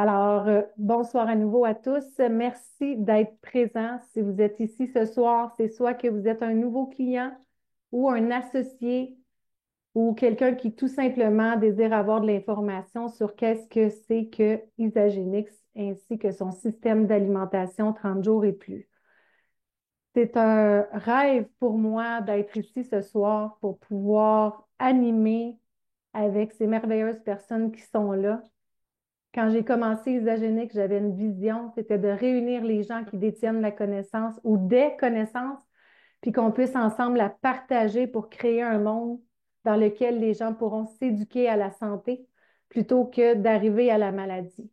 Alors, bonsoir à nouveau à tous. Merci d'être présents. Si vous êtes ici ce soir, c'est soit que vous êtes un nouveau client ou un associé ou quelqu'un qui tout simplement désire avoir de l'information sur qu'est-ce que c'est que Isagenix ainsi que son système d'alimentation 30 jours et plus. C'est un rêve pour moi d'être ici ce soir pour pouvoir animer avec ces merveilleuses personnes qui sont là. Quand j'ai commencé Isagénique, j'avais une vision, c'était de réunir les gens qui détiennent la connaissance ou des connaissances, puis qu'on puisse ensemble la partager pour créer un monde dans lequel les gens pourront s'éduquer à la santé plutôt que d'arriver à la maladie.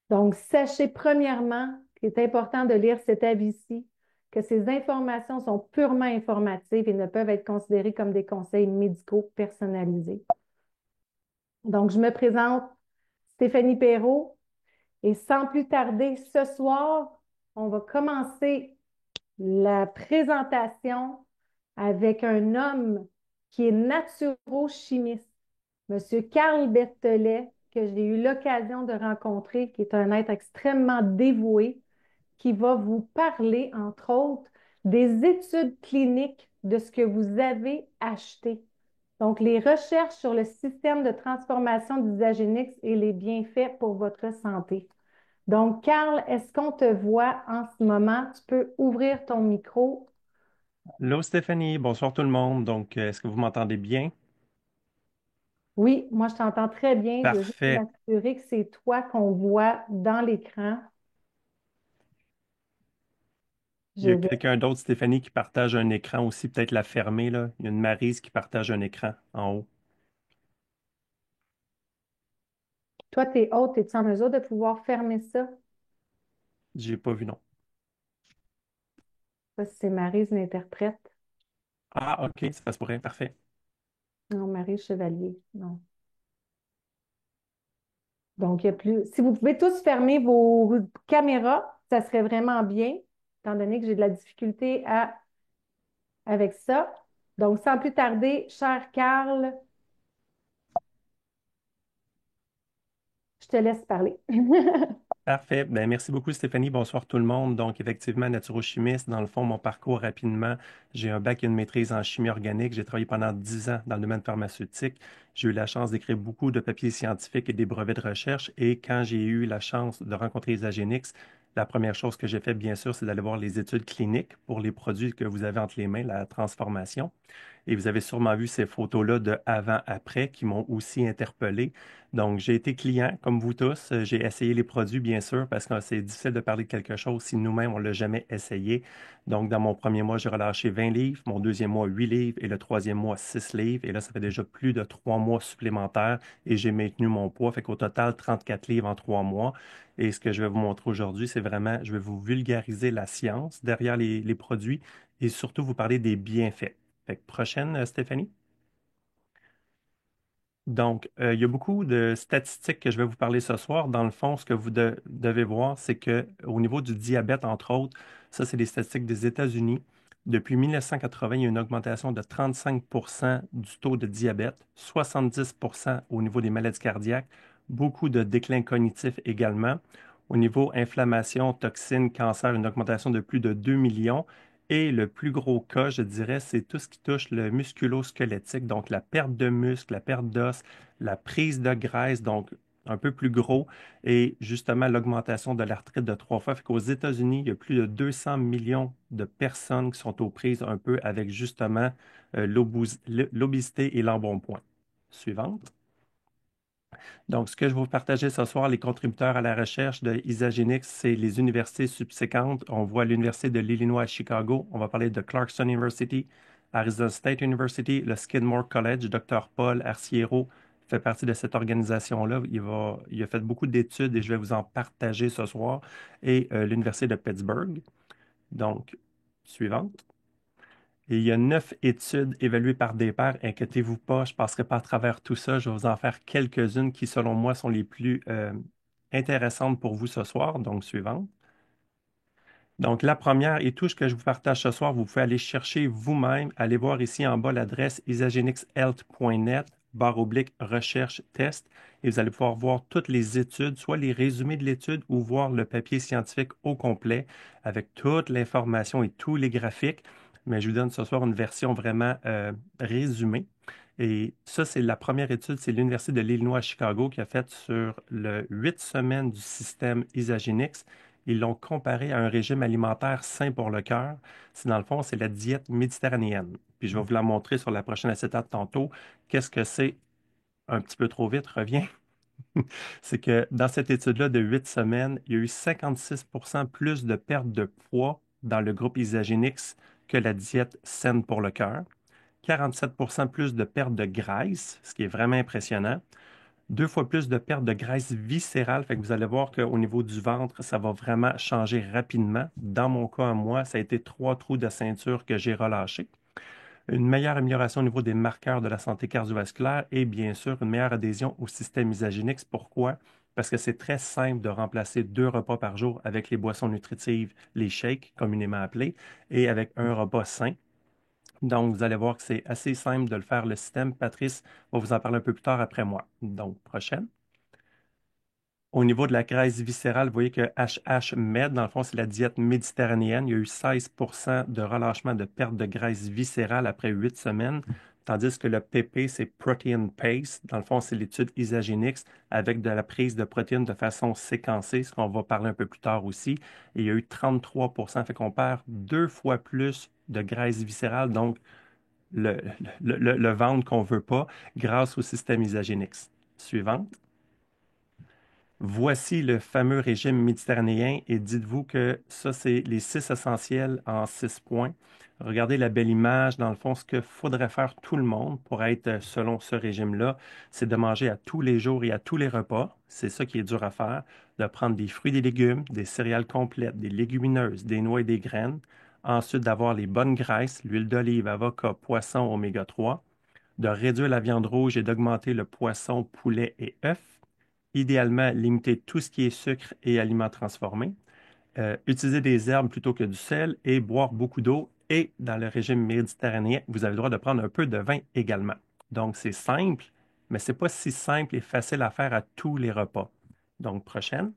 Donc, sachez premièrement qu'il est important de lire cet avis-ci, que ces informations sont purement informatives et ne peuvent être considérées comme des conseils médicaux personnalisés. Donc, je me présente Stéphanie Perrault. Et sans plus tarder, ce soir, on va commencer la présentation avec un homme qui est naturochimiste, Monsieur Carl Berthelet, que j'ai eu l'occasion de rencontrer, qui est un être extrêmement dévoué, qui va vous parler, entre autres, des études cliniques de ce que vous avez acheté. Donc, les recherches sur le système de transformation d'Isagenix et les bienfaits pour votre santé. Donc, Carl, est-ce qu'on te voit en ce moment? Tu peux ouvrir ton micro. Hello Stéphanie, bonsoir tout le monde. Est-ce que vous m'entendez bien? Oui, moi, je t'entends très bien. Je veux juste Parfait. m'assurer que c'est toi qu'on voit dans l'écran. Il Je y a vais. quelqu'un d'autre, Stéphanie, qui partage un écran aussi, peut-être la fermer, là. Il y a une Maryse qui partage un écran en haut. Toi, t'es haute, es-tu en mesure de pouvoir fermer ça? J'ai pas vu, non. Ça, c'est Maryse, l'interprète. Ah, OK, ça se pourrait, parfait. Non, Marie Chevalier. Non. Donc, il y a plus. Si vous pouvez tous fermer vos caméras, ça serait vraiment bien, étant donné que j'ai de la difficulté avec ça. Donc, sans plus tarder, cher Carl, je te laisse parler. Parfait. Ben, merci beaucoup, Stéphanie. Bonsoir tout le monde. Donc, effectivement, naturochimiste, dans le fond, mon parcours rapidement, j'ai un bac et une maîtrise en chimie organique. J'ai travaillé pendant 10 ans dans le domaine pharmaceutique. J'ai eu la chance d'écrire beaucoup de papiers scientifiques et des brevets de recherche. Et quand j'ai eu la chance de rencontrer Isagenix, la première chose que j'ai fait, bien sûr, c'est d'aller voir les études cliniques pour les produits que vous avez entre les mains, la transformation. Et vous avez sûrement vu ces photos-là de avant-après qui m'ont aussi interpellé. Donc, j'ai été client, comme vous tous. J'ai essayé les produits, bien sûr, parce que c'est difficile de parler de quelque chose si nous-mêmes, on ne l'a jamais essayé. Donc, dans mon premier mois, j'ai relâché 20 livres, mon deuxième mois, 8 livres, et le troisième mois, 6 livres. Et là, ça fait déjà plus de 3 mois supplémentaires et j'ai maintenu mon poids. Fait qu'au total, 34 livres en 3 mois. Et ce que je vais vous montrer aujourd'hui, c'est vraiment, je vais vous vulgariser la science derrière les produits et surtout vous parler des bienfaits. Fait que prochaine, Stéphanie. Donc, il y a beaucoup de statistiques que je vais vous parler ce soir. Dans le fond, ce que vous devez voir, c'est que au niveau du diabète, entre autres, ça, c'est des statistiques des États-Unis. Depuis 1980, il y a une augmentation de 35 du taux de diabète, 70 au niveau des maladies cardiaques, beaucoup de déclin cognitif également. Au niveau inflammation, toxines, cancer, une augmentation de plus de 2 millions. Et le plus gros cas, je dirais, c'est tout ce qui touche le musculo-squelettique, donc la perte de muscle, la perte d'os, la prise de graisse, donc un peu plus gros, et justement l'augmentation de l'arthrite de 3 fois. Fait qu'aux États-Unis, il y a plus de 200 millions de personnes qui sont aux prises un peu avec justement l'obésité et l'embonpoint. Suivante. Donc, ce que je vais vous partager ce soir, les contributeurs à la recherche de Isagenix, c'est les universités subséquentes. On voit l'Université de l'Illinois à Chicago. On va parler de Clarkson University, Arizona State University, le Skidmore College. Dr. Paul Arciero fait partie de cette organisation-là. Il a fait beaucoup d'études et je vais vous en partager ce soir. Et l'Université de Pittsburgh. Donc, suivante. Et il y a 9 études évaluées par des pairs. Inquiétez-vous pas, je ne passerai pas à travers tout ça. Je vais vous en faire quelques-unes qui, selon moi, sont les plus intéressantes pour vous ce soir. Donc, suivante. Donc, la première et tout ce que je vous partage ce soir, vous pouvez aller chercher vous-même. Allez voir ici en bas l'adresse isagenixhealth.net. recherche test et vous allez pouvoir voir toutes les études, soit les résumés de l'étude ou voir le papier scientifique au complet avec toute l'information et tous les graphiques. Mais je vous donne ce soir une version vraiment résumée. Et ça, c'est la première étude, c'est l'Université de l'Illinois à Chicago qui a fait sur le 8 semaines du système Isagenix. Ils l'ont comparé à un régime alimentaire sain pour le cœur. C'est dans le fond, c'est la diète méditerranéenne. Puis je vais vous la montrer sur la prochaine acétate tantôt. Qu'est-ce que c'est? Un petit peu trop vite, reviens. C'est que dans cette étude-là de 8 semaines, il y a eu 56% plus de perte de poids dans le groupe Isagenix que la diète saine pour le cœur. 47% plus de perte de graisse, ce qui est vraiment impressionnant. 2 fois plus de perte de graisse viscérale. Fait que vous allez voir qu'au niveau du ventre, ça va vraiment changer rapidement. Dans mon cas, à moi, ça a été 3 trous de ceinture que j'ai relâchés. Une meilleure amélioration au niveau des marqueurs de la santé cardiovasculaire et bien sûr une meilleure adhésion au système Isagenix. Pourquoi? Parce que c'est très simple de remplacer 2 repas par jour avec les boissons nutritives, les shakes communément appelés, et avec un repas sain. Donc, vous allez voir que c'est assez simple de le faire, le système. Patrice va vous en parler un peu plus tard après moi. Donc, prochaine. Au niveau de la graisse viscérale, vous voyez que HH-Med, dans le fond, c'est la diète méditerranéenne. Il y a eu 16% de relâchement de perte de graisse viscérale après 8 semaines, tandis que le PP, c'est Protein Pace. Dans le fond, c'est l'étude Isagenix avec de la prise de protéines de façon séquencée, ce qu'on va parler un peu plus tard aussi. Et il y a eu 33%, fait qu'on perd 2 fois plus de graisse viscérale, donc le, le ventre qu'on ne veut pas, grâce au système Isagenix. Suivante. Voici le fameux régime méditerranéen et dites-vous que ça, c'est les 6 essentiels en 6 points. Regardez la belle image. Dans le fond, ce que faudrait faire tout le monde pour être selon ce régime-là, c'est de manger à tous les jours et à tous les repas. C'est ça qui est dur à faire. De prendre des fruits, des légumes, des céréales complètes, des légumineuses, des noix et des graines. Ensuite, d'avoir les bonnes graisses, l'huile d'olive, avocat, poisson, oméga 3. De réduire la viande rouge et d'augmenter le poisson, poulet et œufs. Idéalement, limiter tout ce qui est sucre et aliments transformés. Utiliser des herbes plutôt que du sel et boire beaucoup d'eau. Et dans le régime méditerranéen, vous avez le droit de prendre un peu de vin également. Donc, c'est simple, mais c'est pas si simple et facile à faire à tous les repas. Donc, prochaine.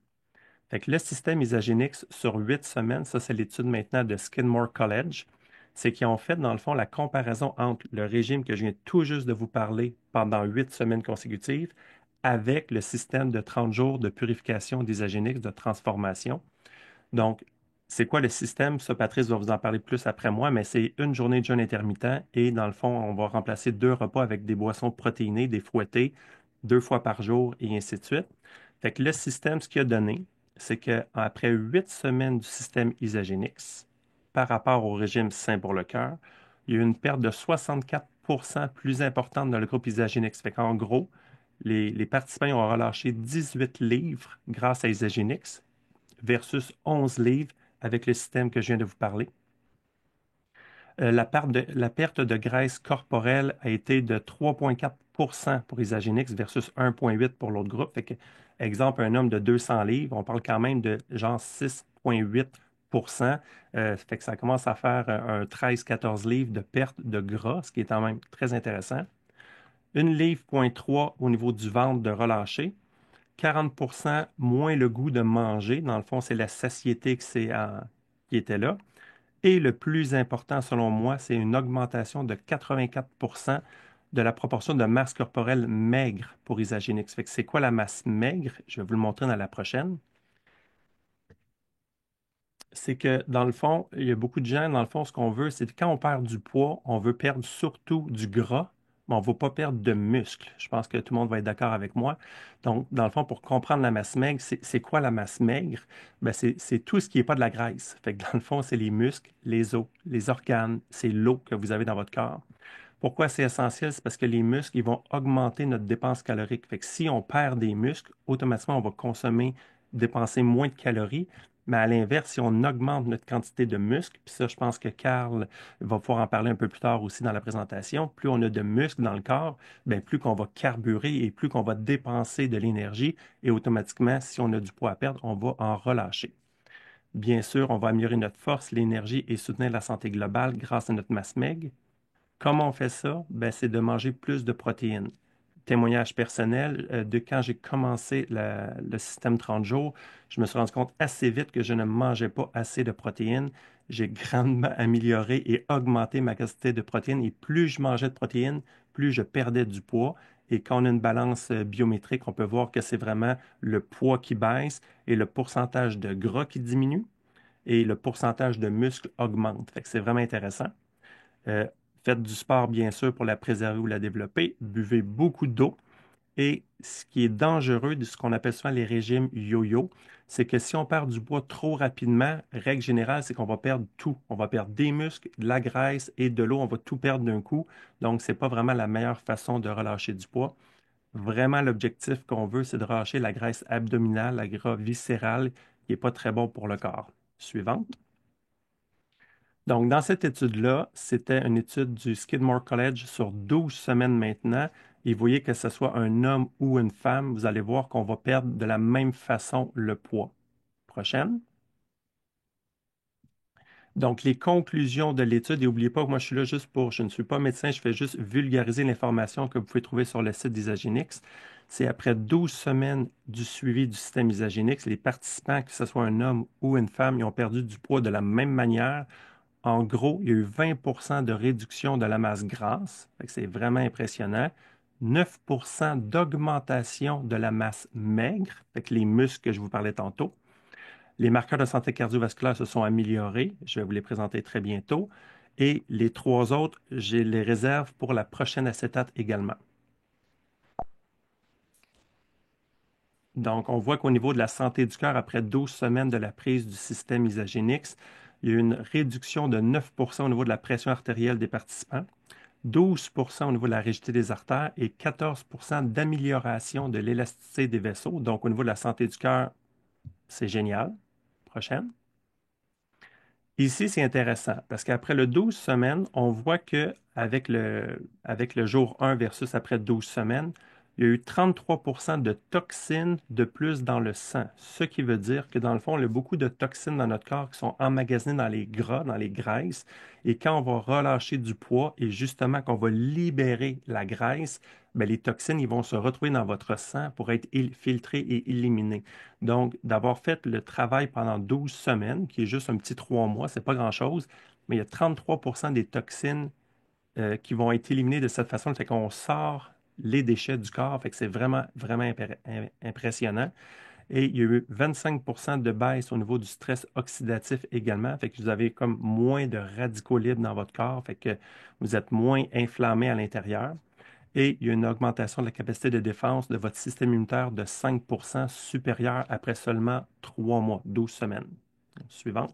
Fait que le système Isagenix sur 8 semaines, ça c'est l'étude maintenant de Skidmore College, c'est qu'ils ont fait dans le fond la comparaison entre le régime que je viens tout juste de vous parler pendant 8 semaines consécutives avec le système de 30 jours de purification d'Isagenix, de transformation. Donc, c'est quoi le système? Ça, Patrice va vous en parler plus après moi, mais c'est une journée de jeûne intermittent et dans le fond, on va remplacer 2 repas avec des boissons protéinées, des fouettés, 2 fois par jour et ainsi de suite. Fait que le système, ce qu'il a donné, c'est qu'après 8 semaines du système Isagenix, par rapport au régime sain pour le cœur, il y a eu une perte de 64% plus importante dans le groupe Isagenix. Fait qu'en gros, les participants ont relâché 18 livres grâce à Isagenix versus 11 livres avec le système que je viens de vous parler. La perte de graisse corporelle a été de 3,4% pour Isagenix versus 1,8% pour l'autre groupe. Fait que, exemple, un homme de 200 livres, on parle quand même de genre 6,8%. Fait que ça commence à faire un 13-14 livres de perte de gras, ce qui est quand même très intéressant. 1,3 livre au niveau du ventre de relâcher. 40% moins le goût de manger. Dans le fond, c'est la satiété qui était là. Et le plus important, selon moi, c'est une augmentation de 84% de la proportion de masse corporelle maigre pour Isagenix. Fait que c'est quoi la masse maigre? Je vais vous le montrer dans la prochaine. C'est que dans le fond, il y a beaucoup de gens, dans le fond, ce qu'on veut, c'est que quand on perd du poids, on veut perdre surtout du gras, mais on ne veut pas perdre de muscle. Je pense que tout le monde va être d'accord avec moi. Donc, dans le fond, pour comprendre la masse maigre, c'est quoi la masse maigre? Ben, c'est tout ce qui n'est pas de la graisse. Fait que dans le fond, c'est les muscles, les os, les organes, c'est l'eau que vous avez dans votre corps. Pourquoi c'est essentiel? C'est parce que les muscles, ils vont augmenter notre dépense calorique. Fait que si on perd des muscles, automatiquement, on va dépenser moins de calories. Mais à l'inverse, si on augmente notre quantité de muscles, puis ça, je pense que Carl va pouvoir en parler un peu plus tard aussi dans la présentation, plus on a de muscles dans le corps, bien, plus qu'on va carburer et plus qu'on va dépenser de l'énergie. Et automatiquement, si on a du poids à perdre, on va en relâcher. Bien sûr, on va améliorer notre force, l'énergie et soutenir la santé globale grâce à notre masse maigre. Comment on fait ça? Ben, c'est de manger plus de protéines. témoignage personnel, de quand j'ai commencé le système 30 jours, je me suis rendu compte assez vite que je ne mangeais pas assez de protéines. J'ai grandement amélioré et augmenté ma quantité de protéines. Et plus je mangeais de protéines, plus je perdais du poids. Et quand on a une balance biométrique, on peut voir que c'est vraiment le poids qui baisse et le pourcentage de gras qui diminue et le pourcentage de muscles augmente. Fait que c'est vraiment intéressant. Euh, Faites du sport, bien sûr, pour la préserver ou la développer. Buvez beaucoup d'eau. Et ce qui est dangereux de ce qu'on appelle souvent les régimes yo-yo, c'est que si on perd du poids trop rapidement, règle générale, c'est qu'on va perdre tout. On va perdre des muscles, de la graisse et de l'eau. On va tout perdre d'un coup. Donc, ce n'est pas vraiment la meilleure façon de relâcher du poids. Vraiment, l'objectif qu'on veut, c'est de relâcher la graisse abdominale, la graisse viscérale, qui n'est pas très bon pour le corps. Suivante. Donc, dans cette étude-là, c'était une étude du Skidmore College sur 12 semaines maintenant. Et vous voyez que ce soit un homme ou une femme, vous allez voir qu'on va perdre de la même façon le poids. Prochaine. Donc, les conclusions de l'étude, et n'oubliez pas que moi, je suis là juste je ne suis pas médecin, je fais juste vulgariser l'information que vous pouvez trouver sur le site d'Isagenix. C'est après 12 semaines du suivi du système Isagenix, les participants, que ce soit un homme ou une femme, ils ont perdu du poids de la même manière. En gros, il y a eu 20 de réduction de la masse grasse, fait que c'est vraiment impressionnant. 9 d'augmentation de la masse maigre, fait que les muscles que je vous parlais tantôt. Les marqueurs de santé cardiovasculaire se sont améliorés. Je vais vous les présenter très bientôt. Et les trois autres, j'ai les réserves pour la prochaine acétate également. Donc, on voit qu'au niveau de la santé du cœur, après 12 semaines de la prise du système Isagenix, il y a eu une réduction de 9 au niveau de la pression artérielle des participants, 12 au niveau de la rigidité des artères et 14 d'amélioration de l'élasticité des vaisseaux. Donc, au niveau de la santé du cœur, c'est génial. Prochaine. Ici, c'est intéressant parce qu'après le 12 semaines, on voit que avec le jour 1 versus après 12 semaines, il y a eu 33 de toxines de plus dans le sang. Ce qui veut dire que dans le fond, il y a beaucoup de toxines dans notre corps qui sont emmagasinées dans les gras, dans les graisses. Et quand on va relâcher du poids et justement qu'on va libérer la graisse, bien, les toxines, ils vont se retrouver dans votre sang pour être filtrées et éliminées. Donc, d'avoir fait le travail pendant 12 semaines, qui est juste un petit 3 mois, c'est pas grand-chose, mais il y a 33 des toxines qui vont être éliminées de cette façon. Fait qu'on sort les déchets du corps. Fait que c'est vraiment, vraiment impressionnant. Et il y a eu 25 de baisse au niveau du stress oxydatif également. Fait que vous avez comme moins de radicaux libres dans votre corps. Fait que vous êtes moins inflammé à l'intérieur. Et il y a une augmentation de la capacité de défense de votre système immunitaire de 5 supérieure après seulement 3 mois, 12 semaines. Suivant.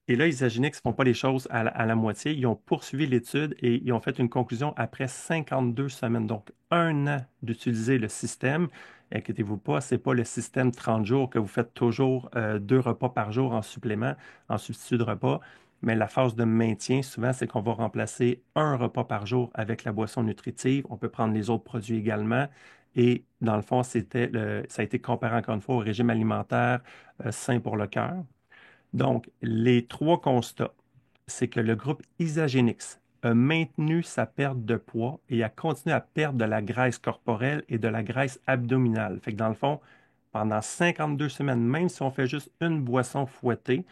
Et là, Isagenix ne font pas les choses à la moitié. Ils ont poursuivi l'étude et ils ont fait une conclusion après 52 semaines, donc un an d'utiliser le système. Inquiétez-vous pas, ce n'est pas le système 30 jours que vous faites toujours 2 repas par jour en supplément, en substitut de repas. Mais la phase de maintien, souvent, c'est qu'on va remplacer un repas par jour avec la boisson nutritive. On peut prendre les autres produits également. Et dans le fond, ça a été comparé encore une fois au régime alimentaire sain pour le cœur. Donc, les trois constats, c'est que le groupe Isagenix a maintenu sa perte de poids et a continué à perdre de la graisse corporelle et de la graisse abdominale. Fait que dans le fond, pendant 52 semaines, même si on fait juste une boisson fouettée,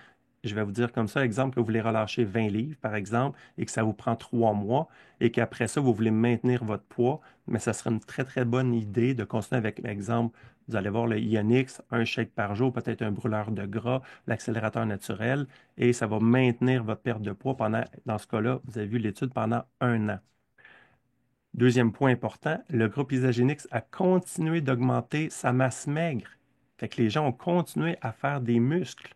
je vais vous dire comme ça, exemple, que vous voulez relâcher 20 livres, par exemple, et que ça vous prend 3 mois, et qu'après ça, vous voulez maintenir votre poids, mais ça serait une très, très bonne idée de continuer avec, exemple, vous allez voir le Ionix, un shake par jour, peut-être un brûleur de gras, l'accélérateur naturel, et ça va maintenir votre perte de poids pendant, dans ce cas-là, vous avez vu l'étude pendant un an. Deuxième point important, le groupe Isagenix a continué d'augmenter sa masse maigre. Fait que les gens ont continué à faire des muscles.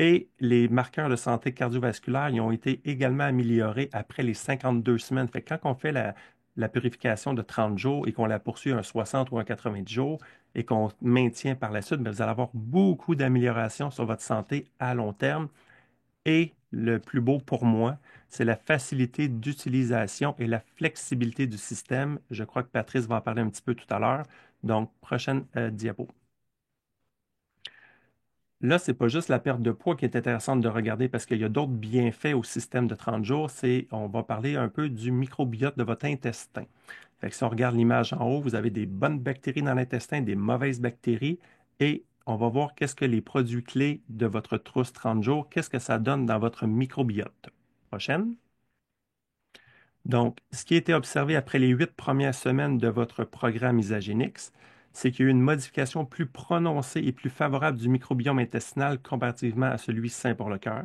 Et les marqueurs de santé cardiovasculaire, ils ont été également améliorés après les 52 semaines. Fait que quand on fait la purification de 30 jours et qu'on la poursuit un 60 ou un 90 jours et qu'on maintient par la suite, bien, vous allez avoir beaucoup d'améliorations sur votre santé à long terme. Et le plus beau pour moi, c'est la facilité d'utilisation et la flexibilité du système. Je crois que Patrice va en parler un petit peu tout à l'heure. Donc, prochaine diapo. Là, c'est pas juste la perte de poids qui est intéressante de regarder parce qu'il y a d'autres bienfaits au système de 30 jours. On va parler un peu du microbiote de votre intestin. Fait que si on regarde l'image en haut, vous avez des bonnes bactéries dans l'intestin, des mauvaises bactéries, et on va voir qu'est-ce que les produits clés de votre trousse 30 jours, qu'est-ce que ça donne dans votre microbiote. Prochaine. Donc, ce qui a été observé après les 8 premières semaines de votre programme Isagenix, c'est qu'il y a eu une modification plus prononcée et plus favorable du microbiome intestinal comparativement à celui sain pour le cœur.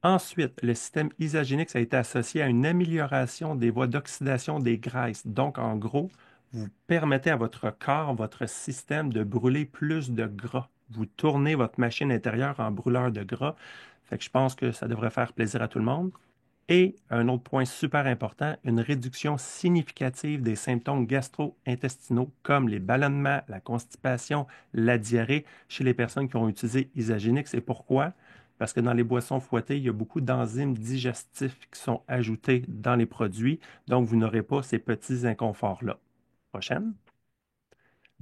Ensuite, le système Isagenix a été associé à une amélioration des voies d'oxydation des graisses. Donc, en gros, vous permettez à votre corps, votre système de brûler plus de gras. Vous tournez votre machine intérieure en brûleur de gras. Fait que je pense que ça devrait faire plaisir à tout le monde. Et un autre point super important, une réduction significative des symptômes gastro-intestinaux comme les ballonnements, la constipation, la diarrhée chez les personnes qui ont utilisé Isagenix. Et pourquoi? Parce que dans les boissons fouettées, il y a beaucoup d'enzymes digestifs qui sont ajoutés dans les produits, donc vous n'aurez pas ces petits inconforts-là. Prochaine.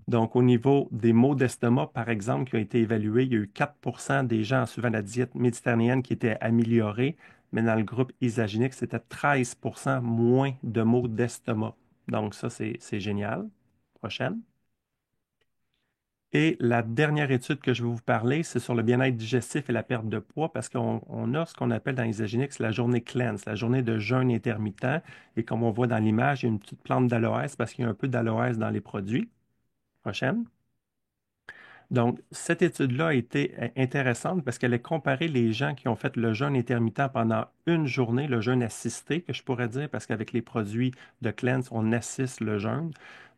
Donc, au niveau des maux d'estomac, par exemple, qui ont été évalués, il y a eu 4 des gens en suivant la diète méditerranéenne qui étaient améliorés, mais dans le groupe isagénique, c'était 13 moins de maux d'estomac. Donc, ça, c'est génial. Prochaine. Et la dernière étude que je vais vous parler, c'est sur le bien-être digestif et la perte de poids, parce qu'on a ce qu'on appelle dans l'isagénique, c'est la journée cleanse, la journée de jeûne intermittent. Et comme on voit dans l'image, il y a une petite plante d'aloès parce qu'il y a un peu d'aloès dans les produits. Prochaine. Donc, cette étude-là a été intéressante parce qu'elle a comparé les gens qui ont fait le jeûne intermittent pendant une journée, le jeûne assisté, que je pourrais dire, parce qu'avec les produits de cleanse, on assiste le jeûne.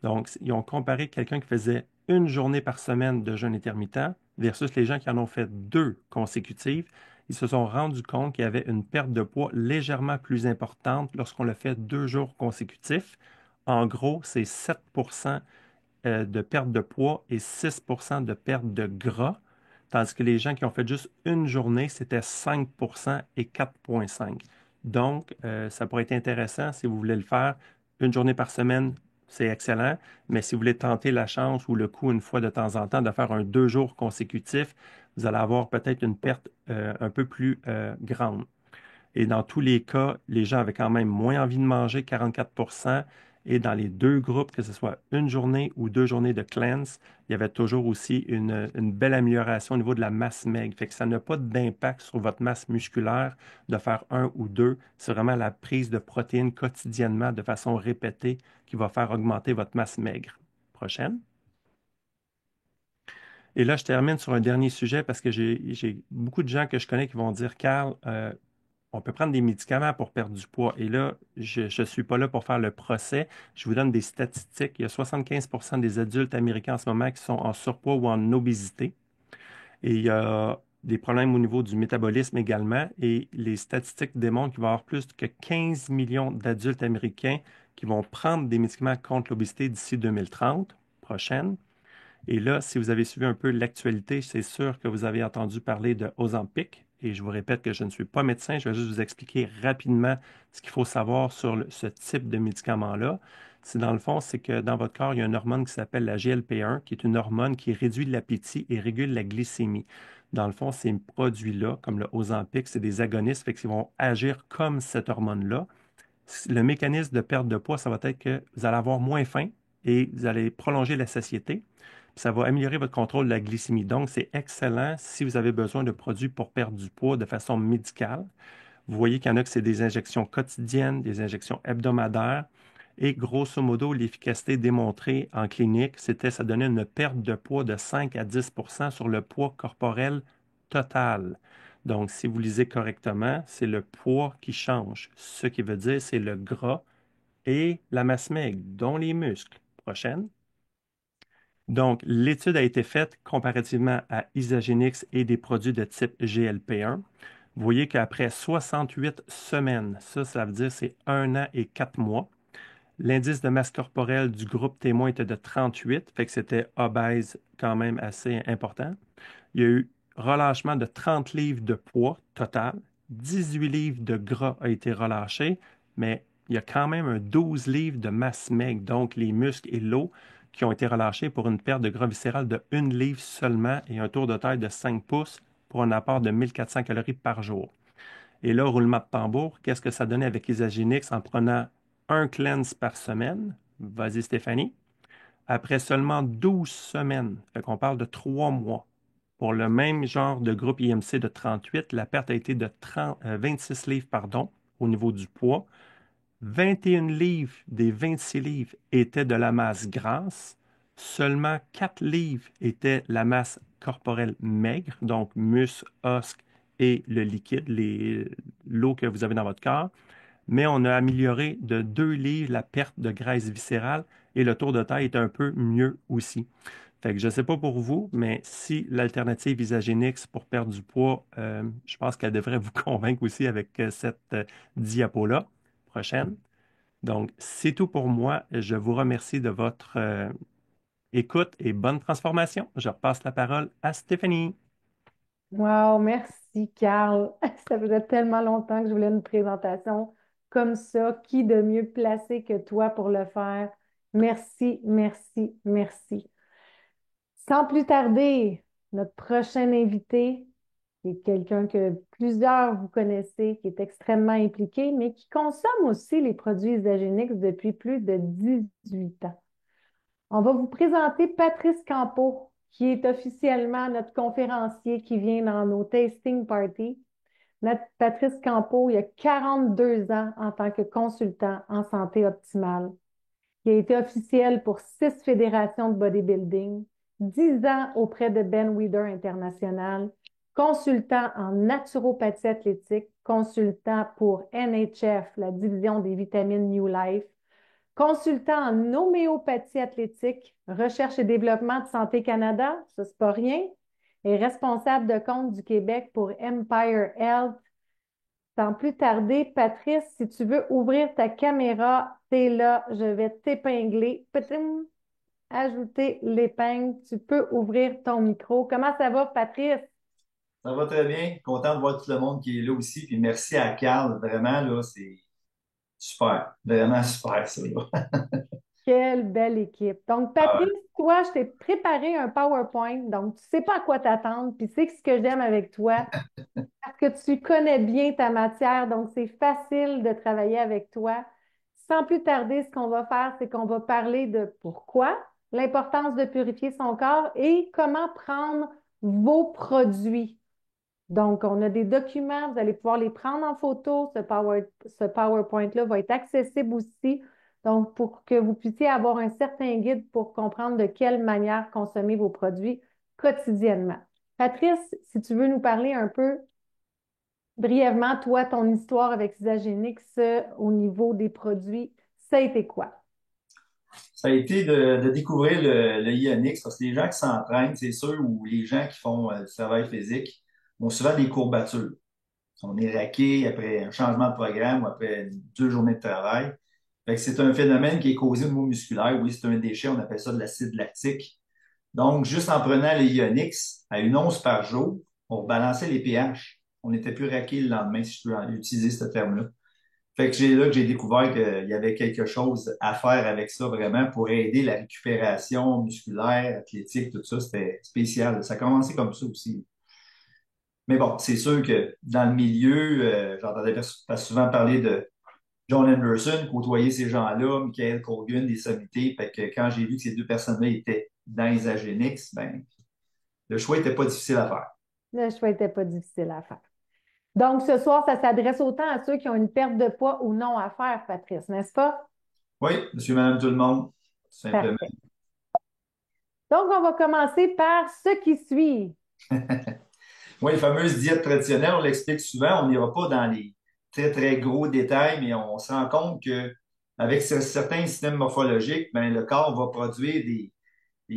Donc, ils ont comparé quelqu'un qui faisait une journée par semaine de jeûne intermittent versus les gens qui en ont fait deux consécutives. Ils se sont rendus compte qu'il y avait une perte de poids légèrement plus importante lorsqu'on le fait 2 jours consécutifs. En gros, c'est 7 de perte de poids et 6 de perte de gras, tandis que les gens qui ont fait juste une journée, c'était 5 et 4,5. Donc, ça pourrait être intéressant si vous voulez le faire une journée par semaine, c'est excellent, mais si vous voulez tenter la chance ou le coup une fois de temps en temps de faire un 2 jours consécutif, vous allez avoir peut-être une perte un peu plus grande. Et dans tous les cas, les gens avaient quand même moins envie de manger, 44. Et dans les deux groupes, que ce soit une journée ou 2 journées de cleanse, il y avait toujours aussi une belle amélioration au niveau de la masse maigre. Fait que ça n'a pas d'impact sur votre masse musculaire de faire un ou deux. C'est vraiment la prise de protéines quotidiennement de façon répétée qui va faire augmenter votre masse maigre. Prochaine. Et là, je termine sur un dernier sujet parce que j'ai beaucoup de gens que je connais qui vont dire, Carl, on peut prendre des médicaments pour perdre du poids. Et là, je ne suis pas là pour faire le procès. Je vous donne des statistiques. Il y a 75 des adultes américains en ce moment qui sont en surpoids ou en obésité. Et il y a des problèmes au niveau du métabolisme également. Et les statistiques démontrent qu'il va y avoir plus que 15 millions d'adultes américains qui vont prendre des médicaments contre l'obésité d'ici 2030. Prochaine. Et là, si vous avez suivi un peu l'actualité, c'est sûr que vous avez entendu parler de Ozempic. Et je vous répète que je ne suis pas médecin, je vais juste vous expliquer rapidement ce qu'il faut savoir sur ce type de médicament-là. C'est dans le fond, c'est que dans votre corps, il y a une hormone qui s'appelle la GLP-1, qui est une hormone qui réduit l'appétit et régule la glycémie. Dans le fond, ces produits-là, comme le Ozempic, c'est des agonistes, fait qu'ils vont agir comme cette hormone-là. Le mécanisme de perte de poids, ça va être que vous allez avoir moins faim et vous allez prolonger la satiété. Ça va améliorer votre contrôle de la glycémie. Donc, c'est excellent si vous avez besoin de produits pour perdre du poids de façon médicale. Vous voyez qu'il y en a que c'est des injections quotidiennes, des injections hebdomadaires. Et grosso modo, l'efficacité démontrée en clinique, ça donnait une perte de poids de 5 à 10 sur le poids corporel total. Donc, si vous lisez correctement, c'est le poids qui change. Ce qui veut dire, c'est le gras et la masse maigre, dont les muscles. Prochaine. Donc, l'étude a été faite comparativement à Isagenix et des produits de type GLP-1. Vous voyez qu'après 68 semaines, ça veut dire c'est 1 an et 4 mois, l'indice de masse corporelle du groupe témoin était de 38, fait que c'était obèse quand même assez important. Il y a eu relâchement de 30 livres de poids total, 18 livres de gras a été relâché, mais il y a quand même un 12 livres de masse maigre, donc les muscles et l'eau, qui ont été relâchés pour une perte de gras viscéral de 1 livre seulement et un tour de taille de 5 pouces pour un apport de 1400 calories par jour. Et là, roulement de tambour, qu'est-ce que ça donnait avec Isagenix en prenant un cleanse par semaine? Vas-y, Stéphanie. Après seulement 12 semaines, fait qu'on parle de 3 mois. Pour le même genre de groupe IMC de 38, la perte a été de 26 livres pardon, au niveau du poids. 21 livres des 26 livres étaient de la masse grasse. Seulement 4 livres étaient la masse corporelle maigre, donc muscle, os et le liquide, l'eau que vous avez dans votre corps. Mais on a amélioré de 2 livres la perte de graisse viscérale et le tour de taille est un peu mieux aussi. Fait que je ne sais pas pour vous, mais si l'alternative Isagenix pour perdre du poids, je pense qu'elle devrait vous convaincre aussi avec cette diapo-là. Prochaine. Donc, c'est tout pour moi. Je vous remercie de votre écoute et bonne transformation. Je repasse la parole à Stéphanie. Wow, merci, Carl. Ça faisait tellement longtemps que je voulais une présentation comme ça. Qui de mieux placé que toi pour le faire? Merci, merci, merci. Sans plus tarder, notre prochain invité est quelqu'un que plusieurs vous connaissez, qui est extrêmement impliqué, mais qui consomme aussi les produits Isagenix depuis plus de 18 ans. On va vous présenter Patrice Campeau, qui est officiellement notre conférencier qui vient dans nos tasting parties. Notre Patrice Campeau, il a 42 ans en tant que consultant en santé optimale. Il a été officiel pour 6 fédérations de bodybuilding, 10 ans auprès de Ben Weider International, consultant en naturopathie athlétique, consultant pour NHF, la division des vitamines New Life, consultant en homéopathie athlétique, recherche et développement de Santé Canada, ça c'est pas rien, et responsable de compte du Québec pour Empire Health. Sans plus tarder, Patrice, si tu veux ouvrir ta caméra, t'es là, je vais t'épingler. Pétim, ajouter l'épingle, tu peux ouvrir ton micro. Comment ça va, Patrice? Ça va très bien. Content de voir tout le monde qui est là aussi. Puis merci à Carl. Vraiment, là, c'est super. Vraiment super, ça, là. Quelle belle équipe. Donc, Ah Patrice, ouais. toi, je t'ai préparé un PowerPoint, donc tu sais pas à quoi t'attendre, puis c'est ce que j'aime avec toi, parce que tu connais bien ta matière, donc c'est facile de travailler avec toi. Sans plus tarder, ce qu'on va faire, c'est qu'on va parler de pourquoi, l'importance de purifier son corps et comment prendre vos produits. Donc, on a des documents, vous allez pouvoir les prendre en photo. Ce PowerPoint-là va être accessible aussi. Donc, pour que vous puissiez avoir un certain guide pour comprendre de quelle manière consommer vos produits quotidiennement. Patrice, si tu veux nous parler un peu brièvement, toi, ton histoire avec Isagenix au niveau des produits, ça a été quoi? Ça a été de découvrir le IONIX parce que les gens qui s'entraînent, c'est sûr, ou les gens qui font du travail physique ont souvent des courbatures. On est raqué après un changement de programme ou après 2 journées de travail. Fait que c'est un phénomène qui est causé au niveau musculaire. Oui, c'est un déchet, on appelle ça de l'acide lactique. Donc, juste en prenant le Ionix à 1 once par jour, on rebalançait les pH. On n'était plus raqué le lendemain, si je peux utiliser ce terme-là. Fait que j'ai là que j'ai découvert qu'il y avait quelque chose à faire avec ça vraiment pour aider la récupération musculaire, athlétique, tout ça. C'était spécial. Ça a commencé comme ça aussi. Mais bon, c'est sûr que dans le milieu, j'entendais pas souvent parler de John Anderson, côtoyer ces gens-là, Michael Colgan, des sommités. Fait que quand j'ai vu que ces deux personnes-là étaient dans les Agenix, ben, le choix était pas difficile à faire. Le choix n'était pas difficile à faire. Donc, ce soir, ça s'adresse autant à ceux qui ont une perte de poids ou non à faire, Patrice, n'est-ce pas? Oui, monsieur, madame, tout le monde, simplement. Parfait. Donc, on va commencer par ce qui suit. Oui, les fameuses diètes traditionnelles, on l'explique souvent, on n'ira pas dans les très, très gros détails, mais on se rend compte que avec certains systèmes morphologiques, ben, le corps va produire des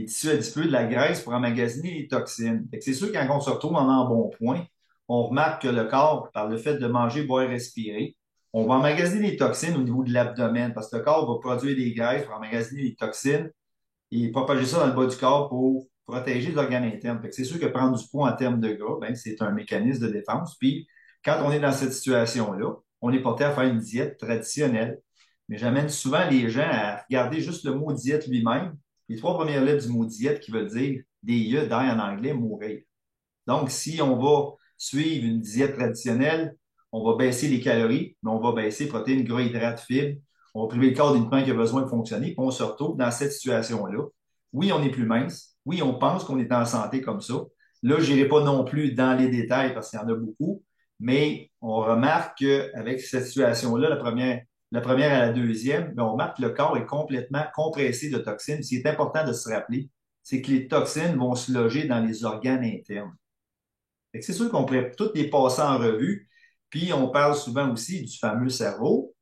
tissus adipeux, de la graisse pour emmagasiner les toxines. Fait que c'est sûr que quand on se retrouve en embonpoint, on remarque que le corps, par le fait de manger, boire, respirer, on va emmagasiner les toxines au niveau de l'abdomen parce que le corps va produire des graisses pour emmagasiner les toxines et propager ça dans le bas du corps pour protéger les organes internes. Fait que c'est sûr que prendre du poids en termes de gras, ben, c'est un mécanisme de défense. Puis, quand on est dans cette situation-là, on est porté à faire une diète traditionnelle. Mais j'amène souvent les gens à regarder juste le mot diète lui-même Les trois premières lettres du mot diète qui veulent dire DIE, die en anglais, mourir. Donc, si on va suivre une diète traditionnelle, on va baisser les calories, mais on va baisser protéines, gras, hydrates, fibres. On va priver le corps d'une qui a besoin de fonctionner, puis on se retrouve dans cette situation-là. Oui, on est plus mince. Oui, on pense qu'on est en santé comme ça. Là, je n'irai pas non plus dans les détails parce qu'il y en a beaucoup, mais on remarque qu'avec cette situation-là, la première à la deuxième, ben, on remarque que le corps est complètement compressé de toxines. Ce qui est important de se rappeler, c'est que les toxines vont se loger dans les organes internes. C'est sûr qu'on pourrait toutes les passer en revue. Puis on parle souvent aussi du fameux cerveau,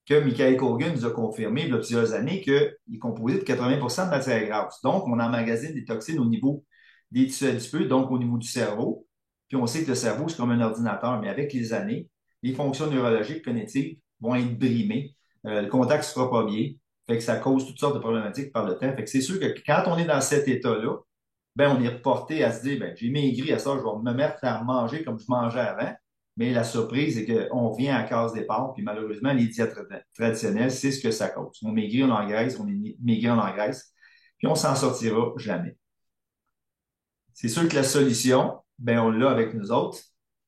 que Michael Corgan nous a confirmé il y a plusieurs années qu'il est composé de 80% de matière grasse. Donc, on emmagasine des toxines au niveau des tissus adipeux, donc au niveau du cerveau. Puis on sait que le cerveau, c'est comme un ordinateur, mais avec les années, les fonctions neurologiques, cognitives vont être brimées. Le contact ne se fera pas bien. Fait que ça cause toutes sortes de problématiques par le temps. Fait que c'est sûr que quand on est dans cet état-là, ben, on est reporté à se dire, ben, j'ai maigri à ça, je vais me mettre à manger comme je mangeais avant. Mais la surprise, c'est qu'on revient à la case départ, puis malheureusement, les diètes traditionnelles, c'est ce que ça cause. On maigrit, on engraisse, on est maigri, on engraisse, puis on s'en sortira jamais. C'est sûr que la solution, ben, on l'a avec nous autres,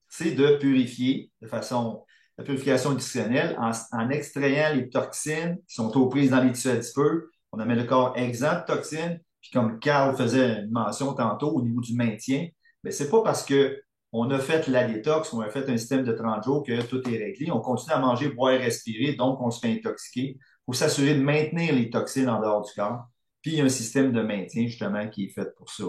c'est de purifier de façon, la purification nutritionnelle en extrayant les toxines qui sont aux prises dans les tissus adipeux. On amène le corps exempt de toxines. Puis comme Carl faisait une mention tantôt au niveau du maintien, ben, c'est pas parce que on a fait la détox, on a fait un système de 30 jours que tout est réglé. On continue à manger, boire et respirer, donc on se fait intoxiquer. Il faut s'assurer de maintenir les toxines en dehors du corps. Puis il y a un système de maintien, justement, qui est fait pour ça.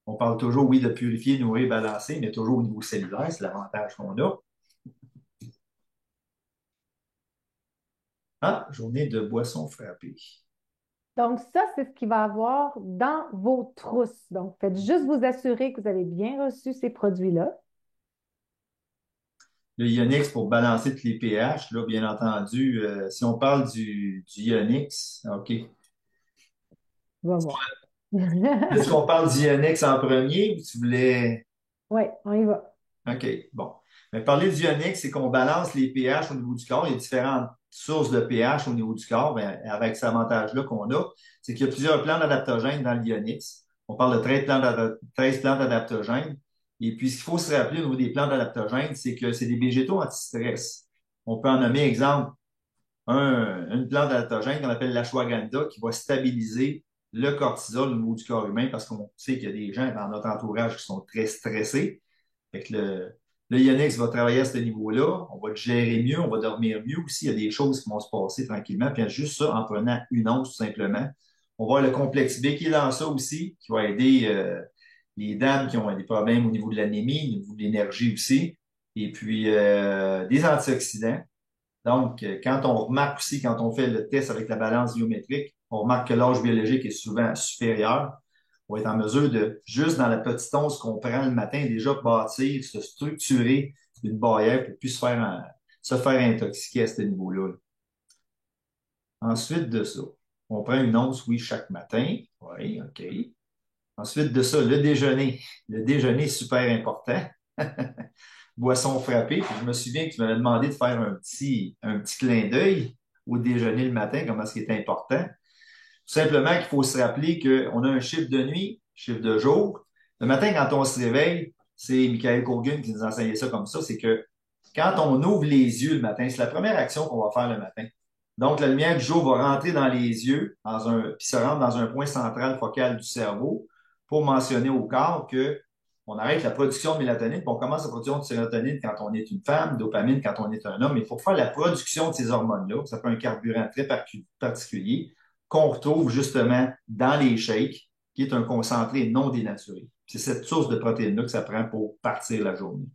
On parle toujours, oui, de purifier, nourrir, balancer, mais toujours au niveau cellulaire, c'est l'avantage qu'on a. Ah, journée de boissons frappées. Donc, ça, c'est ce qu'il va avoir dans vos trousses. Donc, faites juste vous assurer que vous avez bien reçu ces produits-là. Le Ionix pour balancer tous les pH, là, bien entendu, si on parle du Ionix, OK. On va voir. Est-ce qu'on parle du Ionix en premier ou tu voulais. Oui, on y va. OK, bon. Mais parler du Ionix, c'est qu'on balance les pH au niveau du corps. Il y a différentes sources de pH au niveau du corps. Ben, avec cet avantage-là qu'on a, c'est qu'il y a plusieurs plantes adaptogènes dans l'Ionix. On parle de 13 plantes adaptogènes. Et puis, ce qu'il faut se rappeler au niveau des plantes adaptogènes, c'est que c'est des végétaux anti-stress. On peut en nommer, exemple, une plante adaptogène qu'on appelle l'ashwagandha qui va stabiliser le cortisol au niveau du corps humain parce qu'on sait qu'il y a des gens dans notre entourage qui sont très stressés. Fait que le Ionix va travailler à ce niveau-là. On va le gérer mieux, on va dormir mieux aussi. Il y a des choses qui vont se passer tranquillement. Puis juste ça, en prenant une once tout simplement. On va avoir le complexe B qui est dans ça aussi, qui va aider les dames qui ont des problèmes au niveau de l'anémie, au niveau de l'énergie aussi. Et puis des antioxydants. Donc, quand on remarque aussi, quand on fait le test avec la balance biométrique, on remarque que l'âge biologique est souvent supérieur. On va être en mesure de, juste dans la petite once qu'on prend le matin, déjà bâtir, se structurer une barrière pour plus se faire intoxiquer à ce niveau-là. Ensuite de ça, on prend une once, oui, chaque matin. Oui, OK. Ensuite de ça, le déjeuner. Le déjeuner est super important. Boisson frappée. Puis je me souviens que tu m'avais demandé de faire un petit clin d'œil au déjeuner le matin, comment ce qui est important. Tout simplement qu'il faut se rappeler qu'on a un chiffre de nuit, chiffre de jour. Le matin, quand on se réveille, c'est Michael Corgan qui nous enseignait ça comme ça, c'est que quand on ouvre les yeux le matin, c'est la première action qu'on va faire le matin. Donc, la lumière du jour va rentrer dans les yeux, puis se rendre dans un point central focal du cerveau pour mentionner au corps que on arrête la production de mélatonine, puis on commence la production de sérotonine quand on est une femme, dopamine quand on est un homme. Mais pour faire la production de ces hormones-là, ça fait un carburant très particulier qu'on retrouve justement dans les shakes, qui est un concentré non dénaturé. C'est cette source de protéines-là que ça prend pour partir la journée.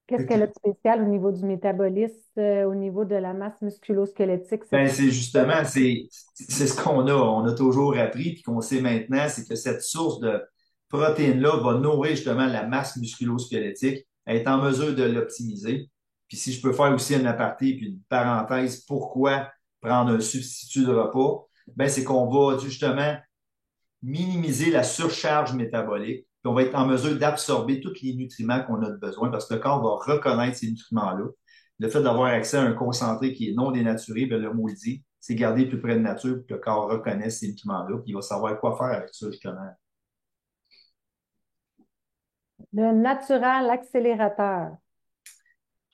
Qu'est-ce qu'elle a de spécial au niveau du métabolisme, au niveau de la masse musculo-squelettique? Ben, c'est justement, c'est ce qu'on a. On a toujours appris, puis qu'on sait maintenant, c'est que cette source de protéines-là va nourrir justement la masse musculo-squelettique, être en mesure de l'optimiser. Puis si je peux faire aussi un aparté, puis une parenthèse, pourquoi prendre un substitut de repas? Ben, c'est qu'on va justement minimiser la surcharge métabolique, puis on va être en mesure d'absorber tous les nutriments qu'on a besoin parce que le corps va reconnaître ces nutriments-là. Le fait d'avoir accès à un concentré qui est non dénaturé, bien, le mot le dit, c'est garder plus près de nature pour que le corps reconnaisse ces nutriments-là, puis il va savoir quoi faire avec ça, justement. Le natural accélérateur.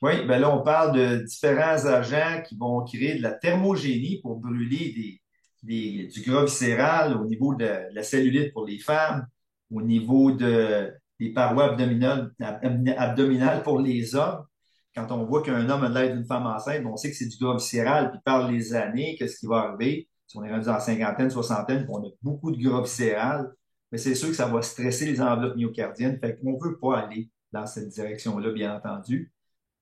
Oui, ben là, on parle de différents agents qui vont créer de la thermogénie pour brûler du gras viscéral au niveau de la cellulite pour les femmes, au niveau des parois abdominales pour les hommes. Quand on voit qu'un homme a l'air d'une femme enceinte, on sait que c'est du gras viscéral, puis par les années, qu'est-ce qui va arriver? Si on est rendu en cinquantaine, soixantaine, puis on a beaucoup de gras viscéral, mais c'est sûr que ça va stresser les enveloppes myocardiennes. Fait qu'on ne veut pas aller dans cette direction-là, bien entendu.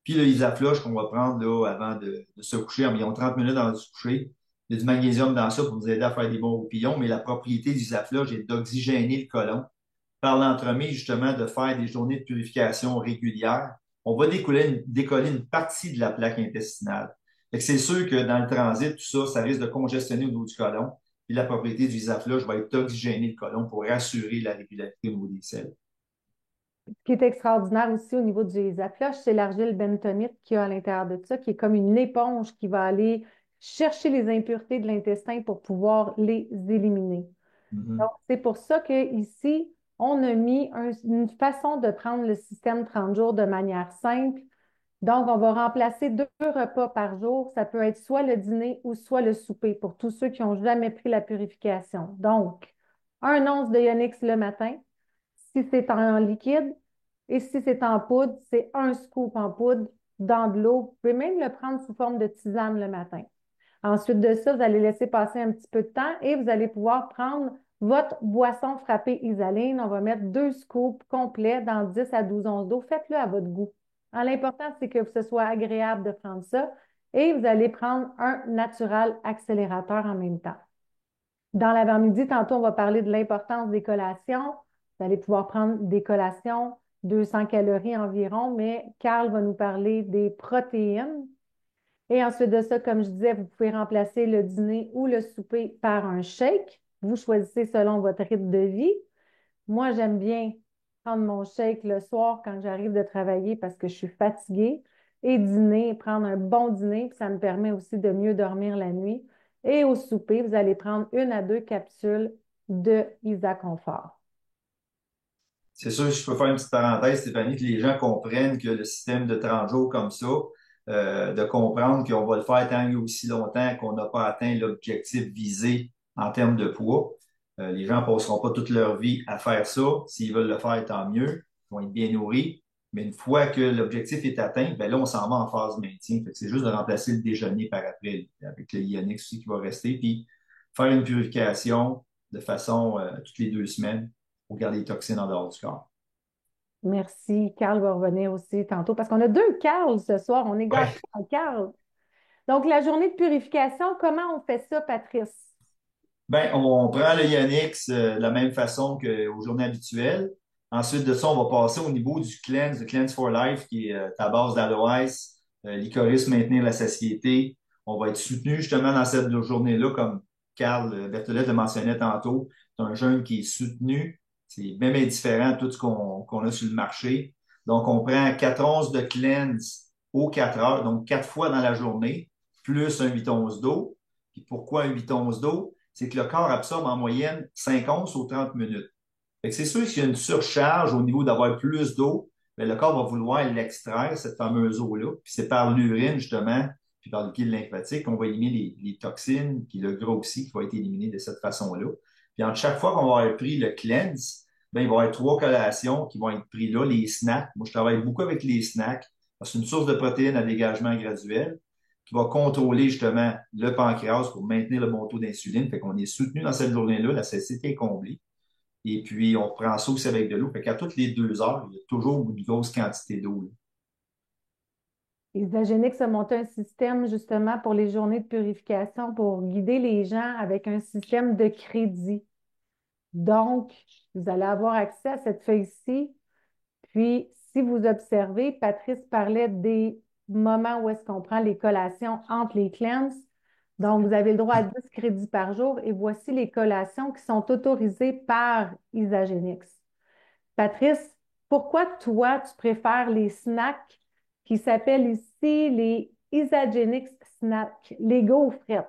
Puis le Isafloche qu'on va prendre là, avant de se coucher, environ 30 minutes avant de se coucher. Il y a du magnésium dans ça pour nous aider à faire des bons roupillons, mais la propriété du Isafloche est d'oxygéner le côlon par l'entremise justement de faire des journées de purification régulières. On va décoller une partie de la plaque intestinale. Fait que c'est sûr que dans le transit, tout ça, ça risque de congestionner au niveau du côlon. Puis la propriété du Isafloche va être d'oxygéner le côlon pour assurer la régularité au niveau des selles. Ce qui est extraordinaire aussi au niveau du Isafloche, c'est l'argile bentonite qu'il y a à l'intérieur de ça, qui est comme une éponge qui va aller chercher les impuretés de l'intestin pour pouvoir les éliminer. Donc, Mhm. c'est pour ça qu'ici, on a mis une façon de prendre le système 30 jours de manière simple. Donc, on va remplacer 2 repas par jour. Ça peut être soit le dîner ou soit le souper pour tous ceux qui n'ont jamais pris la purification. Donc, 1 once de Ionix le matin, si c'est en liquide, et si c'est en poudre, c'est 1 scoop en poudre dans de l'eau. Vous pouvez même le prendre sous forme de tisane le matin. Ensuite de ça, vous allez laisser passer un petit peu de temps et vous allez pouvoir prendre votre boisson frappée Isaline. On va mettre 2 scoops complets dans 10 à 12 onces d'eau. Faites-le à votre goût. L'important, c'est que ce soit agréable de prendre ça et vous allez prendre un natural accélérateur en même temps. Dans l'avant-midi, tantôt, on va parler de l'importance des collations. Vous allez pouvoir prendre des collations, 200 calories environ, mais Carl va nous parler des protéines. Et ensuite de ça, comme je disais, vous pouvez remplacer le dîner ou le souper par un shake. Vous choisissez selon votre rythme de vie. Moi, j'aime bien prendre mon shake le soir quand j'arrive de travailler parce que je suis fatiguée et dîner, prendre un bon dîner, puis ça me permet aussi de mieux dormir la nuit. Et au souper, vous allez prendre 1 à 2 capsules de Isa Confort. C'est sûr, je peux faire une petite parenthèse, Stéphanie, que les gens comprennent que le système de 30 jours comme ça, de comprendre qu'on va le faire tant et aussi longtemps qu'on n'a pas atteint l'objectif visé en termes de poids. Les gens ne passeront pas toute leur vie à faire ça. S'ils veulent le faire, tant mieux. Ils vont être bien nourris. Mais une fois que l'objectif est atteint, ben là, on s'en va en phase maintien. Fait que c'est juste de remplacer le déjeuner par après, avec le Ionix aussi qui va rester, puis faire une purification de façon toutes les 2 semaines pour garder les toxines en dehors du corps. Merci. Carl va revenir aussi tantôt parce qu'on a 2 Carl ce soir. On est gâtés Ouais. en Carl. Donc, la journée de purification, comment on fait ça, Patrice? Ben, on prend le Yanix de la même façon qu'aux journées habituelles. Ensuite de ça, on va passer au niveau du cleanse, le Cleanse for Life, qui est à base d'aloès, licorice, maintenir la satiété. On va être soutenu justement dans cette journée-là, comme Carl Berthollet le mentionnait tantôt. C'est un jeûne qui est soutenu. C'est même indifférent à tout ce qu'on a sur le marché. Donc, on prend 4 onces de cleanse aux 4 heures, donc 4 fois dans la journée, plus un 8 onces d'eau. Puis pourquoi un 8 onces d'eau? C'est que le corps absorbe en moyenne 5 onces aux 30 minutes. Fait que c'est sûr qu'il y a une surcharge au niveau d'avoir plus d'eau, mais le corps va vouloir l'extraire, cette fameuse eau-là. Puis c'est par l'urine, justement, puis par le liquide lymphatique qu'on va éliminer les toxines, puis le gras aussi qui va être éliminé de cette façon-là. Puis entre chaque fois qu'on va avoir pris le cleanse, ben, il va y avoir 3 collations qui vont être prises là, les snacks. Moi, je travaille beaucoup avec les snacks parce que c'est une source de protéines à dégagement graduel qui va contrôler justement le pancréas pour maintenir le bon taux d'insuline. Fait qu'on est soutenu dans cette journée-là, la satiété est comblée. Et puis, on prend ça aussi avec de l'eau. Fait qu'à toutes les 2 heures, il y a toujours une grosse quantité d'eau, là. Isagénix a monté un système justement pour les journées de purification pour guider les gens avec un système de crédit. Donc, vous allez avoir accès à cette feuille-ci. Puis, si vous observez, Patrice parlait des moments où est-ce qu'on prend les collations entre les cleanses. Donc, vous avez le droit à 10 crédits par jour et voici les collations qui sont autorisées par Isagénix. Patrice, pourquoi toi, tu préfères les snacks qui s'appellent ici les Isagenix snacks, les gaufrettes?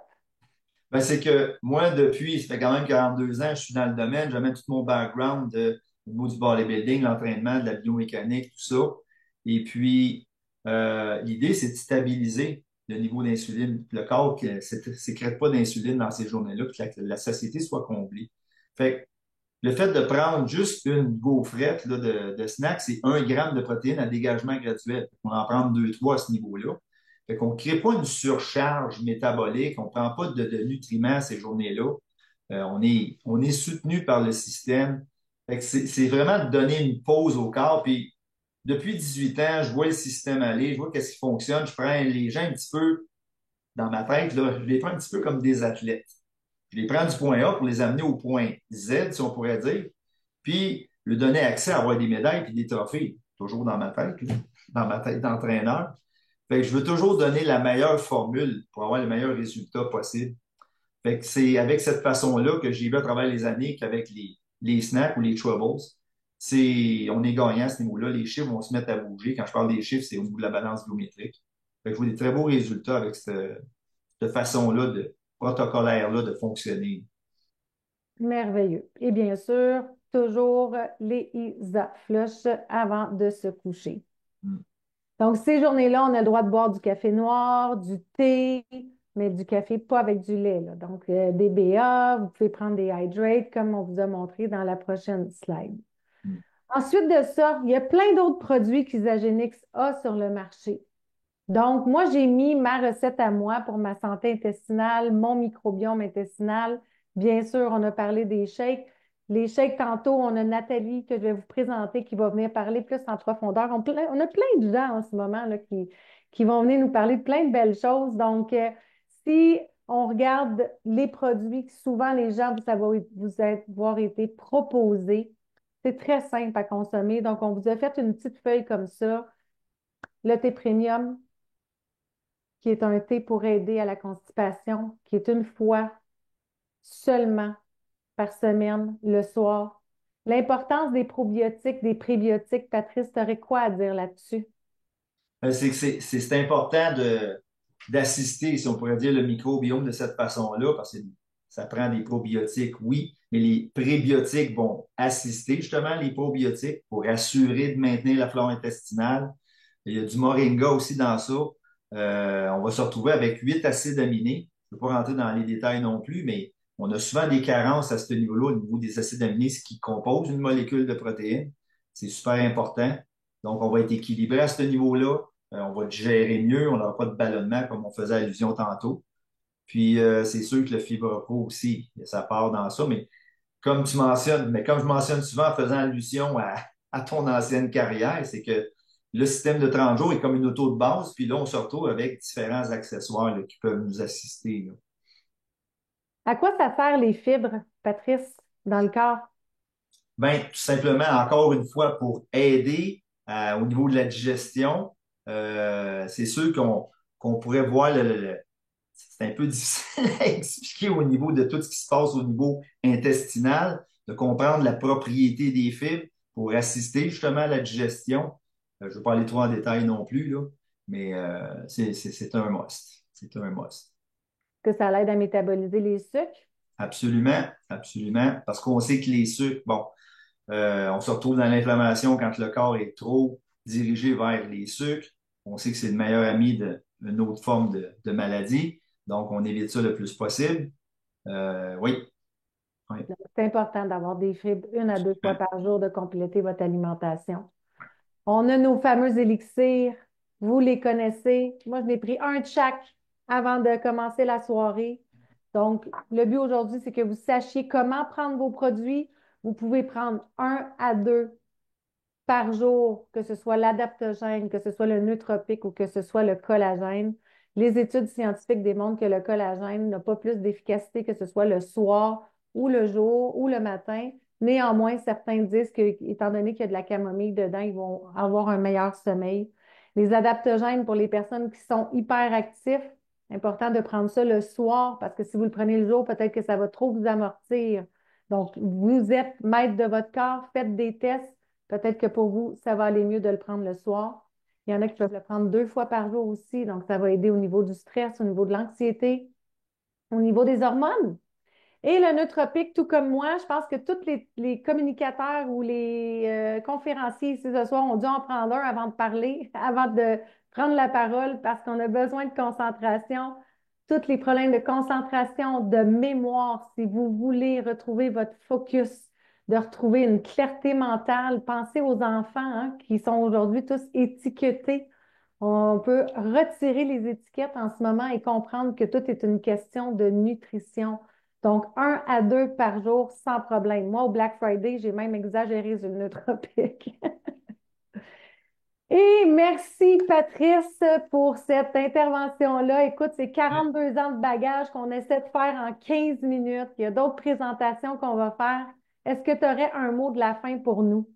Ben, c'est que moi, depuis, ça fait quand même 42 ans, je suis dans le domaine, j'amène tout mon background au niveau du bodybuilding, l'entraînement, de la biomécanique, tout ça. Et puis, l'idée, c'est de stabiliser le niveau d'insuline. Le corps ne sécrète pas d'insuline dans ces journées-là, puis que la satiété soit comblée. Fait que le fait de prendre juste une gaufrette là, de snack, c'est 1 gramme de protéines à dégagement graduel. On en prend 2, 3 à ce niveau-là. Fait qu'on ne crée pas une surcharge métabolique, on ne prend pas de nutriments ces journées-là. On est soutenu par le système. Fait que c'est vraiment de donner une pause au corps. Puis depuis 18 ans, je vois le système aller, je vois qu'est-ce qui fonctionne. Je prends les gens un petit peu dans ma tête, là, je les prends un petit peu comme des athlètes. Je les prends du point A pour les amener au point Z, si on pourrait dire, puis lui donner accès à avoir des médailles puis des trophées, toujours dans ma tête, là, dans ma tête d'entraîneur. Fait que je veux toujours donner la meilleure formule pour avoir le meilleur résultat possible. Fait que c'est avec cette façon-là que j'ai vu à travers les années qu'avec les snacks ou les troubles, on est gagnant à ce niveau-là. Les chiffres vont se mettre à bouger. Quand je parle des chiffres, c'est au niveau de la balance biométrique. Fait que je vois des très beaux résultats avec cette façon-là de protocolaire-là de fonctionner. Merveilleux. Et bien sûr, toujours les ISA-flush avant de se coucher. Mm. Donc, ces journées-là, on a le droit de boire du café noir, du thé, mais du café pas avec du lait, là. Donc, des BA, vous pouvez prendre des hydrates comme on vous a montré dans la prochaine slide. Mm. Ensuite de ça, il y a plein d'autres produits qu'Isagenix a sur le marché. Donc, moi, j'ai mis ma recette à moi pour ma santé intestinale, mon microbiome intestinal. Bien sûr, on a parlé des shakes. Les shakes, tantôt, on a Nathalie que je vais vous présenter qui va venir parler plus en profondeur. On a plein de gens en ce moment là, qui vont venir nous parler de plein de belles choses. Donc, si on regarde les produits que souvent les gens vous avoir été proposés, c'est très simple à consommer. Donc, on vous a fait une petite feuille comme ça. Le thé premium, qui est un thé pour aider à la constipation, qui est une fois seulement par semaine, le soir. L'importance des probiotiques, des prébiotiques, Patrice, tu aurais quoi à dire là-dessus? C'est que c'est important d'assister, si on pourrait dire, le microbiome de cette façon-là, parce que ça prend des probiotiques, oui, mais les prébiotiques vont assister justement les probiotiques pour assurer de maintenir la flore intestinale. Il y a du moringa aussi dans ça. On va se retrouver avec 8 acides aminés. Je ne peux pas rentrer dans les détails non plus, mais on a souvent des carences à ce niveau-là, au niveau des acides aminés, ce qui compose une molécule de protéines. C'est super important. Donc, on va être équilibré à ce niveau-là. On va digérer mieux, on n'aura pas de ballonnement comme on faisait allusion tantôt. Puis, c'est sûr que le fibre pro aussi, ça part dans ça. Mais comme tu mentionnes, mais comme je mentionne souvent en faisant allusion à ton ancienne carrière, c'est que le système de 30 jours est comme une auto de base, puis là, on se retrouve avec différents accessoires là, qui peuvent nous assister, là. À quoi ça sert les fibres, Patrice, dans le corps? Ben, tout simplement, encore une fois, pour aider au niveau de la digestion, c'est sûr qu'on pourrait voir c'est un peu difficile à expliquer au niveau de tout ce qui se passe au niveau intestinal, de comprendre la propriété des fibres pour assister justement à la digestion. Je ne vais pas aller trop en détail non plus, là, mais c'est un must. C'est un must. Que ça l'aide à métaboliser les sucres? Absolument, absolument. Parce qu'on sait que les sucres, bon, on se retrouve dans l'inflammation quand le corps est trop dirigé vers les sucres. On sait que c'est le meilleur ami d'une autre forme de maladie. Donc, on évite ça le plus possible. Oui, oui. Donc, c'est important d'avoir des fibres 1 à 2 fois par jour, de compléter votre alimentation. On a nos fameux élixirs. Vous les connaissez. Moi, je n'ai pris un de chaque avant de commencer la soirée. Donc, le but aujourd'hui, c'est que vous sachiez comment prendre vos produits. Vous pouvez prendre 1 à 2 par jour, que ce soit l'adaptogène, que ce soit le nootropique ou que ce soit le collagène. Les études scientifiques démontrent que le collagène n'a pas plus d'efficacité que ce soit le soir ou le jour ou le matin. Néanmoins, certains disent que, étant donné qu'il y a de la camomille dedans, ils vont avoir un meilleur sommeil. Les adaptogènes pour les personnes qui sont hyperactifs, important de prendre ça le soir parce que si vous le prenez le jour, peut-être que ça va trop vous amortir. Donc, vous êtes maître de votre corps, faites des tests. Peut-être que pour vous, ça va aller mieux de le prendre le soir. Il y en a qui peuvent le prendre 2 fois par jour aussi, donc ça va aider au niveau du stress, au niveau de l'anxiété. au niveau des hormones. Et le nootropique, tout comme moi, je pense que tous les communicateurs ou les conférenciers ici ce soir ont dû en prendre un avant de parler, avant de prendre la parole, parce qu'on a besoin de concentration. Tous les problèmes de concentration, de mémoire, si vous voulez retrouver votre focus, de retrouver une clarté mentale, pensez aux enfants hein, qui sont aujourd'hui tous étiquetés. On peut retirer les étiquettes en ce moment et comprendre que tout est une question de nutrition. Donc, 1 à 2 par jour sans problème. Moi, au Black Friday, j'ai même exagéré sur le nootropique. Et merci, Patrice, pour cette intervention-là. Écoute, c'est 42 ans de bagage qu'on essaie de faire en 15 minutes. Il y a d'autres présentations qu'on va faire. Est-ce que tu aurais un mot de la fin pour nous?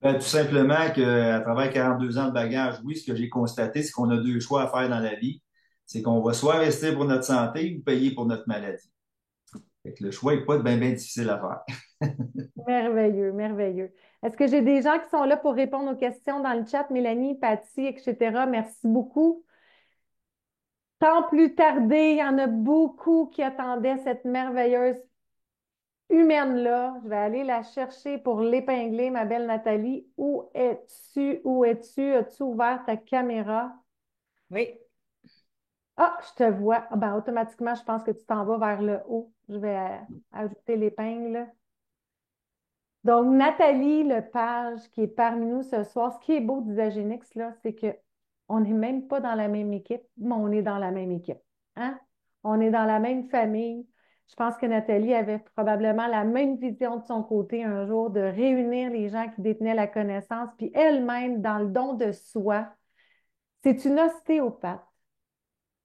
Tout simplement qu'à travers 42 ans de bagage, oui, ce que j'ai constaté, c'est qu'on a deux choix à faire dans la vie. C'est qu'on va soit rester pour notre santé ou payer pour notre maladie. Fait que le choix n'est pas bien difficile à faire. Merveilleux, merveilleux. Est-ce que j'ai des gens qui sont là pour répondre aux questions dans le chat, Mélanie, Patty, etc. Merci beaucoup. Tant plus tardé, il y en a beaucoup qui attendaient cette merveilleuse humaine-là. Je vais aller la chercher pour l'épingler, ma belle Nathalie. Où es-tu? Où es-tu? As-tu ouvert ta caméra? Oui. Ah, je te vois. Ah, ben, automatiquement, je pense que tu t'en vas vers le haut. Je vais ajouter l'épingle. Donc, Nathalie Lepage, qui est parmi nous ce soir, ce qui est beau d'Isagénix, là, c'est que on n'est même pas dans la même équipe, mais on est dans la même équipe. Hein? On est dans la même famille. Je pense que Nathalie avait probablement la même vision de son côté un jour de réunir les gens qui détenaient la connaissance, puis elle-même, dans le don de soi, c'est une ostéopathe.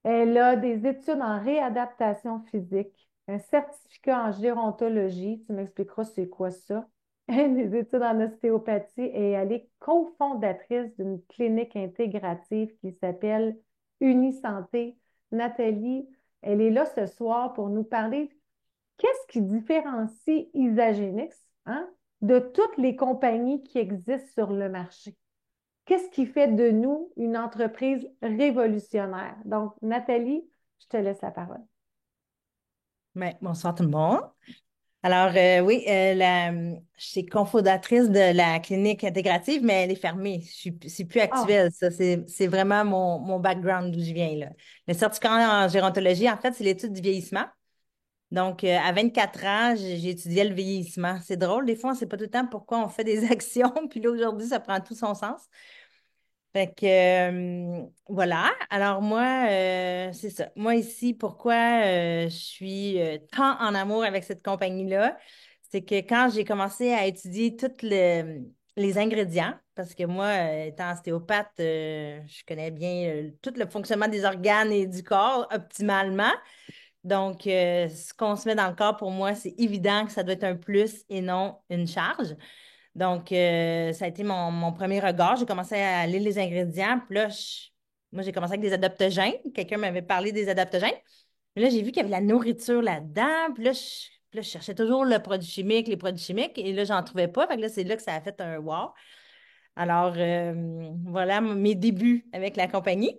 Elle a des études en réadaptation physique, un certificat en gérontologie. Tu m'expliqueras c'est quoi ça. Des études en ostéopathie et elle est cofondatrice d'une clinique intégrative qui s'appelle Unisanté. Nathalie, elle est là ce soir pour nous parler qu'est-ce qui différencie Isagenix hein, de toutes les compagnies qui existent sur le marché. Qu'est-ce qui fait de nous une entreprise révolutionnaire? Donc, Nathalie, je te laisse la parole. Ben, bonsoir tout le monde. Alors, oui, je suis cofondatrice de la clinique intégrative, mais elle est fermée. C'est plus Ah, actuel, ça. C'est vraiment mon background d'où je viens, là. Le certificat en gérontologie, en fait, c'est l'étude du vieillissement. Donc, à 24 ans, j'ai étudié le vieillissement. C'est drôle, des fois, on ne sait pas tout le temps pourquoi on fait des actions, puis là, aujourd'hui, ça prend tout son sens. Fait que, voilà. Alors, moi, c'est ça. Moi, ici, pourquoi je suis tant en amour avec cette compagnie-là, c'est que quand j'ai commencé à étudier tous les ingrédients, parce que moi, étant ostéopathe, je connais bien tout le fonctionnement des organes et du corps optimalement. Donc, ce qu'on se met dans le corps, pour moi, c'est évident que ça doit être un plus et non une charge. Donc, ça a été mon premier regard. J'ai commencé à lire les ingrédients. Puis là, moi, j'ai commencé avec des adaptogènes. Quelqu'un m'avait parlé des adaptogènes. Mais là, j'ai vu qu'il y avait de la nourriture là-dedans. Puis là, je cherchais toujours le produit chimique, les produits chimiques. Et là, j'en trouvais pas. Fait que là, c'est là que ça a fait un wow. Alors, voilà mes débuts avec la compagnie.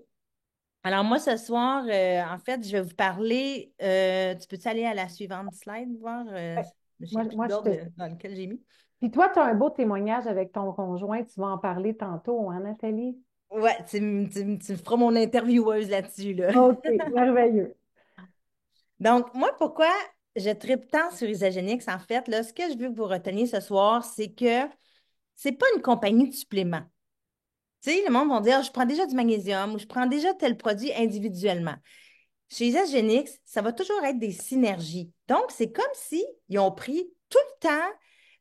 Alors, moi, ce soir, en fait, je vais vous parler. Tu peux-tu aller à la suivante slide, voir? ouais. Je ne sais plus Moi, je l'ordre te... dans lequel j'ai mis. Puis toi, tu as un beau témoignage avec ton conjoint. Tu vas en parler tantôt, hein, Nathalie? Ouais, tu me feras mon intervieweuse là-dessus, là. OK, merveilleux. Donc, moi, pourquoi je tripe tant sur Isagenix, en fait, là, ce que je veux que vous reteniez ce soir, c'est que c'est pas une compagnie de suppléments. Tu sais, le monde va dire, je prends déjà du magnésium ou je prends déjà tel produit individuellement. Chez Isagenix, ça va toujours être des synergies. Donc, c'est comme si ils ont pris tout le temps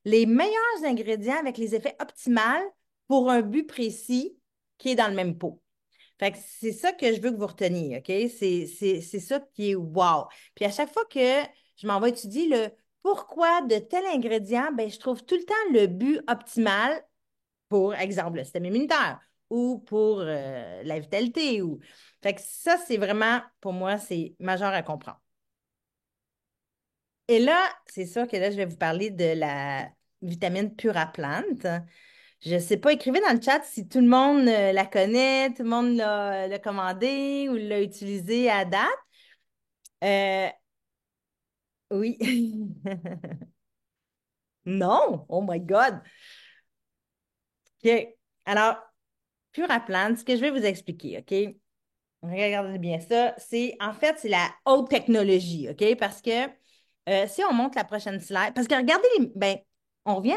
les meilleurs ingrédients avec les effets optimaux pour un but précis qui est dans le même pot. Fait que c'est ça que je veux que vous reteniez, OK? C'est ça qui est wow. Puis à chaque fois que je m'en vais étudier le pourquoi de tel ingrédient, ben, je trouve tout le temps le but optimal pour, exemple, le système immunitaire ou pour la vitalité. Fait que ça, c'est vraiment, pour moi, c'est majeur à comprendre. Et là, c'est sûr que là, je vais vous parler de la vitamine Pura Plante. Je ne sais pas, écrivez dans le chat si tout le monde la connaît, tout le monde l'a commandée ou l'a utilisée à date. Euh, oui. Non, oh my God. OK. Alors, Puraplan, ce que je vais vous expliquer, OK? Regardez bien ça. C'est la haute technologie, OK? Parce que si on monte la prochaine slide, parce que regardez, ben, on revient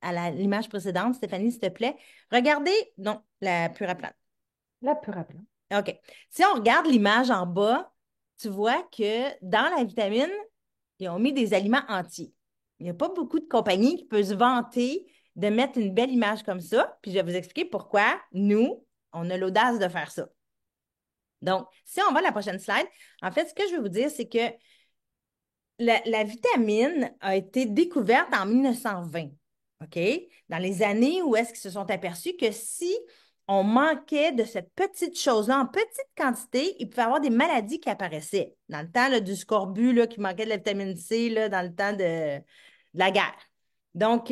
à l'image précédente, Stéphanie, s'il te plaît. Regardez, non, la Puraplan. La pure à plat. OK. Si on regarde l'image en bas, tu vois que dans la vitamine, ils ont mis des aliments entiers. Il n'y a pas beaucoup de compagnies qui peuvent se vanter de mettre une belle image comme ça. Puis je vais vous expliquer pourquoi nous, on a l'audace de faire ça. Donc, si on va à la prochaine slide, en fait, ce que je veux vous dire, c'est que la vitamine a été découverte en 1920, OK? Dans les années où est-ce qu'ils se sont aperçus que si on manquait de cette petite chose-là en petite quantité, il pouvait y avoir des maladies qui apparaissaient. Dans le temps là, du scorbut, là, qui manquait de la vitamine C, là, dans le temps de la guerre. Donc,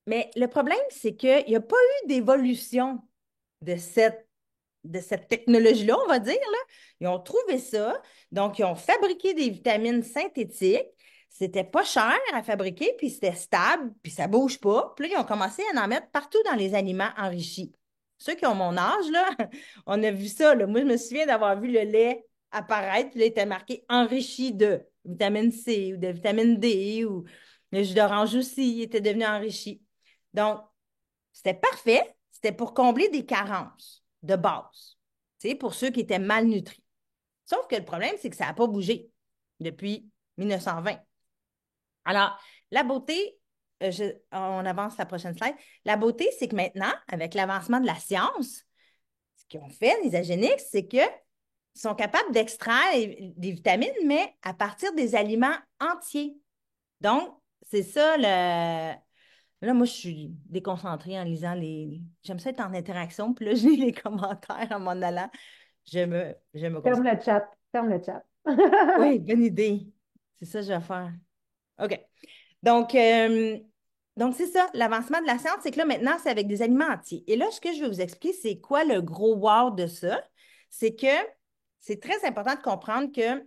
mais le problème, c'est qu'il n'y a pas eu d'évolution de cette technologie-là, on va dire, là. Ils ont trouvé ça. Donc, ils ont fabriqué des vitamines synthétiques. C'était pas cher à fabriquer, puis c'était stable, puis ça bouge pas. Puis là, ils ont commencé à en mettre partout dans les aliments enrichis. Ceux qui ont mon âge, là, on a vu ça, là. Moi, je me souviens d'avoir vu le lait apparaître, puis là, il était marqué enrichi de vitamine C ou de vitamine D, ou le jus d'orange aussi il était devenu enrichi. Donc, c'était parfait. C'était pour combler des carences de base, tu sais, pour ceux qui étaient malnutris. Sauf que le problème, c'est que ça n'a pas bougé depuis 1920. Alors, la beauté, on avance la prochaine slide. La beauté, c'est que maintenant, avec l'avancement de la science, ce qu'ils ont fait, les agéniques, c'est qu'ils sont capables d'extraire des vitamines, mais à partir des aliments entiers. Donc, c'est ça le. Là, moi, je suis déconcentrée en lisant les. J'aime ça être en interaction, puis là, je lis les commentaires en m'en allant. Je me Ferme concentre. le chat. Ferme le chat. Oui, bonne idée. C'est ça que je vais faire. OK. Donc, c'est ça. L'avancement de la science, c'est que là, maintenant, c'est avec des aliments entiers. Et là, ce que je vais vous expliquer, c'est quoi le gros wow de ça? C'est que c'est très important de comprendre que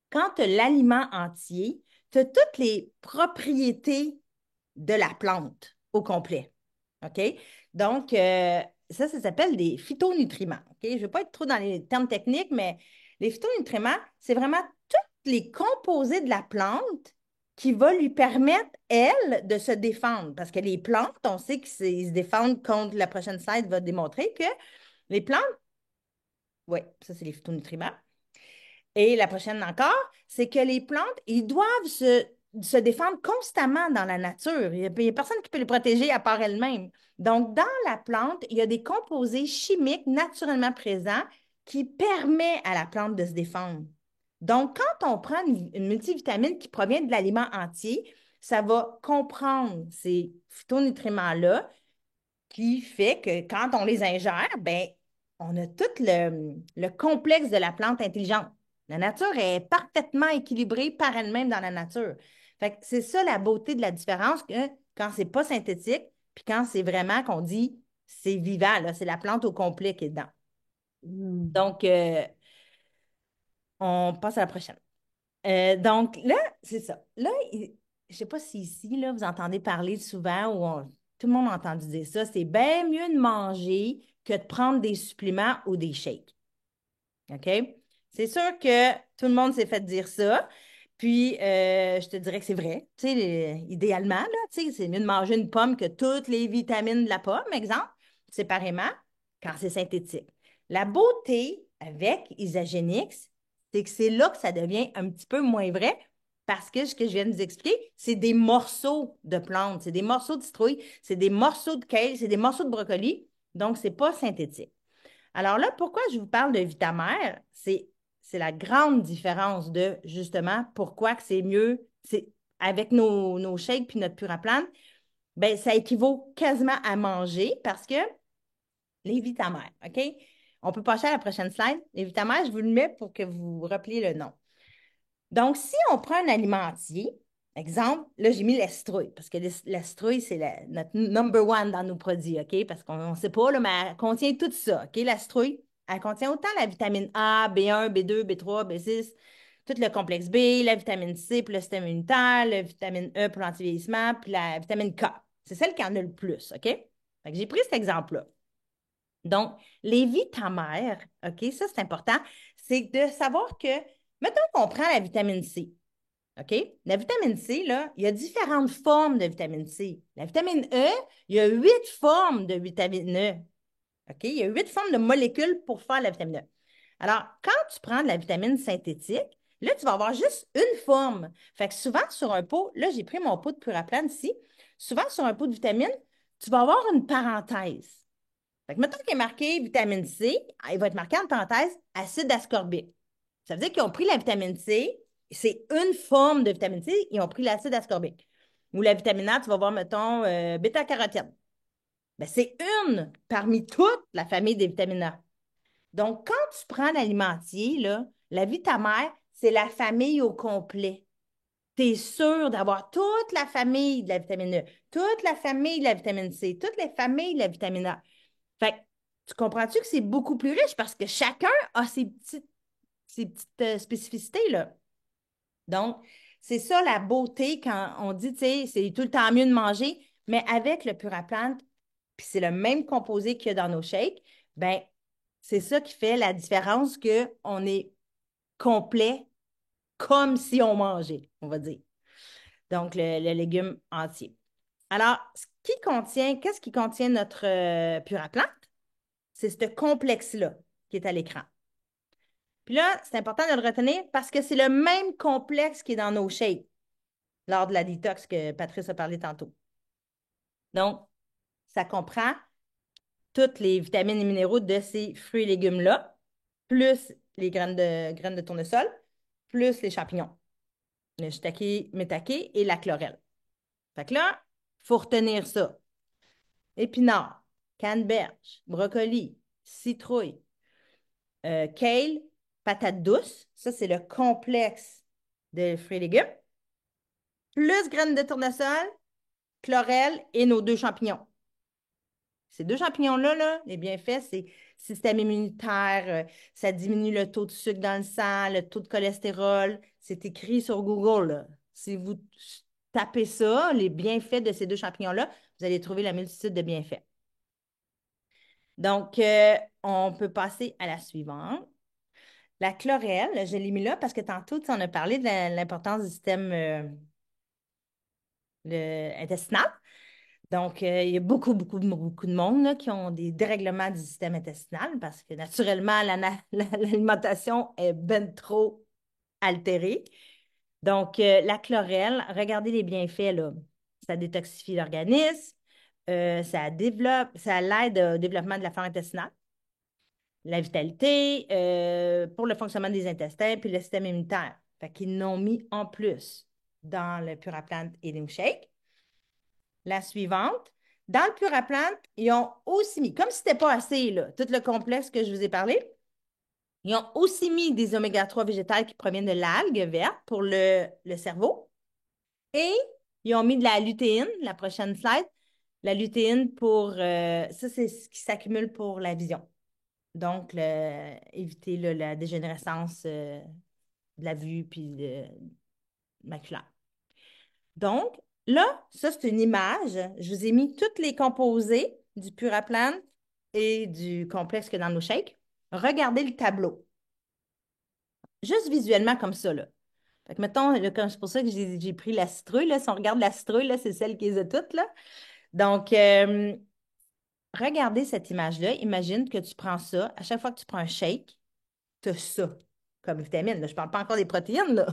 quand tu as l'aliment entier, tu as toutes les propriétés de la plante au complet. OK? Donc, ça s'appelle des phytonutriments. OK? Je ne vais pas être trop dans les termes techniques, mais les phytonutriments, c'est vraiment tous les composés de la plante qui vont lui permettre, elle, de se défendre. Parce que les plantes, on sait qu'ils se défendent contre, la prochaine slide va démontrer que les plantes, oui, ça c'est les phytonutriments. Et la prochaine encore, c'est que les plantes, ils doivent se défendre constamment dans la nature. Il n'y a personne qui peut les protéger à part elles-mêmes. Donc, dans la plante, il y a des composés chimiques naturellement présents qui permettent à la plante de se défendre. Donc, quand on prend une multivitamine qui provient de l'aliment entier, ça va comprendre ces phytonutriments-là qui fait que quand on les ingère, ben, on a tout le complexe de la plante intelligente. La nature est parfaitement équilibrée par elle-même dans la nature. Fait que c'est ça la beauté de la différence que quand c'est pas synthétique, puis quand c'est vraiment qu'on dit c'est vivant, là, c'est la plante au complet qui est dedans. Hmm. Donc, on passe à la prochaine. Donc là, c'est ça. Là, je ne sais pas si ici, là, vous entendez parler souvent ou tout le monde a entendu dire ça, c'est bien mieux de manger que de prendre des suppléments ou des shakes. OK? C'est sûr que tout le monde s'est fait dire ça. Puis, je te dirais que c'est vrai. Tu sais, idéalement, là, tu sais, c'est mieux de manger une pomme que toutes les vitamines de la pomme, exemple, séparément, quand c'est synthétique. La beauté avec Isagenix, c'est que c'est là que ça devient un petit peu moins vrai parce que ce que je viens de vous expliquer, c'est des morceaux de plantes, c'est des morceaux de citrouille, c'est des morceaux de kale, c'est des morceaux de brocoli. Donc, c'est pas synthétique. Alors là, pourquoi je vous parle de Vitamère? C'est la grande différence de, justement, pourquoi que c'est mieux, c'est avec nos shakes puis notre Puraplan, ben ça équivaut quasiment à manger parce que les Vitamères, OK? On peut passer à la prochaine slide. Les Vitamères, je vous le mets pour que vous rappeliez le nom. Donc, si on prend un aliment entier, exemple, là, j'ai mis l'estrouille, parce que l'estrouille, c'est notre number one dans nos produits, OK? Parce qu'on ne sait pas, là, mais elle contient tout ça, OK? L'estrouille, elle contient autant la vitamine A, B1, B2, B3, B6, tout le complexe B, la vitamine C pour le système immunitaire, la vitamine E pour l'antivieillissement, puis la vitamine K. C'est celle qui en a le plus, OK? Fait que j'ai pris cet exemple-là. Donc, les vitamères, OK, ça c'est important, c'est de savoir que, mettons qu'on prend la vitamine C, OK? La vitamine C, là, il y a différentes formes de vitamine C. La vitamine E, il y a 8 formes de vitamine E. OK? Il y a 8 formes de molécules pour faire la vitamine E. Alors, quand tu prends de la vitamine synthétique, là, tu vas avoir juste une forme. Fait que souvent, sur un pot, là, j'ai pris mon pot de Puraplan ici. Souvent, sur un pot de vitamine, tu vas avoir une parenthèse. Fait que mettons qu'il est marqué vitamine C, il va être marqué en parenthèse acide ascorbique. Ça veut dire qu'ils ont pris la vitamine C, c'est une forme de vitamine C, ils ont pris l'acide ascorbique. Ou la vitamine A, tu vas voir, mettons, bêta-carotène. Ben, c'est une parmi toute la famille des vitamines A. Donc, quand tu prends l'alimentier, là, la vitamère, c'est la famille au complet. Tu es sûr d'avoir toute la famille de la vitamine E, toute la famille de la vitamine C, toutes les familles de la vitamine A. Fait que, tu comprends-tu que c'est beaucoup plus riche parce que chacun a ses petites spécificités, là. Donc, c'est ça la beauté quand on dit, tu sais, c'est tout le temps mieux de manger, mais avec le Puraplant, puis c'est le même composé qu'il y a dans nos shakes, ben c'est ça qui fait la différence qu'on est complet comme si on mangeait, on va dire. Donc, le légume entier. Alors, qu'est-ce qui contient notre Puraplant? C'est ce complexe-là qui est à l'écran. Puis là, c'est important de le retenir parce que c'est le même complexe qui est dans nos shakes lors de la détox que Patrice a parlé tantôt. Donc, ça comprend toutes les vitamines et minéraux de ces fruits et légumes-là, plus les graines de tournesol, plus les champignons, le shiitake, maitake et la chlorelle. Fait que là, il faut retenir ça. Épinards, canneberge, brocoli, citrouille, kale, patate douce, ça c'est le complexe de fruits et légumes, plus graines de tournesol, chlorelle et nos 2 champignons. Ces 2 champignons-là, là, les bienfaits, c'est système immunitaire, ça diminue le taux de sucre dans le sang, le taux de cholestérol. C'est écrit sur Google, là. Si vous tapez ça, les bienfaits de ces 2 champignons-là, vous allez trouver la multitude de bienfaits. Donc, on peut passer à la suivante. La chlorelle, je l'ai mis là parce que tantôt, tu en as parlé de l'importance du système intestinal. Donc, il y a beaucoup, beaucoup, beaucoup de monde là, qui ont des dérèglements du système intestinal parce que naturellement, l'alimentation est ben trop altérée. Donc, la chlorelle, regardez les bienfaits, là. Ça détoxifie l'organisme, ça l'aide au développement de la flore intestinale, la vitalité, pour le fonctionnement des intestins, puis le système immunitaire. Fait qu'ils l'ont mis en plus dans le Puraplant et le Shake. La suivante, dans le Puraplant, ils ont aussi mis, comme si ce n'était pas assez, là, tout le complexe que je vous ai parlé, ils ont aussi mis des oméga-3 végétales qui proviennent de l'algue verte pour le cerveau. Et ils ont mis de la lutéine, la prochaine slide. La lutéine pour, ça, c'est ce qui s'accumule pour la vision. Donc, éviter là, la dégénérescence de la vue puis maculaire. Donc, là, ça, c'est une image. Je vous ai mis toutes les composés du Puraplan et du complexe que dans nos shakes. Regardez le tableau. Juste visuellement comme ça, là. Fait que, mettons, là, c'est pour ça que j'ai pris la citrouille, là. Si on regarde la citrouille, là, c'est celle qui les a toutes, là. Donc, regardez cette image-là. Imagine que tu prends ça. À chaque fois que tu prends un shake, tu as ça comme vitamine. Là. Je ne parle pas encore des protéines, là.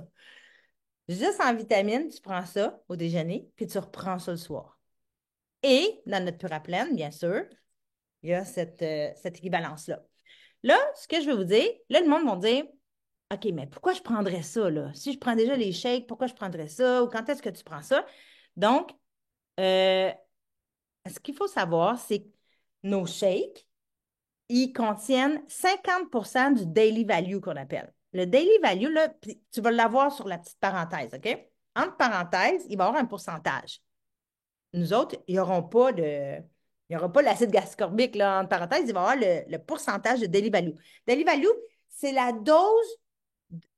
Juste en vitamine, tu prends ça au déjeuner, puis tu reprends ça le soir. Et dans notre Puraplan, bien sûr, il y a cette équivalence-là. Là, ce que je veux vous dire, là, le monde va dire, OK, mais pourquoi je prendrais ça, là? Si je prends déjà les shakes, pourquoi je prendrais ça? Ou quand est-ce que tu prends ça? Donc, ce qu'il faut savoir, c'est que nos shakes, ils contiennent 50% du daily value qu'on appelle. Le daily value, là, tu vas l'avoir sur la petite parenthèse, OK? Entre parenthèses, il va y avoir un pourcentage. Nous autres, ils n'auront pas Il n'y aura pas l'acide ascorbique, là, entre parenthèses, il va y avoir le pourcentage de Daily Value. Daily Value, c'est la dose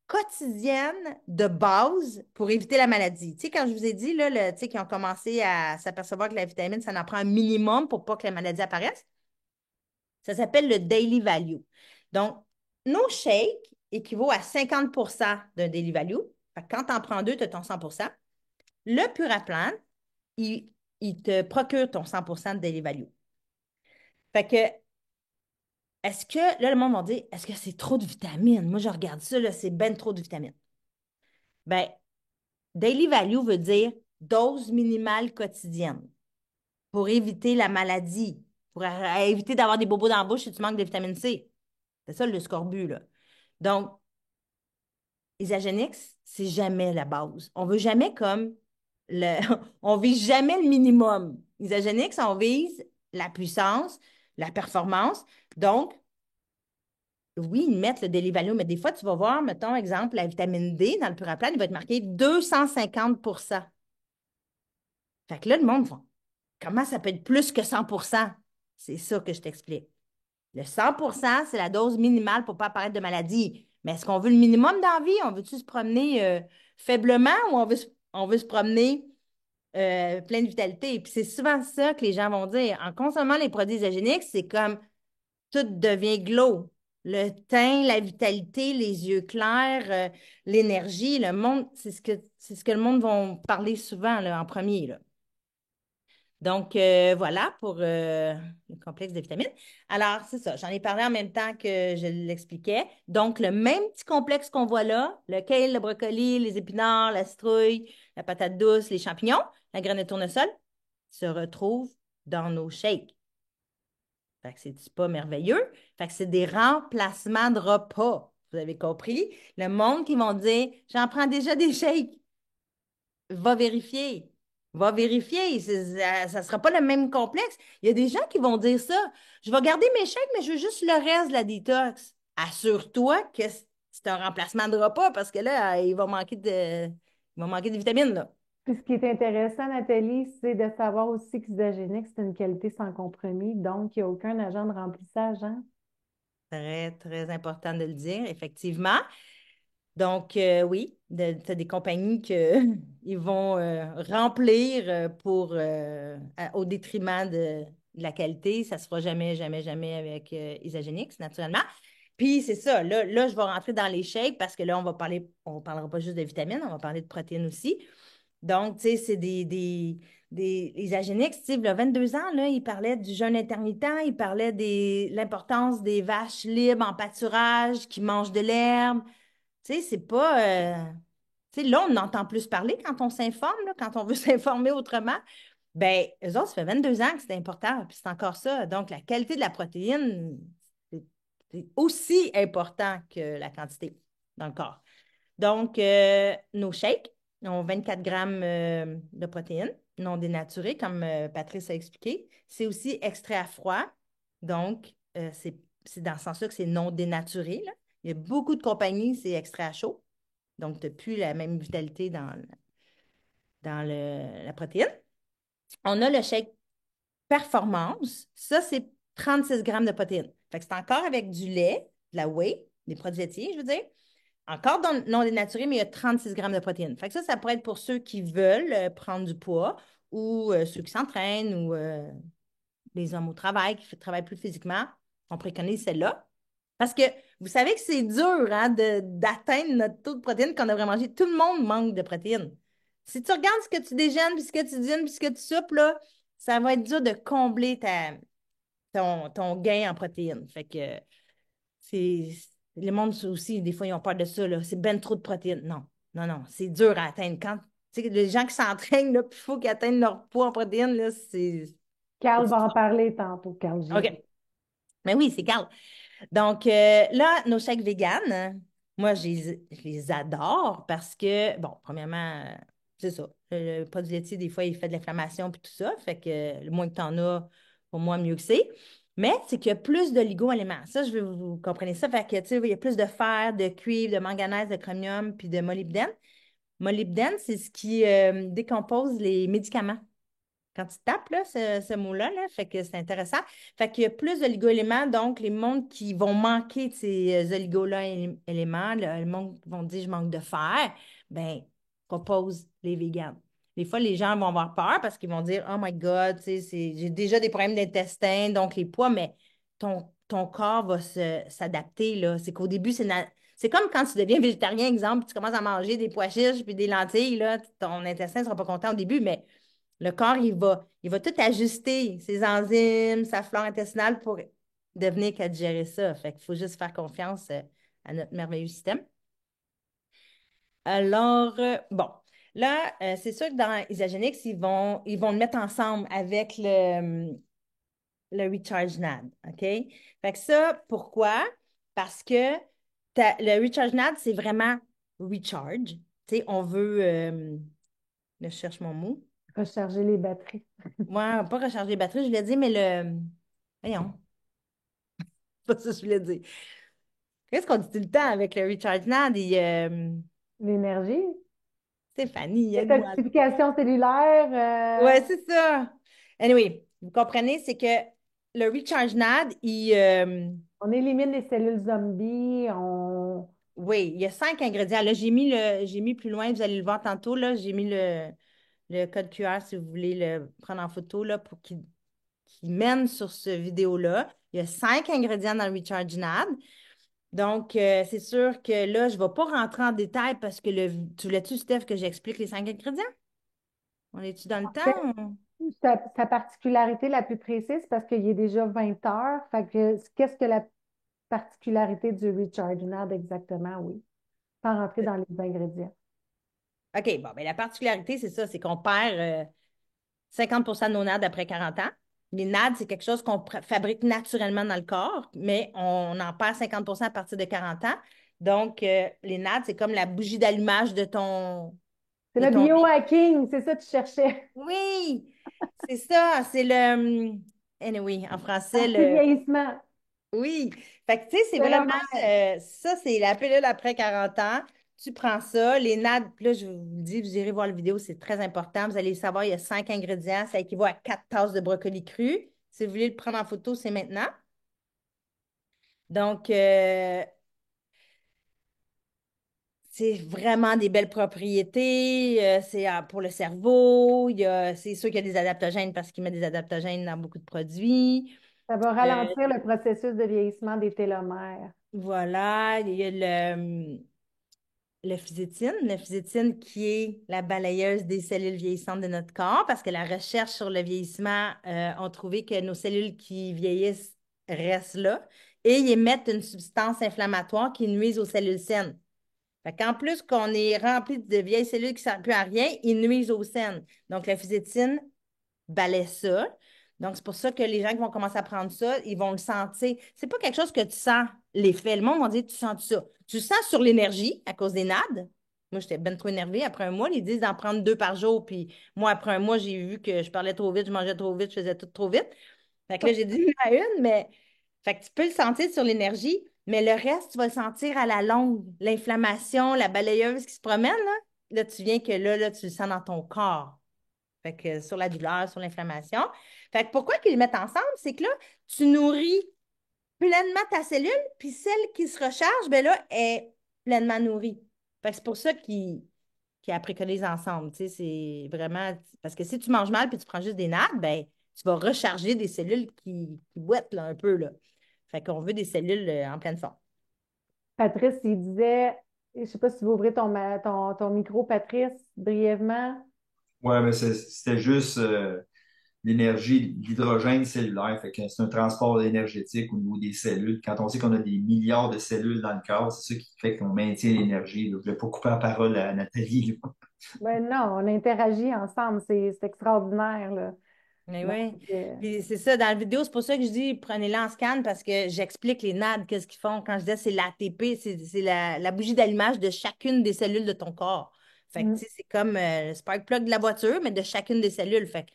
quotidienne de base pour éviter la maladie. Tu sais, quand je vous ai dit, là, tu sais, qu'ils ont commencé à s'apercevoir que la vitamine, ça en prend un minimum pour pas que la maladie apparaisse, ça s'appelle le Daily Value. Donc, nos shakes équivaut à 50 d'un Daily Value. Fait que quand tu en prends deux, tu as ton 100. Le Puraplan, il, il te procure ton 100 de Daily Value. Fait que, est-ce que, là, le monde va dire, est-ce que c'est trop de vitamines? Moi, je regarde ça, là, c'est ben trop de vitamines. Ben, Daily Value veut dire dose minimale quotidienne pour éviter la maladie, pour éviter d'avoir des bobos dans la bouche si tu manques de vitamine C. C'est ça le scorbut, là. Donc, Isagenix, c'est jamais la base. On veut jamais comme le. On vise jamais le minimum. Isagenix, on vise la puissance, la performance. Donc, oui, ils mettent le Daily Value, mais des fois, tu vas voir, mettons, exemple, la vitamine D dans le Puraplan, il va être marqué 250. Fait que là, le monde va, comment ça peut être plus que 100? C'est ça que je t'explique. Le 100 c'est la dose minimale pour ne pas apparaître de maladie. Mais est-ce qu'on veut le minimum dans la vie? On veut-tu se promener faiblement ou on veut se promener plein de vitalité? Puis c'est souvent ça que les gens vont dire. En consommant les produits isogéniques, c'est comme tout devient glow. Le teint, la vitalité, les yeux clairs, l'énergie, le monde, c'est ce que le monde va parler souvent là, en premier, là. Donc, voilà pour le complexe de vitamines. Alors, c'est ça, j'en ai parlé en même temps que je l'expliquais. Donc, le même petit complexe qu'on voit là, le kale, le brocoli, les épinards, la citrouille, la patate douce, les champignons, la graine de tournesol, se retrouvent dans nos shakes. Fait que c'est pas merveilleux. Fait que c'est des remplacements de repas. Vous avez compris? Le monde qui vont dire, j'en prends déjà des shakes. Va vérifier. Va vérifier. Ça ne sera pas le même complexe. Il y a des gens qui vont dire ça. Je vais garder mes chèques, mais je veux juste le reste de la détox. Assure-toi que c'est un remplacement de repas parce que là, il va manquer de vitamines, là. Puis ce qui est intéressant, Nathalie, c'est de savoir aussi qu'Isogénique, c'est une qualité sans compromis, donc il n'y a aucun agent de remplissage, hein? Très, très important de le dire, effectivement. Donc, oui, tu as des compagnies ils vont remplir au détriment de la qualité. Ça ne se fera jamais, jamais, jamais avec Isagenix, naturellement. Puis, c'est ça. Là, je vais rentrer dans les shakes parce que là, on ne parlera pas juste de vitamines, on va parler de protéines aussi. Donc, tu sais, c'est des Isagenix. Tu sais, il y a 22 ans, là, il parlait du jeûne intermittent, il parlait de l'importance des vaches libres en pâturage qui mangent de l'herbe. Tu sais, c'est pas. Tu sais, là, on entend plus parler quand on s'informe, là, quand on veut s'informer autrement. Ben, eux autres, ça fait 22 ans que c'est important, puis c'est encore ça. Donc, la qualité de la protéine, c'est c'est aussi important que la quantité dans le corps. Donc, nos shakes ont 24 grammes de protéines non dénaturées, comme Patrice a expliqué. C'est aussi extrait à froid. Donc, c'est dans ce sens-là que c'est non dénaturé, là. Il y a beaucoup de compagnies, c'est extrait à chaud. Donc, tu n'as plus la même vitalité dans la protéine. On a le shake performance. Ça, c'est 36 grammes de protéines. Fait que c'est encore avec du lait, de la whey, des produits laitiers, je veux dire. Encore non dénaturé, mais il y a 36 grammes de protéines. Fait que ça pourrait être pour ceux qui veulent prendre du poids ou ceux qui s'entraînent ou les hommes au travail qui travaillent plus physiquement. On préconise celle-là. Parce que vous savez que c'est dur hein, d'atteindre notre taux de protéines qu'on devrait manger. Tout le monde manque de protéines. Si tu regardes ce que tu déjeunes, puis ce que tu dînes, puis ce que tu soupes, là, ça va être dur de combler ton gain en protéines. Fait que c'est. Les monde aussi, des fois, ils ont peur de ça, là. C'est ben trop de protéines. Non, non, non. C'est dur à atteindre. Quand, tu sais, les gens qui s'entraînent, là, puis il faut qu'ils atteignent leur poids en protéines, là, Carl va en parler tantôt, Carl OK. Giroux. Mais oui, c'est Carl. Donc, là, nos shakes vegan, moi, je les adore parce que, bon, premièrement, c'est ça. Le produit laitier, des fois, il fait de l'inflammation puis tout ça. Fait que le moins que tu en as, pour moi, mieux que c'est. Mais c'est qu'il y a plus d'oligo-éléments. Ça, je veux que vous compreniez ça. Fait que, tu sais, il y a plus de fer, de cuivre, de manganèse, de chromium puis de molybdène. Molybdène, c'est ce qui décompose les médicaments. quand tu tapes là, ce mot-là, là, fait que c'est intéressant. Fait qu'il y a plus d'oligo-éléments, donc les mondes qui vont manquer de ces éléments, le monde qui vont dire je manque de fer, ben propose les véganes. Des fois, les gens vont avoir peur parce qu'ils vont dire oh my God, tu sais, j'ai déjà des problèmes d'intestin, donc les poids, mais ton corps va s'adapter, là. C'est qu'au début, c'est comme quand tu deviens végétarien, exemple, puis tu commences à manger des pois chiches puis des lentilles, là, ton intestin ne sera pas content au début, mais le corps, il va tout ajuster, ses enzymes, sa flore intestinale pour devenir qu'à digérer ça. Fait qu'il faut juste faire confiance à notre merveilleux système. Alors, bon, là, c'est sûr que dans Isagenix, ils vont le mettre ensemble avec le Recharge NAD, OK? Fait que ça, pourquoi? Parce que le Recharge NAD, c'est vraiment recharge. Tu sais, on veut, je cherche mon mot. Recharger les batteries. Moi, pas recharger les batteries, je voulais dire, mais voyons, c'est pas ça que je voulais dire. Qu'est-ce qu'on dit tout le temps avec le Recharge NAD et L'énergie. Stéphanie, aide-moi. Détoxification cellulaire. Ouais, c'est ça. Anyway, vous comprenez, c'est que le Recharge NAD, On élimine les cellules zombies. oui, il y a 5 ingrédients. Là, j'ai mis plus loin, vous allez le voir tantôt, là, j'ai mis le code QR si vous voulez le prendre en photo là, pour qu'il mène sur ce vidéo-là. Il y a 5 ingrédients dans le Recharge NAD. Donc, c'est sûr que là, je ne vais pas rentrer en détail parce que tu voulais-tu, Steph, que j'explique les 5 ingrédients? On est-tu dans le temps? Sa particularité la plus précise, parce qu'il est déjà 20 heures. Fait que, qu'est-ce que la particularité du Recharge NAD exactement? Oui. Sans rentrer dans les ingrédients. OK, bon, ben la particularité, c'est ça, c'est qu'on perd 50 de nos NAD après 40 ans. Les NAD, c'est quelque chose qu'on fabrique naturellement dans le corps, mais on en perd 50 à partir de 40 ans. Donc, les NAD, c'est comme la bougie d'allumage de ton, C'est de le ton... biohacking, c'est ça que tu cherchais. Oui, c'est ça, c'est Anyway, en français, Anti-vieillissement. Oui. Fait que, tu sais, c'est vraiment Télomère. ça, c'est la pilule après 40 ans. Tu prends ça, les NAD, puis là, je vous le dis, vous irez voir la vidéo, c'est très important. Vous allez savoir, il y a 5 ingrédients, ça équivaut à 4 tasses de brocoli cru. Si vous voulez le prendre en photo, c'est maintenant. Donc, c'est vraiment des belles propriétés. C'est pour le cerveau. C'est sûr qu'il y a des adaptogènes parce qu'il met des adaptogènes dans beaucoup de produits. Ça va Euh, ralentir le processus de vieillissement des télomères. voilà, il y a le physitine. Le physitine qui est la balayeuse des cellules vieillissantes de notre corps parce que la recherche sur le vieillissement ont trouvé que nos cellules qui vieillissent restent là et ils émettent une substance inflammatoire qui nuise aux cellules saines. Fait qu'en plus qu'on est rempli de vieilles cellules qui ne servent plus à rien, ils nuisent aux saines. Donc, la physitine balaie ça. Donc, c'est pour ça que les gens qui vont commencer à prendre ça, ils vont le sentir. C'est pas quelque chose que tu sens l'effet. Le monde va dire, tu sens ça. Tu le sens sur l'énergie à cause des NAD. Moi, j'étais ben trop énervée. Après un mois, ils disent d'en prendre 2 par jour. Puis moi, après un mois, j'ai vu que je parlais trop vite, je mangeais trop vite, je faisais tout trop vite. Fait que là, j'ai dit à une, mais fait que tu peux le sentir sur l'énergie, mais le reste, tu vas le sentir à la longue. L'inflammation, la balayeuse qui se promène, là, tu viens que là, tu le sens dans ton corps. Fait que sur la douleur, sur l'inflammation. Fait que pourquoi qu'ils le mettent ensemble? C'est que là, tu nourris pleinement ta cellule, puis celle qui se recharge, ben là, est pleinement nourrie. Fait que c'est pour ça qu'ils la préconisent ensemble. Tu sais, c'est vraiment. Parce que si tu manges mal puis tu prends juste des nattes, ben, tu vas recharger des cellules qui boitent là, un peu. Là. Fait qu'on veut des cellules en pleine forme. Patrice, il disait, je ne sais pas si tu veux ouvrir ton micro, Patrice, brièvement. Ouais, mais c'était juste l'énergie, l'hydrogène cellulaire. Fait que c'est un transport énergétique au niveau des cellules. Quand on sait qu'on a des milliards de cellules dans le corps, c'est ça qui fait qu'on maintient l'énergie. Donc, je ne vais pas couper la parole à Nathalie, là. Ben non, on interagit ensemble, c'est extraordinaire, là. Mais Donc, oui. Puis c'est ça, dans la vidéo, c'est pour ça que je dis prenez-le en scan parce que j'explique les NAD, qu'est-ce qu'ils font. Quand je dis c'est l'ATP, c'est la bougie d'allumage de chacune des cellules de ton corps. Fait que, mm. tu sais, c'est comme le spark plug de la voiture, mais de chacune des cellules. Fait que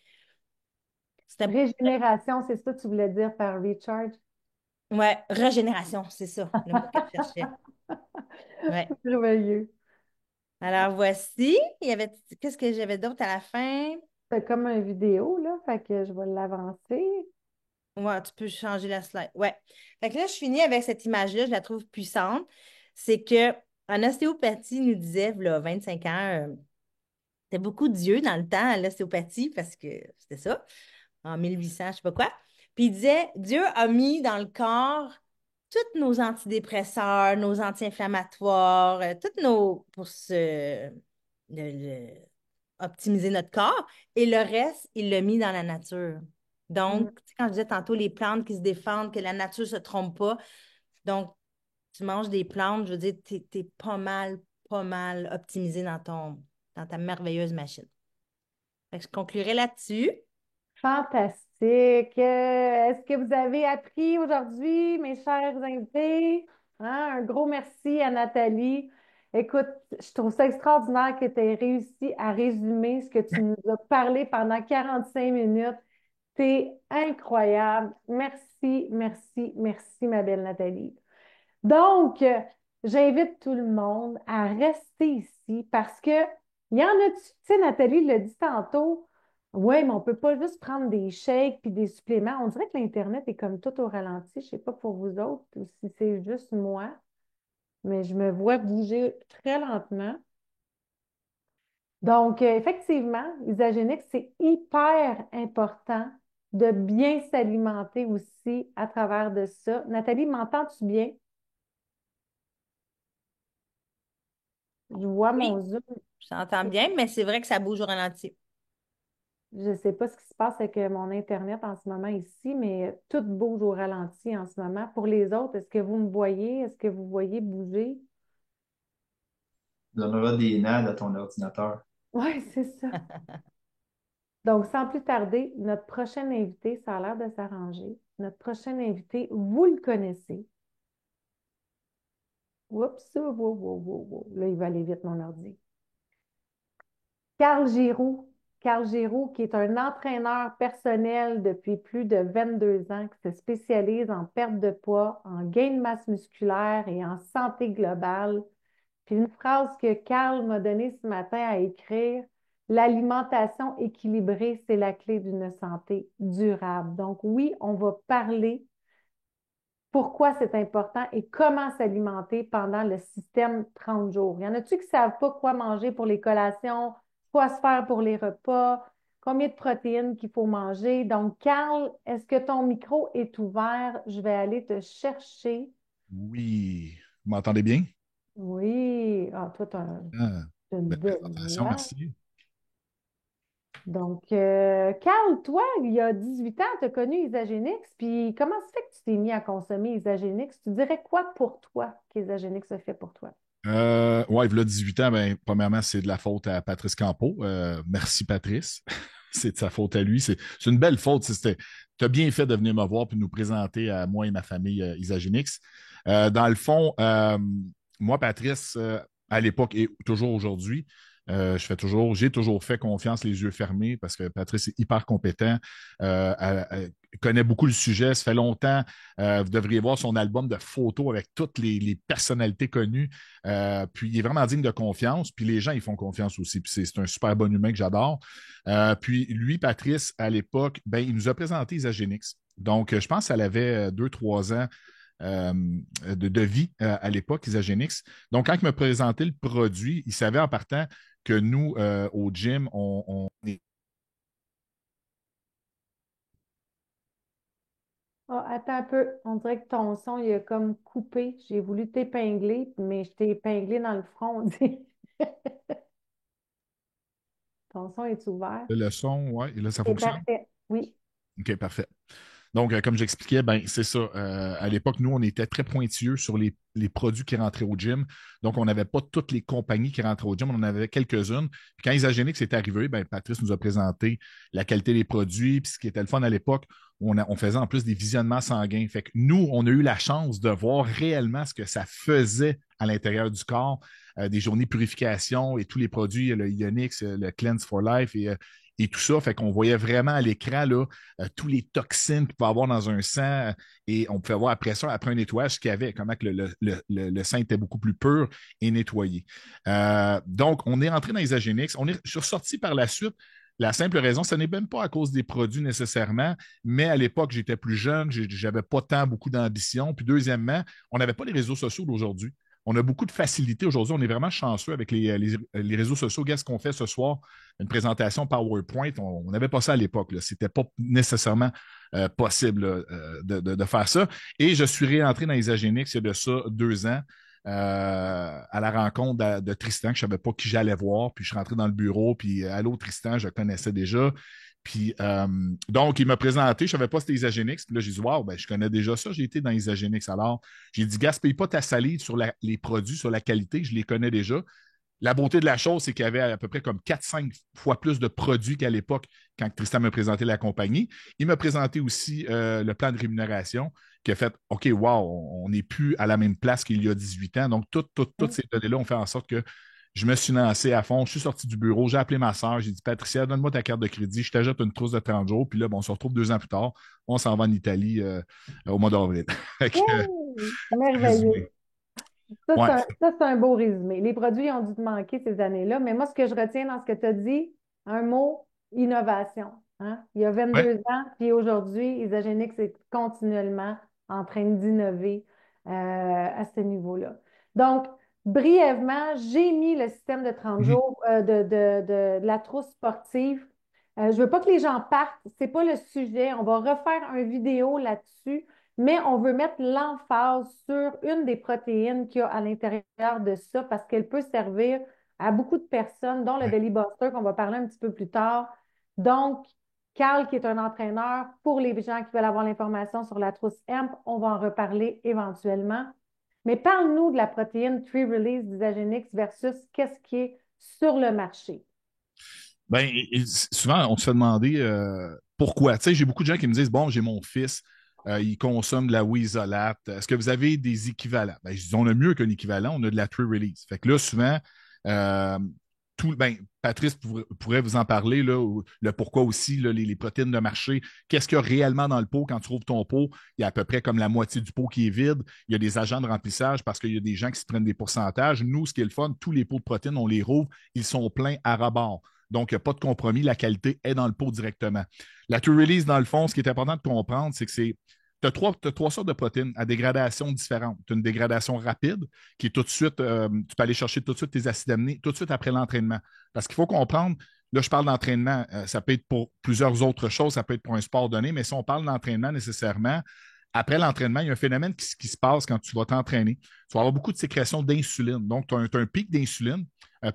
c'est un Régénération, c'est ça que tu voulais dire par recharge? ouais, régénération, c'est ça, le mot que je cherchais. Ouais. Merveilleux. Alors voici, qu'est-ce que j'avais d'autre à la fin? C'est comme une vidéo, là, fait que je vais l'avancer. Ouais, tu peux changer la slide. Ouais. Fait que là, je finis avec cette image-là, je la trouve puissante. C'est que en ostéopathie, il nous disait, il y a 25 ans, c'était beaucoup Dieu dans le temps à l'ostéopathie, parce que c'était ça, en 1800, je sais pas quoi. Puis il disait, Dieu a mis dans le corps tous nos antidépresseurs, nos anti-inflammatoires, toutes nos, pour optimiser notre corps, et le reste, il l'a mis dans la nature. Mm. Donc, tu sais, quand je disais tantôt les plantes qui se défendent, que la nature ne se trompe pas, donc tu manges des plantes, je veux dire, t'es pas mal optimisé dans ta merveilleuse machine. Fait que je conclurai là-dessus. Fantastique. Est-ce que vous avez appris aujourd'hui, mes chers invités? Hein, un gros merci à Nathalie. Écoute, je trouve ça extraordinaire que tu aies réussi à résumer ce que tu nous as parlé pendant 45 minutes. C'est incroyable. Merci, merci, merci, ma belle Nathalie. Donc, j'invite tout le monde à rester ici parce que il y en a, tu sais, Nathalie l'a dit tantôt, oui, mais on ne peut pas juste prendre des shakes puis des suppléments. On dirait que l'Internet est comme tout au ralenti. Je ne sais pas pour vous autres ou si c'est juste moi, mais je me vois bouger très lentement. Donc, effectivement, Isagénique, c'est hyper important de bien s'alimenter aussi à travers de ça. Nathalie, m'entends-tu bien? Je vois Oui, mon Zoom. je t'entends bien, mais c'est vrai que ça bouge au ralenti. Je ne sais pas ce qui se passe avec mon Internet en ce moment ici, mais tout bouge au ralenti en ce moment. Pour les autres, est-ce que vous me voyez? Est-ce que vous voyez bouger? Donnera des NAD à ton ordinateur. Oui, c'est ça. Donc, sans plus tarder, notre prochain invité, ça a l'air de s'arranger. Notre prochain invité, vous le connaissez. Oups, wow, wow, wow, wow. Là, il va aller vite, mon ordi. Carl Giroux. Carl Giroux, qui est un entraîneur personnel depuis plus de 22 ans, qui se spécialise en perte de poids, en gain de masse musculaire et en santé globale. Puis une phrase que Carl m'a donnée ce matin à écrire, l'alimentation équilibrée, c'est la clé d'une santé durable. Donc oui, on va parler pourquoi c'est important et comment s'alimenter pendant le système 30 jours. Il y en a-tu qui ne savent pas quoi manger pour les collations, quoi se faire pour les repas, combien de protéines qu'il faut manger. Donc, Carl, est-ce que ton micro est ouvert? Je vais aller te chercher. Oui. Vous m'entendez bien? Oui. Ah, toi, tu as Ah, une belle belle présentation, voix. merci. Donc, Carl, toi, il y a 18 ans, tu as connu Isagénix. Puis, comment ça fait que tu t'es mis à consommer Isagénix? Tu dirais quoi pour toi qu'Isagénix a fait pour toi? Ouais, il y a 18 ans, ben, premièrement, c'est de la faute à Patrice Campeau. Merci, Patrice. C'est de sa faute à lui. C'est une belle faute. Tu as bien fait de venir me voir et nous présenter à moi et ma famille Isagénix. Dans le fond, moi, Patrice, à l'époque et toujours aujourd'hui, j'ai toujours fait confiance les yeux fermés parce que Patrice est hyper compétent, connaît beaucoup le sujet. Ça fait longtemps. Vous devriez voir son album de photos avec toutes les personnalités connues. Puis il est vraiment digne de confiance. Puis les gens, ils font confiance aussi. Puis c'est un super bon humain que j'adore. Puis lui, Patrice, à l'époque, ben, il nous a présenté Isagénix. Donc, je pense qu'elle avait 2, 3 ans euh, de vie à l'époque, Isagénix. Donc, quand il me présentait le produit, il savait en partant que nous, au gym, on est. Ah, attends un peu. On dirait que ton son, il a comme coupé. J'ai voulu t'épingler, mais je t'ai épinglé dans le front, on dit. Ton son est ouvert. Le son, ouais, et là, ça C'est fonctionne. parfait. Oui. OK, parfait. Donc, comme j'expliquais, ben, c'est ça. À l'époque, nous, on était très pointilleux sur les produits qui rentraient au gym. Donc, on n'avait pas toutes les compagnies qui rentraient au gym, on en avait quelques-unes. Puis quand Isagénix est arrivé, ben, Patrice nous a présenté la qualité des produits. Puis ce qui était le fun à l'époque, on faisait en plus des visionnements sanguins. Fait que nous, on a eu la chance de voir réellement ce que ça faisait à l'intérieur du corps, des journées de purification et tous les produits, le Ionix, le Cleanse for Life et tout ça. Fait qu'on voyait vraiment à l'écran là, tous les toxines qu'il peut y avoir dans un sang et on pouvait voir après ça, après un nettoyage, ce qu'il y avait, comment que le sang était beaucoup plus pur et nettoyé. Donc, on est rentré dans les Isagénix. Je suis ressorti par la suite. La simple raison, ce n'est même pas à cause des produits nécessairement, mais à l'époque, j'étais plus jeune, j'avais pas tant beaucoup d'ambition. Puis deuxièmement, on n'avait pas les réseaux sociaux d'aujourd'hui. On a beaucoup de facilité aujourd'hui. On est vraiment chanceux avec les réseaux sociaux. Qu'est-ce qu'on fait ce soir? Une présentation PowerPoint. On n'avait pas ça à l'époque. Ce n'était pas nécessairement possible de faire ça. Et je suis réentré dans Isagenix il y a de ça 2 ans. À la rencontre de Tristan, que je ne savais pas qui j'allais voir. Puis je suis rentré dans le bureau, puis allô Tristan, je le connaissais déjà. Puis donc, il m'a présenté, je ne savais pas c'était Isagenix. Puis là, j'ai dit, waouh, ben, je connais déjà ça, j'ai été dans Isagenix. Alors, j'ai dit, gaspille pas ta salive sur les produits, sur la qualité, je les connais déjà. La beauté de la chose, c'est qu'il y avait à peu près comme 4-5 fois plus de produits qu'à l'époque quand Tristan m'a présenté la compagnie. Il m'a présenté aussi le plan de rémunération qui a fait OK, wow, on n'est plus à la même place qu'il y a 18 ans. Donc, toutes ces données-là ont fait en sorte que je me suis lancé à fond. Je suis sorti du bureau, j'ai appelé ma soeur, j'ai dit Patricia, donne-moi ta carte de crédit, je t'ajoute une trousse de 30 jours. Puis là, bon, on se retrouve 2 ans plus tard. On s'en va en Italie au mois d'avril. Merveilleux. Résumé. Ça, Ouais. c'est un beau résumé. Les produits ont dû te manquer ces années-là, mais moi, ce que je retiens dans ce que tu as dit, un mot, innovation. Hein? Il y a Ouais. 22 ans, puis aujourd'hui, Isagenix est continuellement en train d'innover à ce niveau-là. Donc, brièvement, j'ai mis le système de 30 Mhm. jours de la trousse sportive. Je ne veux pas que les gens partent, ce n'est pas le sujet. On va refaire une vidéo là-dessus, mais on veut mettre l'emphase sur une des protéines qu'il y a à l'intérieur de ça parce qu'elle peut servir à beaucoup de personnes, dont le Ouais. Belly Buster qu'on va parler un petit peu plus tard. Donc, Carl, qui est un entraîneur, pour les gens qui veulent avoir l'information sur la trousse hemp, on va en reparler éventuellement. Mais parle-nous de la protéine Tree Release d'Isagenix versus qu'est-ce qui est sur le marché. Ben, souvent, on se fait demander pourquoi. Tu sais, j'ai beaucoup de gens qui me disent, bon, j'ai mon fils, il consomme de la Wheezolate. Est-ce que vous avez des équivalents? Ben, je dis, on a mieux qu'un équivalent, on a de la True Release. Fait que là, souvent, euh, ben, Patrice pourrait vous en parler, là, le pourquoi aussi, là, les protéines de marché. Qu'est-ce qu'il y a réellement dans le pot? Quand tu trouves ton pot, il y a à peu près comme la moitié du pot qui est vide. Il y a des agents de remplissage parce qu'il y a des gens qui se prennent des pourcentages. Nous, ce qui est le fun, tous les pots de protéines, on les rouvre, ils sont pleins à rebord. Donc, il n'y a pas de compromis. La qualité est dans le pot directement. La True Release, dans le fond, ce qui est important de comprendre, c'est que tu as trois sortes de protéines à dégradation différentes. Tu as une dégradation rapide qui est tout de suite, tu peux aller chercher tout de suite tes acides aminés tout de suite après l'entraînement. Parce qu'il faut comprendre, là, je parle d'entraînement, ça peut être pour plusieurs autres choses, ça peut être pour un sport donné, mais si on parle d'entraînement nécessairement, après l'entraînement, il y a un phénomène qui se passe quand tu vas t'entraîner. Tu vas avoir beaucoup de sécrétion d'insuline. Donc, tu as un pic d'insuline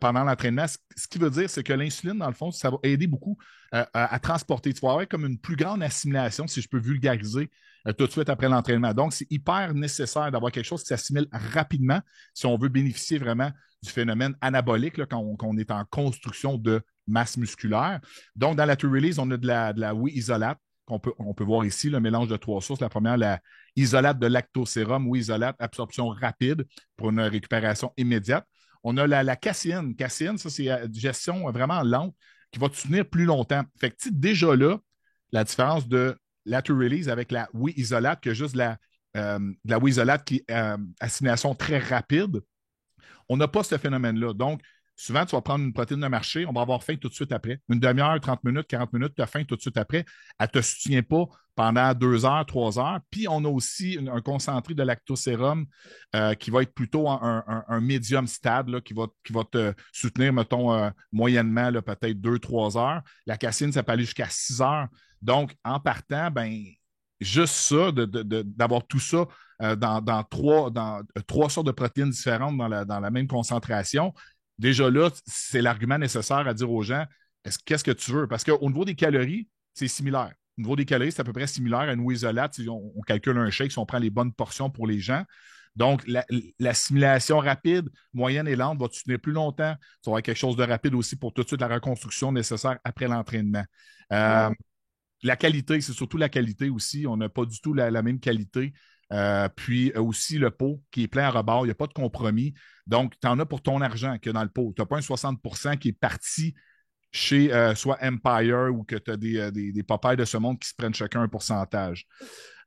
pendant l'entraînement. Ce qui veut dire, c'est que l'insuline, dans le fond, ça va aider beaucoup à transporter. Tu vas avoir comme une plus grande assimilation, si je peux vulgariser, tout de suite après l'entraînement. Donc, c'est hyper nécessaire d'avoir quelque chose qui s'assimile rapidement si on veut bénéficier vraiment du phénomène anabolique là, quand on est en construction de masse musculaire. Donc, dans la True Release, on a de la Wheezolate. On peut voir ici le mélange de 3 sources. La première, la isolate de lactosérum ou isolate, absorption rapide pour une récupération immédiate. On a la caséine. Caséine, ça, c'est une gestion vraiment lente qui va te soutenir plus longtemps. Fait que, déjà là, la différence de la True Release avec la isolate, que juste de la isolate qui est assimilation très rapide, on n'a pas ce phénomène-là. Donc, souvent, tu vas prendre une protéine de marché, on va avoir faim tout de suite après. Une demi-heure, 30 minutes, 40 minutes, tu as faim tout de suite après. Elle ne te soutient pas pendant 2 heures, 3 heures. Puis, on a aussi un concentré de lactosérum qui va être plutôt un médium stable, là, qui va te soutenir, mettons, moyennement, peut-être 2-3 heures. La caséine, ça peut aller jusqu'à 6 heures. Donc, en partant, ben juste ça, d'avoir tout ça dans trois sortes de protéines différentes dans la même concentration, déjà là, c'est l'argument nécessaire à dire aux gens, qu'est-ce que tu veux? Parce qu'au niveau des calories, c'est similaire. Au niveau des calories, c'est à peu près similaire à une Wheezolate. Si on calcule un shake, si on prend les bonnes portions pour les gens. Donc, l'assimilation rapide, moyenne et lente va te soutenir plus longtemps. Tu auras quelque chose de rapide aussi pour tout de suite la reconstruction nécessaire après l'entraînement. La qualité, c'est surtout la qualité aussi. On n'a pas du tout la même qualité. Puis aussi le pot qui est plein à rebord, il n'y a pas de compromis. Donc, tu en as pour ton argent que dans le pot. Tu n'as pas un 60% qui est parti chez soit Empire ou que tu as des Popeyes de ce monde qui se prennent chacun un pourcentage.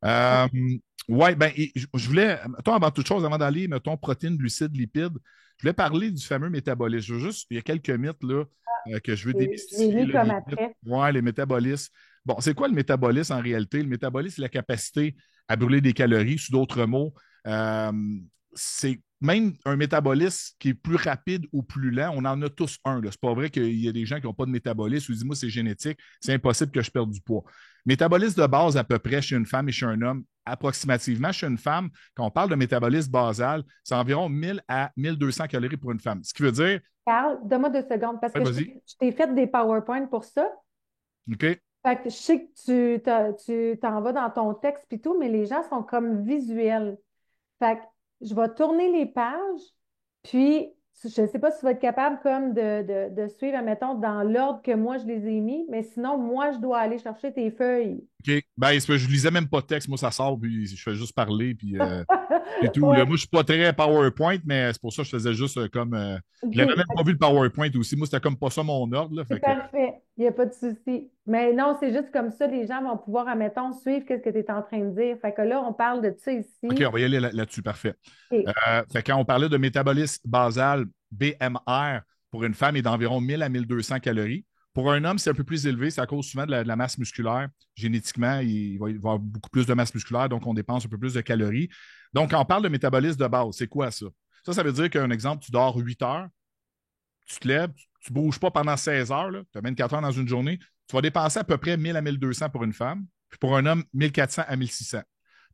Oui, ben, je voulais, mettons, avant toute chose, avant d'aller, mettons, protéines, glucides, lipides, Je voulais parler du fameux métabolisme. Il y a quelques mythes là, que je veux J'ai démystifier. mis Là, comme les mythes. après. Ouais, les métabolismes. Bon, c'est quoi le métabolisme en réalité? Le métabolisme, c'est la capacité à brûler des calories. Sous d'autres mots, euh, c'est même un métabolisme qui est plus rapide ou plus lent. On en a tous un. C'est pas vrai qu'il y a des gens qui n'ont pas de métabolisme ou disent, moi, c'est génétique, c'est impossible que je perde du poids. Métabolisme de base à peu près chez une femme et chez un homme, approximativement chez une femme, quand on parle de métabolisme basal, c'est environ 1000 à 1200 calories pour une femme. Ce qui veut dire, Carl, donne-moi 2 secondes parce ouais, que vas-y, je t'ai fait des PowerPoint pour ça. OK? Fait que je sais que tu t'en vas dans ton texte puis tout, mais les gens sont comme visuels. Fait que je vais tourner les pages, puis je ne sais pas si tu vas être capable comme de suivre, admettons, dans l'ordre que moi je les ai mis, mais sinon, moi, je dois aller chercher tes feuilles. OK. Ben, je lisais même pas de texte. Moi, ça sort, puis je fais juste parler, puis c'est tout. Là. Ouais, Moi, je suis pas très PowerPoint, mais c'est pour ça que je faisais juste comme. Je l'avais même OK. pas vu le PowerPoint aussi. Moi, c'était comme pas ça mon ordre. Là, C'est fait que, parfait. Il n'y a pas de souci. Mais non, c'est juste comme ça, les gens vont pouvoir, admettons, suivre ce que tu es en train de dire. Fait que là, on parle de ça OK, ici. on va y aller là-dessus. Parfait. OK. Fait que quand on parlait de métabolisme basal, BMR, pour une femme, est d'environ 1000 à 1200 calories. Pour un homme, c'est un peu plus élevé. C'est à cause souvent de la masse musculaire. Génétiquement, il va y avoir beaucoup plus de masse musculaire, donc on dépense un peu plus de calories. Donc, quand on parle de métabolisme de base, c'est quoi ça? Ça veut dire qu'un exemple, tu dors 8 heures, tu te lèves, tu ne bouges pas pendant 16 heures, tu as 24 heures dans une journée, tu vas dépenser à peu près 1000 à 1200 pour une femme, puis pour un homme, 1400 à 1600.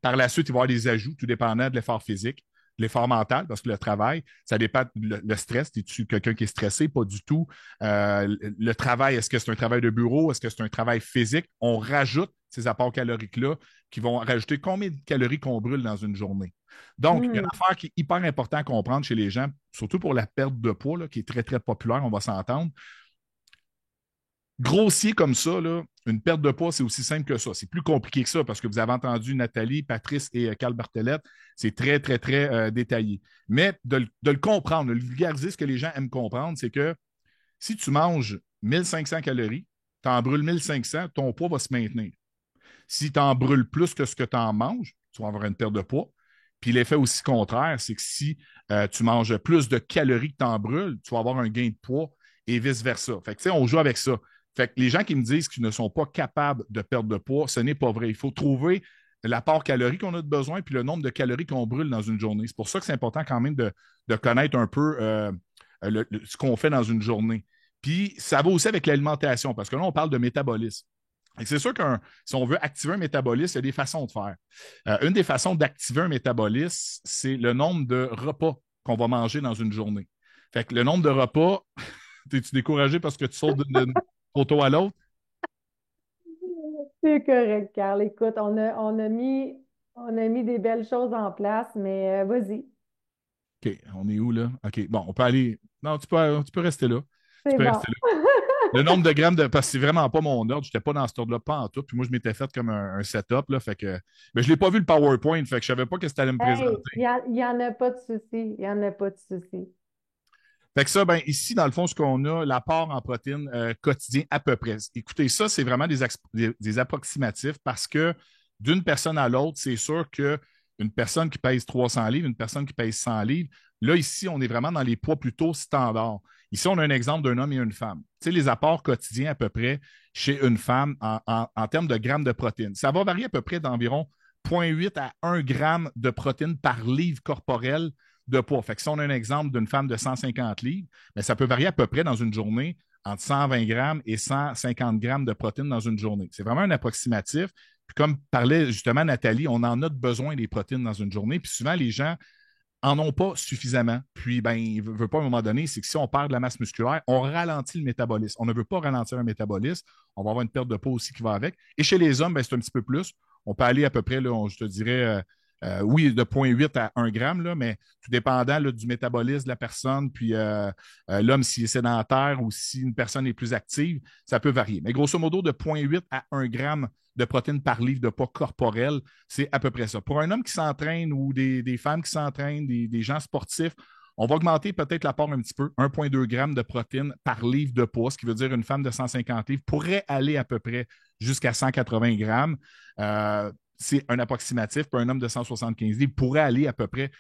Par la suite, il va y avoir des ajouts, tout dépendant de l'effort physique, de l'effort mental, parce que le travail, ça dépend le stress. Es-tu quelqu'un qui est stressé? Pas du tout. Le travail, est-ce que c'est un travail de bureau? Est-ce que c'est un travail physique? On rajoute ces apports caloriques-là qui vont rajouter combien de calories qu'on brûle dans une journée. Donc, il y a une affaire qui est hyper importante à comprendre chez les gens, surtout pour la perte de poids, là, qui est très, très populaire, on va s'entendre. Grossier comme ça, là, une perte de poids, c'est aussi simple que ça. C'est plus compliqué que ça parce que vous avez entendu Nathalie, Patrice et Carl Bartelette. C'est très, très, très détaillé. Mais de le comprendre, de le vulgariser, ce que les gens aiment comprendre, c'est que si tu manges 1500 calories, tu en brûles 1500, ton poids va se maintenir. Si tu en brûles plus que ce que tu en manges, tu vas avoir une perte de poids. Puis l'effet aussi contraire, c'est que si tu manges plus de calories que tu en brûles, tu vas avoir un gain de poids et vice-versa. Fait que, tu sais, on joue avec ça. Fait que les gens qui me disent qu'ils ne sont pas capables de perdre de poids, ce n'est pas vrai. Il faut trouver l'apport calorique qu'on a de besoin puis le nombre de calories qu'on brûle dans une journée. C'est pour ça que c'est important quand même de connaître un peu ce qu'on fait dans une journée. Puis ça va aussi avec l'alimentation parce que là, on parle de métabolisme. C'est sûr que si on veut activer un métabolisme, il y a des façons de faire. Une des façons d'activer un métabolisme, c'est le nombre de repas qu'on va manger dans une journée. Fait que le nombre de repas, es-tu découragé parce que tu sautes d'une photo à l'autre? C'est correct, Carl. Écoute, on a mis des belles choses en place, mais vas-y. OK, on est où là? OK, bon, on peut aller. Non, tu peux rester là. Tu C'est peux bon. rester là. Le nombre de grammes de. Parce que c'est vraiment pas mon ordre. Je n'étais pas dans cet ordre-là, pas en tout. Puis moi, je m'étais fait comme un setup. Là, fait que. Mais je l'ai pas vu le PowerPoint. Fait que je savais pas que c'était allait me Hey, présenter. il y en a pas de souci. Il n'y en a pas de souci. Fait que ça, ben, ici, dans le fond, ce qu'on a, l'apport en protéines quotidien à peu près. Écoutez, ça, c'est vraiment des approximatifs parce que d'une personne à l'autre, c'est sûr qu'une personne qui pèse 300 livres, une personne qui pèse 100 livres, là, ici, on est vraiment dans les poids plutôt standards. Ici, on a un exemple d'un homme et une femme. Tu sais, les apports quotidiens à peu près chez une femme en termes de grammes de protéines. Ça va varier à peu près d'environ 0,8 à 1 gramme de protéines par livre corporel de poids. Fait que si on a un exemple d'une femme de 150 livres, bien, ça peut varier à peu près dans une journée entre 120 grammes et 150 grammes de protéines dans une journée. C'est vraiment un approximatif. Puis comme parlait justement Nathalie, on en a besoin des protéines dans une journée. Puis souvent, les gens en ont pas suffisamment. Puis, ben, il ne veut pas à un moment donné, c'est que si on perd de la masse musculaire, on ralentit le métabolisme. On ne veut pas ralentir un métabolisme. On va avoir une perte de poids aussi qui va avec. Et chez les hommes, ben, c'est un petit peu plus. On peut aller à peu près, là, je te dirais, oui, de 0,8 à 1 gramme, là, mais tout dépendant là, du métabolisme de la personne, puis l'homme, s'il est sédentaire ou si une personne est plus active, ça peut varier. Mais grosso modo, de 0,8 à 1 gramme de protéines par livre de poids corporel, c'est à peu près ça. Pour un homme qui s'entraîne ou des femmes qui s'entraînent, des gens sportifs, on va augmenter peut-être l'apport un petit peu, 1,2 g de protéines par livre de poids, ce qui veut dire une femme de 150 livres pourrait aller à peu près jusqu'à 180 grammes. c'est un approximatif, puis un homme de 175 livres pourrait aller à peu près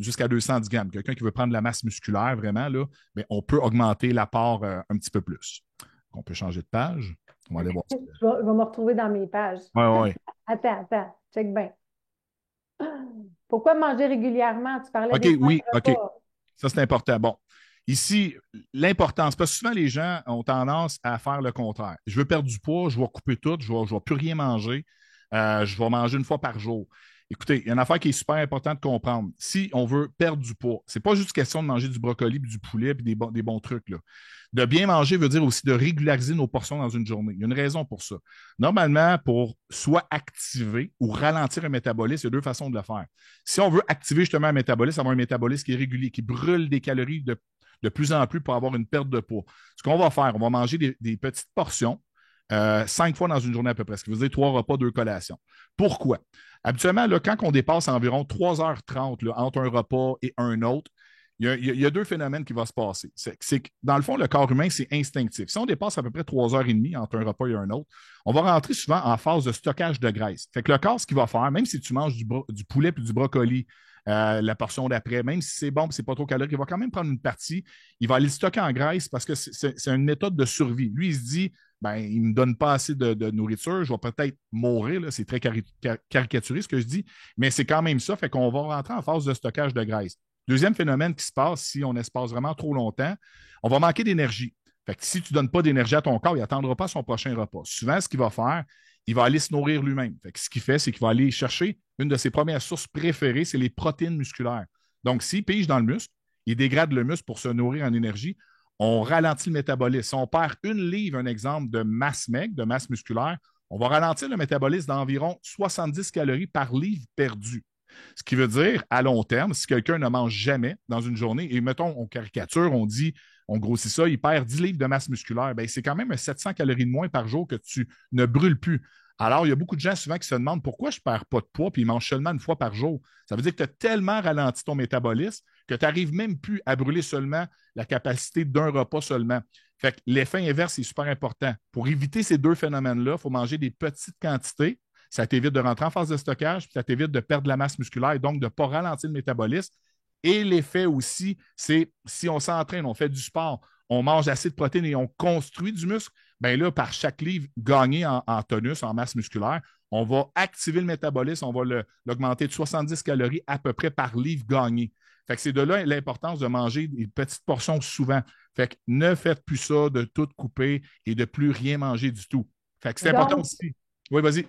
jusqu'à 210 grammes. Quelqu'un qui veut prendre la masse musculaire, vraiment, là, mais on peut augmenter l'apport un petit peu plus. On peut changer de page. On va aller voir ça. Je vais me retrouver dans mes pages. Oui, oui. Attends, check bien. Pourquoi manger régulièrement? Tu parlais OK, des oui, cinq OK. repas. Ça, c'est important. Bon, ici, l'importance, parce que souvent, les gens ont tendance à faire le contraire. Je veux perdre du poids, je vais couper tout, je ne vais plus rien manger, je vais manger une fois par jour. Écoutez, il y a une affaire qui est super importante de comprendre. Si on veut perdre du poids, c'est pas juste question de manger du brocoli, puis du poulet, puis des bons trucs, là. De bien manger veut dire aussi de régulariser nos portions dans une journée. Il y a une raison pour ça. Normalement, pour soit activer ou ralentir un métabolisme, il y a deux façons de le faire. Si on veut activer justement un métabolisme, avoir un métabolisme qui est régulier, qui brûle des calories de plus en plus pour avoir une perte de poids, ce qu'on va faire, on va manger des petites portions 5 fois dans une journée à peu près, ce qui veut dire 3 repas, 2 collations. Pourquoi? Habituellement, là, quand on dépasse environ 3h30 là, entre un repas et un autre, il y a deux phénomènes qui vont se passer. C'est que, dans le fond, le corps humain, c'est instinctif. Si on dépasse à peu près 3h30 entre un repas et un autre, on va rentrer souvent en phase de stockage de graisse. Fait que le corps, ce qu'il va faire, même si tu manges du poulet puis du brocoli, la portion d'après, même si c'est bon et c'est pas trop calorique, il va quand même prendre une partie, il va aller le stocker en graisse parce que c'est une méthode de survie. Lui, il se dit, ben, il ne me donne pas assez de nourriture, je vais peut-être mourir, là, c'est très caricaturé ce que je dis, mais c'est quand même ça, fait qu'on va rentrer en phase de stockage de graisse. Deuxième phénomène qui se passe, si on espace vraiment trop longtemps, on va manquer d'énergie. Fait que si tu ne donnes pas d'énergie à ton corps, il n'attendra pas son prochain repas. Souvent, ce qu'il va faire, il va aller se nourrir lui-même. Fait que ce qu'il fait, c'est qu'il va aller chercher une de ses premières sources préférées, c'est les protéines musculaires. Donc, s'il pige dans le muscle, il dégrade le muscle pour se nourrir en énergie, on ralentit le métabolisme. Si on perd une livre, un exemple de masse maigre, de masse musculaire, on va ralentir le métabolisme d'environ 70 calories par livre perdu. Ce qui veut dire, à long terme, si quelqu'un ne mange jamais dans une journée, et mettons, on caricature, on dit, on grossit ça, il perd 10 livres de masse musculaire, bien, c'est quand même 700 calories de moins par jour que tu ne brûles plus. Alors, il y a beaucoup de gens souvent qui se demandent pourquoi je ne perds pas de poids puis ils mangent seulement une fois par jour. Ça veut dire que tu as tellement ralenti ton métabolisme que tu n'arrives même plus à brûler seulement la capacité d'un repas seulement. Fait que l'effet inverse est super important. Pour éviter ces deux phénomènes-là, il faut manger des petites quantités. Ça t'évite de rentrer en phase de stockage, puis ça t'évite de perdre de la masse musculaire et donc de ne pas ralentir le métabolisme. Et l'effet aussi, c'est si on s'entraîne, on fait du sport, on mange assez de protéines et on construit du muscle, bien là, par chaque livre gagné en tonus, en masse musculaire, on va activer le métabolisme, on va l'augmenter de 70 calories à peu près par livre gagné. Fait que c'est de là l'importance de manger des petites portions souvent. Fait que ne faites plus ça, de tout couper et de plus rien manger du tout. Fait que c'est important Donc, aussi. Oui, vas-y.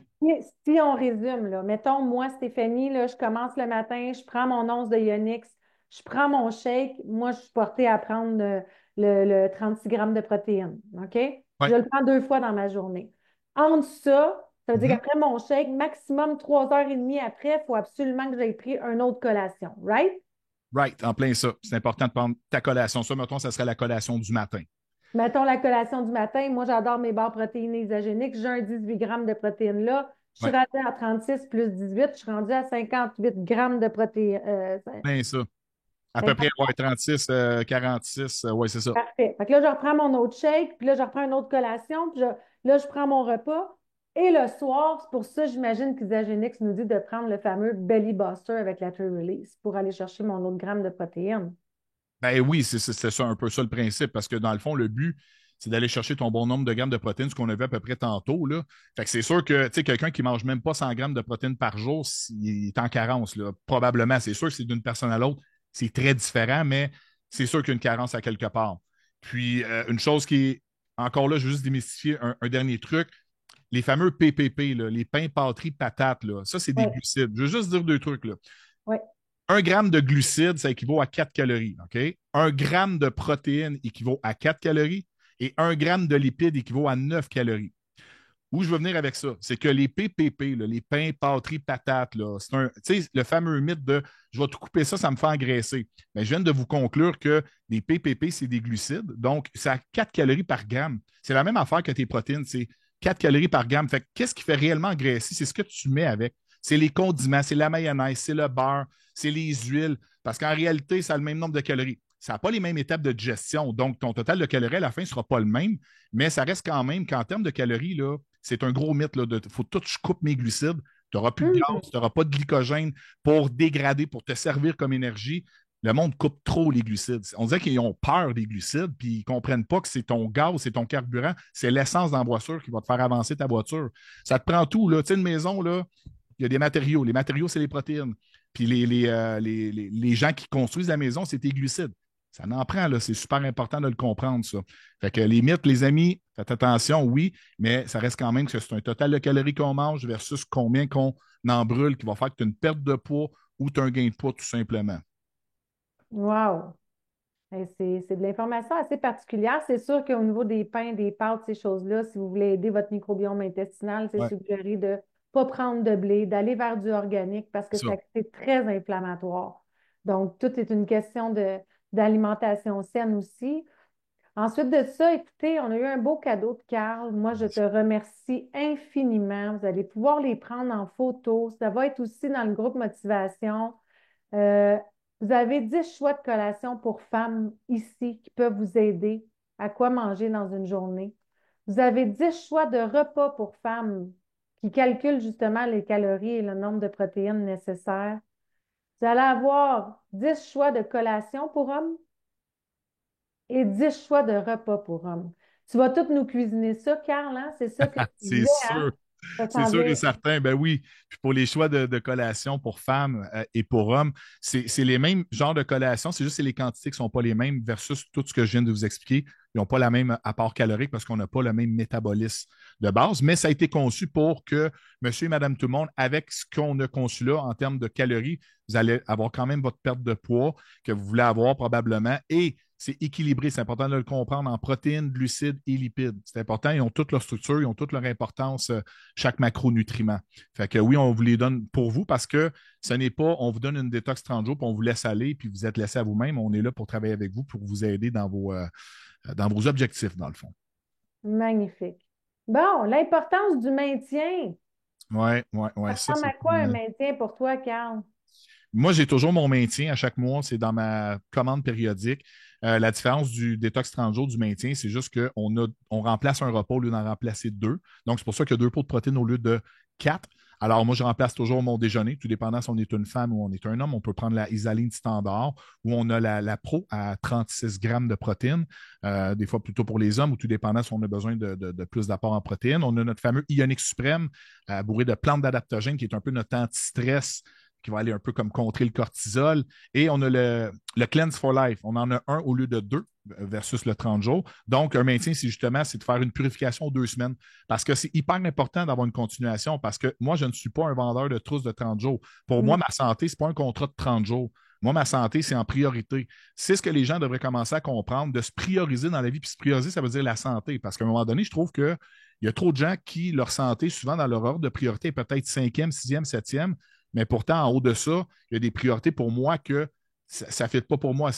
si on résume, là, mettons, moi, Stéphanie, là, je commence le matin, je prends mon once de Ionix, je prends mon shake. Moi, je suis portée à prendre le 36 grammes de protéines. OK? Ouais. Je le prends 2 fois dans ma journée. Entre ça veut dire Mhm. qu'après mon shake, maximum 3h30 après, il faut absolument que j'aie pris une autre collation. Right? Right, en plein ça. C'est important de prendre ta collation. Ça, mettons, ça serait la collation du matin. Mettons la collation du matin. Moi, j'adore mes barres protéinées isogéniques. J'ai un 18 grammes de protéines là. Je suis Ouais, rendue à 36 plus 18. Je suis rendue à 58 grammes de protéines. plein ça. À peu 50. près, ouais, 36, 46, ouais, c'est ça. Parfait. Fait que là, je reprends mon autre shake, puis là, je reprends une autre collation, puis là, je prends mon repas. Et le soir, c'est pour ça, j'imagine qu'Isagénix nous dit de prendre le fameux Belly Buster avec la True Release pour aller chercher mon autre gramme de protéines. Ben oui, c'est ça, un peu ça le principe, parce que dans le fond, le but, c'est d'aller chercher ton bon nombre de grammes de protéines, ce qu'on a vu à peu près tantôt, là. Fait que c'est sûr que, tu sais, quelqu'un qui mange même pas 100 grammes de protéines par jour, il est en carence, là. Probablement. C'est sûr que c'est d'une personne à l'autre, c'est très différent, mais c'est sûr qu'il y a une carence à quelque part. Puis, une chose qui est, encore là, je veux juste démystifier un dernier truc. Les fameux PPP, là, les pains, pâteries, patates, là, ça, c'est des Oui, glucides. Je veux juste dire deux trucs, là. oui. 1 gramme de glucides, ça équivaut à 4 calories. OK? 1 gramme de protéines équivaut à 4 calories et 1 gramme de lipides équivaut à 9 calories. Où je veux venir avec ça, c'est que les PPP, là, les pains, pâteries, patates, là, c'est le fameux mythe de je vais tout couper ça, ça me fait engraisser. Mais je viens de vous conclure que les PPP, c'est des glucides, donc c'est à 4 calories par gramme. C'est la même affaire que tes protéines, c'est 4 calories par gramme. Fait que qu'est-ce qui fait réellement engraisser? C'est ce que tu mets avec. C'est les condiments, c'est la mayonnaise, c'est le beurre, c'est les huiles, parce qu'en réalité, ça a le même nombre de calories. Ça n'a pas les mêmes étapes de digestion, donc ton total de calories à la fin ne sera pas le même, mais ça reste quand même qu'en termes de calories, là, c'est un gros mythe. Il faut tout que je coupe mes glucides. Tu n'auras plus de Hum. gaz, tu n'auras pas de glycogène pour dégrader, pour te servir comme énergie. Le monde coupe trop les glucides. On dirait qu'ils ont peur des glucides, puis ils ne comprennent pas que c'est ton gaz, c'est ton carburant, c'est l'essence dans la voiture qui va te faire avancer ta voiture. Ça te prend tout. Là. Tu sais, une maison, là, il y a des matériaux. Les matériaux, c'est les protéines. Puis les gens qui construisent la maison, c'est tes glucides. Ça en prend, là. C'est super important de le comprendre, ça. Fait que les mythes, les amis, faites attention, oui, mais ça reste quand même que c'est un total de calories qu'on mange versus combien qu'on en brûle qui va faire que tu as une perte de poids ou tu as un gain de poids, tout simplement. Wow! C'est de l'information assez particulière. C'est sûr qu'au niveau des pains, des pâtes, ces choses-là, si vous voulez aider votre microbiome intestinal, c'est Ouais, suggéré de ne pas prendre de blé, d'aller vers du organique parce que ça. c'est très inflammatoire. Donc, tout est une question d'alimentation saine aussi. Ensuite de ça, écoutez, on a eu un beau cadeau de Carl. Moi, je te remercie infiniment. Vous allez pouvoir les prendre en photo. Ça va être aussi dans le groupe motivation. Euh, Vous avez 10 choix de collation pour femmes ici qui peuvent vous aider à quoi manger dans une journée. Vous avez 10 choix de repas pour femmes qui calculent justement les calories et le nombre de protéines nécessaires. Vous allez avoir 10 choix de collation pour hommes et 10 choix de repas pour hommes. Tu vas toutes nous cuisiner ça, Carl, hein? C'est ça que tu C'est disais, hein? sûr. Ça C'est s'en sûr vient. et certain, ben oui. Puis pour les choix de collation pour femmes et pour hommes, c'est les mêmes genres de collation, c'est juste que les quantités qui ne sont pas les mêmes versus tout ce que je viens de vous expliquer. Ils n'ont pas la même apport calorique parce qu'on n'a pas le même métabolisme de base, mais ça a été conçu pour que monsieur et madame tout le monde, avec ce qu'on a conçu là en termes de calories, vous allez avoir quand même votre perte de poids que vous voulez avoir probablement et c'est équilibré. C'est important de le comprendre en protéines, glucides et lipides. C'est important. Ils ont toute leur structure, ils ont toute leur importance chaque macronutriment. Fait que oui, on vous les donne pour vous parce que ce n'est pas on vous donne une détox 30 jours, puis on vous laisse aller, puis vous êtes laissé à vous-même. On est là pour travailler avec vous, pour vous aider dans vos objectifs, dans le fond. Magnifique. Bon, l'importance du maintien. Oui, oui, Ça oui. Ça, ressemble à c'est quoi un maintien pour toi, Carl? Moi, j'ai toujours mon maintien à chaque mois. C'est dans ma commande périodique. La différence du détox 30 jours du maintien, c'est juste qu'on remplace un repas au lieu d'en remplacer deux. Donc, c'est pour ça qu'il y a deux pots de protéines au lieu de quatre. Alors, moi, je remplace toujours mon déjeuner, tout dépendant si on est une femme ou on est un homme. On peut prendre la Isaline standard ou on a la Pro à 36 grammes de protéines, des fois plutôt pour les hommes ou tout dépendant si on a besoin de plus d'apport en protéines. On a notre fameux Ionic Suprême bourré de plantes d'adaptogènes qui est un peu notre anti-stress qui va aller un peu comme contrer le cortisol. Et on a le Cleanse for Life. On en a un au lieu de deux versus le 30 jours. Donc, un maintien, c'est justement c'est de faire une purification 2 semaines. Parce que c'est hyper important d'avoir une continuation parce que moi, je ne suis pas un vendeur de trousses de 30 jours. Pour moi, Mm. ma santé, ce n'est pas un contrat de 30 jours. Moi, ma santé, c'est en priorité. C'est ce que les gens devraient commencer à comprendre, de se prioriser dans la vie. Puis se prioriser, ça veut dire la santé. Parce qu'à un moment donné, je trouve qu'il y a trop de gens qui, leur santé, souvent dans leur ordre de priorité, est peut-être cinquième, sixième, septième, mais pourtant, en haut de ça, il y a des priorités pour moi que ça ne fait pas pour moi.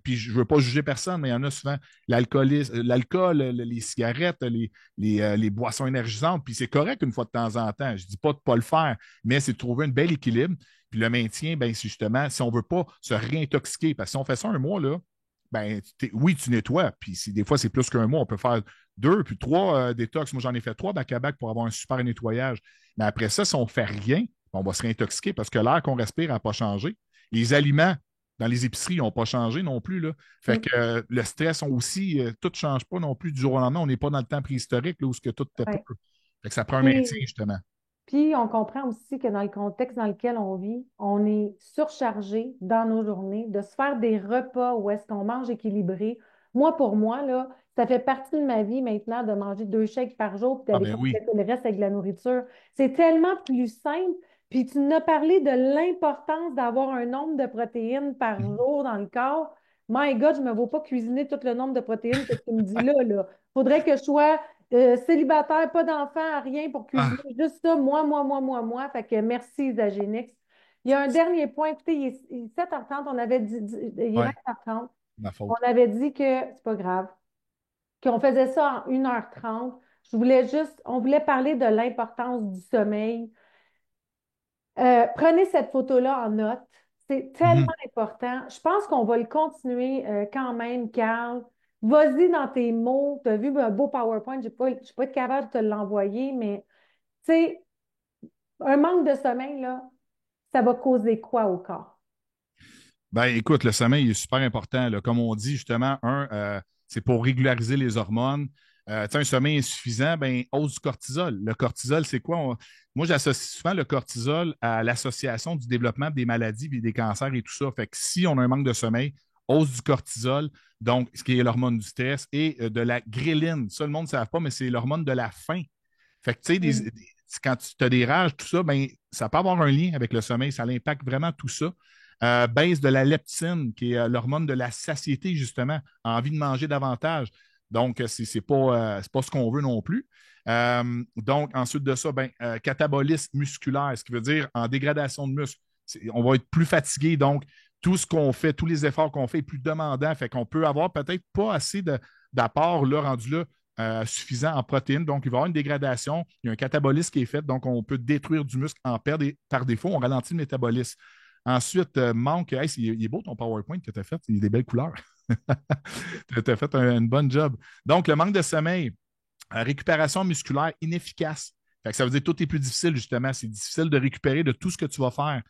Puis je ne veux pas juger personne, mais il y en a souvent l'alcool, les cigarettes, les boissons énergisantes. Puis c'est correct une fois de temps en temps. Je ne dis pas de ne pas le faire, mais c'est de trouver un bel équilibre. Puis le maintien, ben, c'est justement, si on ne veut pas se réintoxiquer, parce que si on fait ça un mois, là, ben, oui, tu nettoies. Puis des fois, c'est plus qu'un mois. On peut faire 2 puis 3 détox. Moi, j'en ai fait 3 back-à-back pour avoir un super nettoyage. Mais après ça, si on ne fait rien, on va se réintoxiquer parce que l'air qu'on respire n'a pas changé. Les aliments dans les épiceries n'ont pas changé non plus. Là. Fait Mm. que le stress aussi, tout ne change pas non plus du jour au lendemain. On n'est pas dans le temps préhistorique là, où ce que tout était peu. Ouais. Fait que ça prend un maintien, Puis, justement. puis, on comprend aussi que dans le contexte dans lequel on vit, on est surchargé dans nos journées de se faire des repas où est-ce qu'on mange équilibré. Moi, pour moi, là, ça fait partie de ma vie maintenant de manger 2 shakes par jour puis Ah d'aller ben oui. compléter le reste avec de la nourriture. C'est tellement plus simple. Puis tu nous as parlé de l'importance d'avoir un nombre de protéines par Mhm. jour dans le corps. My God, je ne me vois pas cuisiner tout le nombre de protéines que tu me dis là, là. Faudrait que je sois célibataire, pas d'enfant, rien pour cuisiner. Ah, Juste ça, moi. Fait que merci, Isagénix. Il y a un dernier point. Écoutez, il est 7h30. On avait il est ouais, 20h30. ma On faute. avait dit que c'est pas grave, qu'on faisait ça en 1h30. On voulait parler de l'importance du sommeil. Prenez cette photo-là en note. C'est tellement Mhm. important. Je pense qu'on va le continuer quand même, Carl. Vas-y dans tes mots. Tu as vu un beau PowerPoint. Je ne vais pas être capable de te l'envoyer, mais tu sais, un manque de sommeil, là, ça va causer quoi au corps? Ben, écoute, le sommeil est super important, là. Comme on dit, justement, c'est pour régulariser les hormones. Tu sais, un sommeil insuffisant, ben, hausse du cortisol. Le cortisol, c'est quoi? Moi, j'associe souvent le cortisol à l'association du développement des maladies et des cancers et tout ça. Fait que si on a un manque de sommeil, hausse du cortisol, donc ce qui est l'hormone du stress, et de la ghréline. Ça, le monde ne savent pas, mais c'est l'hormone de la faim. Fait que, tu sais, Mm. quand tu as des rages, tout ça, ben, ça peut avoir un lien avec le sommeil. Ça impacte vraiment tout ça. Baisse de la leptine, qui est l'hormone de la satiété, justement, envie de manger davantage. Donc, c'est pas ce qu'on veut non plus. Donc, ensuite de ça, ben, catabolisme musculaire, ce qui veut dire en dégradation de muscle. On va être plus fatigué, donc tout ce qu'on fait, tous les efforts qu'on fait est plus demandant. Fait qu'on peut avoir peut-être pas assez d'apport là, rendu là, suffisant en protéines. Donc, il va y avoir une dégradation. Il y a un catabolisme qui est fait. Donc, on peut détruire du muscle en perte et par défaut, on ralentit le métabolisme. Ensuite, manque. Hey, il est beau ton PowerPoint que tu as fait. Il y a des belles couleurs. Tu as fait une bonne job. Donc, le manque de sommeil, récupération musculaire inefficace. Fait que ça veut dire que tout est plus difficile, justement. C'est difficile de récupérer de tout ce que tu vas faire.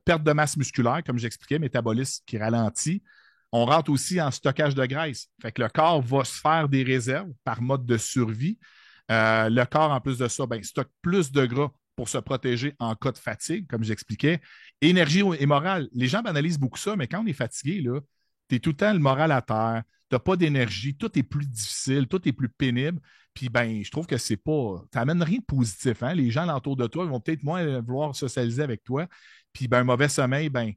Perte de masse musculaire, comme j'expliquais, métabolisme qui ralentit. On rentre aussi en stockage de graisse. Fait que le corps va se faire des réserves par mode de survie. Le corps, en plus de ça, ben, stocke plus de gras pour se protéger en cas de fatigue, comme j'expliquais. Énergie et morale. Les gens banalisent beaucoup ça, mais quand on est fatigué, tu es tout le temps le moral à terre, tu n'as pas d'énergie, tout est plus difficile, tout est plus pénible. Puis, ben, je trouve que c'est pas. Ça n'amène rien de positif. Hein? Les gens autour de toi ils vont peut-être moins vouloir socialiser avec toi. Puis, ben, un mauvais sommeil, ben,